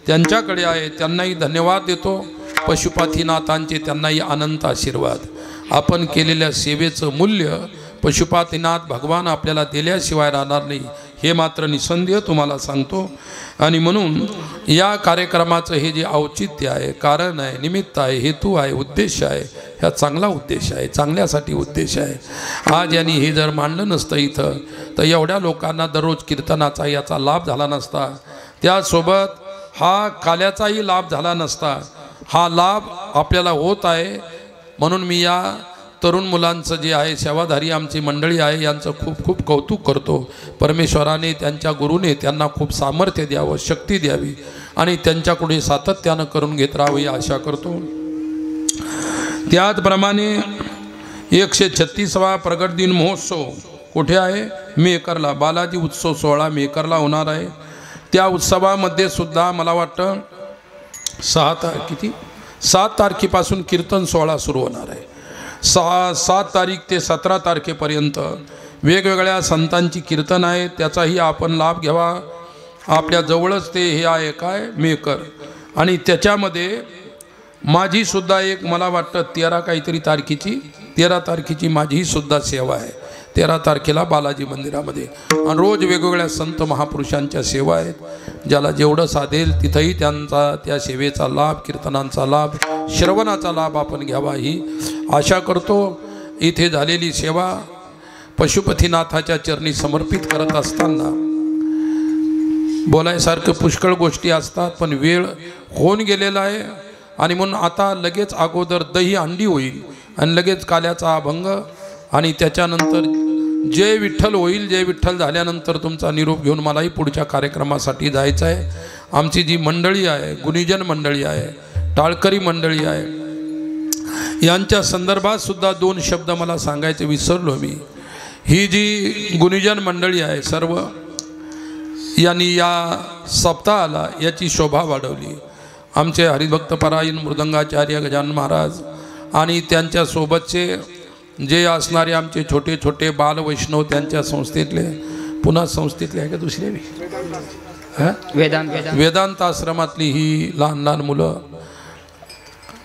त्यांच्याकडे आहे. त्यांनाही धन्यवाद देतो. पशुपतीनाथांचे त्यांनाही अनंत आशीर्वाद. आपण केलेल्या सेवेचं मूल्य पशुपतीनाथ भगवान आपल्याला दिल्याशिवाय राहणार नाही, हे मात्र निसंदेह तुम्हाला सांगतो. आणि म्हणून या कार्यक्रमाचं हे जे औचित्य आहे, कारण आहे, निमित्त आहे, हेतू आहे, उद्देश आहे, ह्या चांगला उद्देश आहे, चांगल्यासाठी उद्देश आहे. आज यांनी हे जर मांडलं नसतं इथं तर एवढ्या लोकांना दररोज कीर्तनाचा याचा लाभ झाला नसता. त्यासोबत हा काल्याचाही लाभ झाला नसता. हा लाभ आपल्याला होत आहे. म्हणून मी या तरुण मुलांचं जे आहे, सेवाधारी आमची मंडळी आहे, यांचं खूप खूप कौतुक करतो. परमेश्वराने, त्यांच्या गुरुने त्यांना खूप सामर्थ्य द्यावं, शक्ती द्यावी आणि त्यांच्याकडे सातत्यानं करून घेत राहावं ही आशा करतो. त्याचप्रमाणे 136वा प्रगट दिन महोत्सव कुठे आहे? मेहकरला. बालाजी उत्सव सोहळा मेहकरला होणार आहे. त्या उत्सवामध्ये सुद्धा मला वाटतं 7 तारखेपासून कीर्तन सोहळा सुरू होणार आहे. 7 तारीख ते 17 तारखेपर्यंत वेगवेगळ्या संतांची कीर्तन आहे. त्याचाही आपण लाभ घ्यावा. आपल्या जवळच ते हे आहे काय, मेहकर. आणि त्याच्यामध्ये माझीसुद्धा एक, मला वाटतं 13 तारखेची माझीसुद्धा सेवा आहे. 13 तारखेला बालाजी मंदिरामध्ये. आणि रोज वेगवेगळ्या संत महापुरुषांच्या सेवा आहेत. ज्याला जेवढं साधेल तिथंही त्या सेवेचा लाभ, कीर्तनांचा लाभ, श्रवणाचा लाभ आपण घ्यावा ही आशा करतो. इथे झालेली सेवा पशुपतीनाथाच्या चरणी समर्पित करत असताना बोलायसारखं पुष्कळ गोष्टी असतात, पण वेळ होऊन गेलेला आहे. आणि म्हणून आता लगेच अगोदर दही अंडी होईल आणि लगेच काल्याचा अभंग आणि त्याच्यानंतर जय विठ्ठल होईल. जय विठ्ठल झाल्यानंतर तुमचा निरोप घेऊन मलाही पुढच्या कार्यक्रमासाठी जायचं आहे. आमची जी मंडळी आहे, गुणीजन मंडळी आहे, टाळकरी मंडळी आहे, यांच्या संदर्भात सुद्धा 2 शब्द मला सांगायचे विसरलो मी. ही जी गुणीजन मंडळी आहे सर्व, यांनी या सप्ताहाला याची शोभा वाढवली. आमचे हरिभक्तपरायण मृदंगाचार्य गजानन महाराज आणि त्यांच्यासोबतचे जे असणारे आमचे छोटे छोटे बाल वैष्णव, त्यांच्या संस्थेतले, पुन्हा संस्थेतले आहे का दुसरे वेदांत आश्रमातली ही लहान लहान मुलं,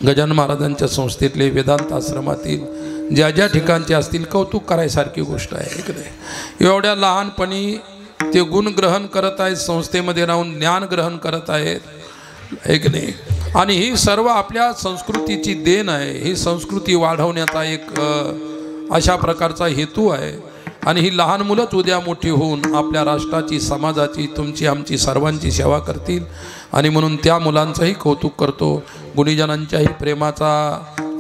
गजानन महाराजांच्या संस्थेतले वेदांत आश्रमातील ज्या ठिकाणचे असतील, कौतुक करायसारखी गोष्ट आहे. एवढ्या लहानपणी ते गुण ग्रहण करत आहेत, संस्थेमध्ये राहून ज्ञान ग्रहण करत आहेत, एक नाही. आणि ही सर्व आपल्या संस्कृतीची देण आहे. ही संस्कृती वाढवण्याचा एक अशा प्रकारचा हेतू आहे. आणि ही लहान मुलंच उद्या मोठी होऊन आपल्या राष्ट्राची, समाजाची, तुमची, आमची सर्वांची सेवा करतील. आणि म्हणून त्या मुलांचंही कौतुक करतो, गुणीजनांच्याही प्रेमाचा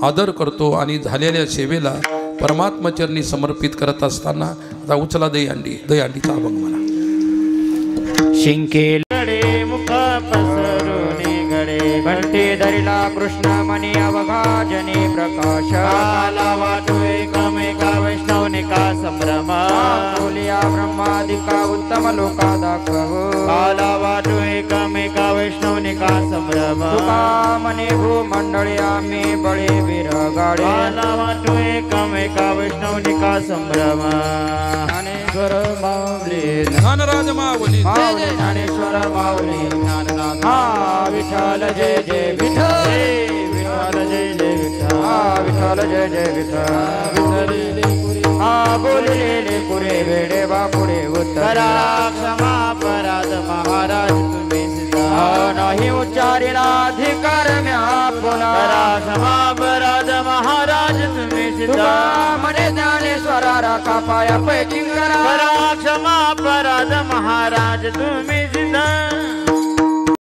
आदर करतो. आणि झालेल्या सेवेला परमात्मचरणी समर्पित करत असताना आता उचला दहीहंडीचा अभंग म्हणा. शिंकेलडे मुख पसरुनी घडे घंटे धरिला कृष्ण मनी अवघाजनी प्रकाश आला वाटू एकमेका वैष्णवनिका संभ्रम बोलिया ब्रह्मादिका उत्तम लोका दाखव आला वाटू एकमेका वैष्णवनिका संभ्रम तुका मनी भूमंडळी आम्ही बळे वीर गाडे आला वाटू एकमेका वैष्णवनिका संभ्रम ज्ञानेश्वर माऊली ज्ञानराज माऊली ज्ञानेश्वर माऊली ज्ञाननाथ हा विठ्ठल जय जय विठ्ठल विठ्ठल जय जय विठ्ठल हा विठ्ठल जय जय विठ्ठल हा बोललेले पुरे वेडे बापुडे उत्तरा क्षमा अपराध महाराज तुम्ही नाही उच्चारिला अधिकार म्या पुन्हा क्षमा अपराध महाराज तुम्ही सिद्धा मने ज्ञानेश्वरा राखा पाया पैकी करा क्षमा अपराध महाराज तुम्ही सिद्धा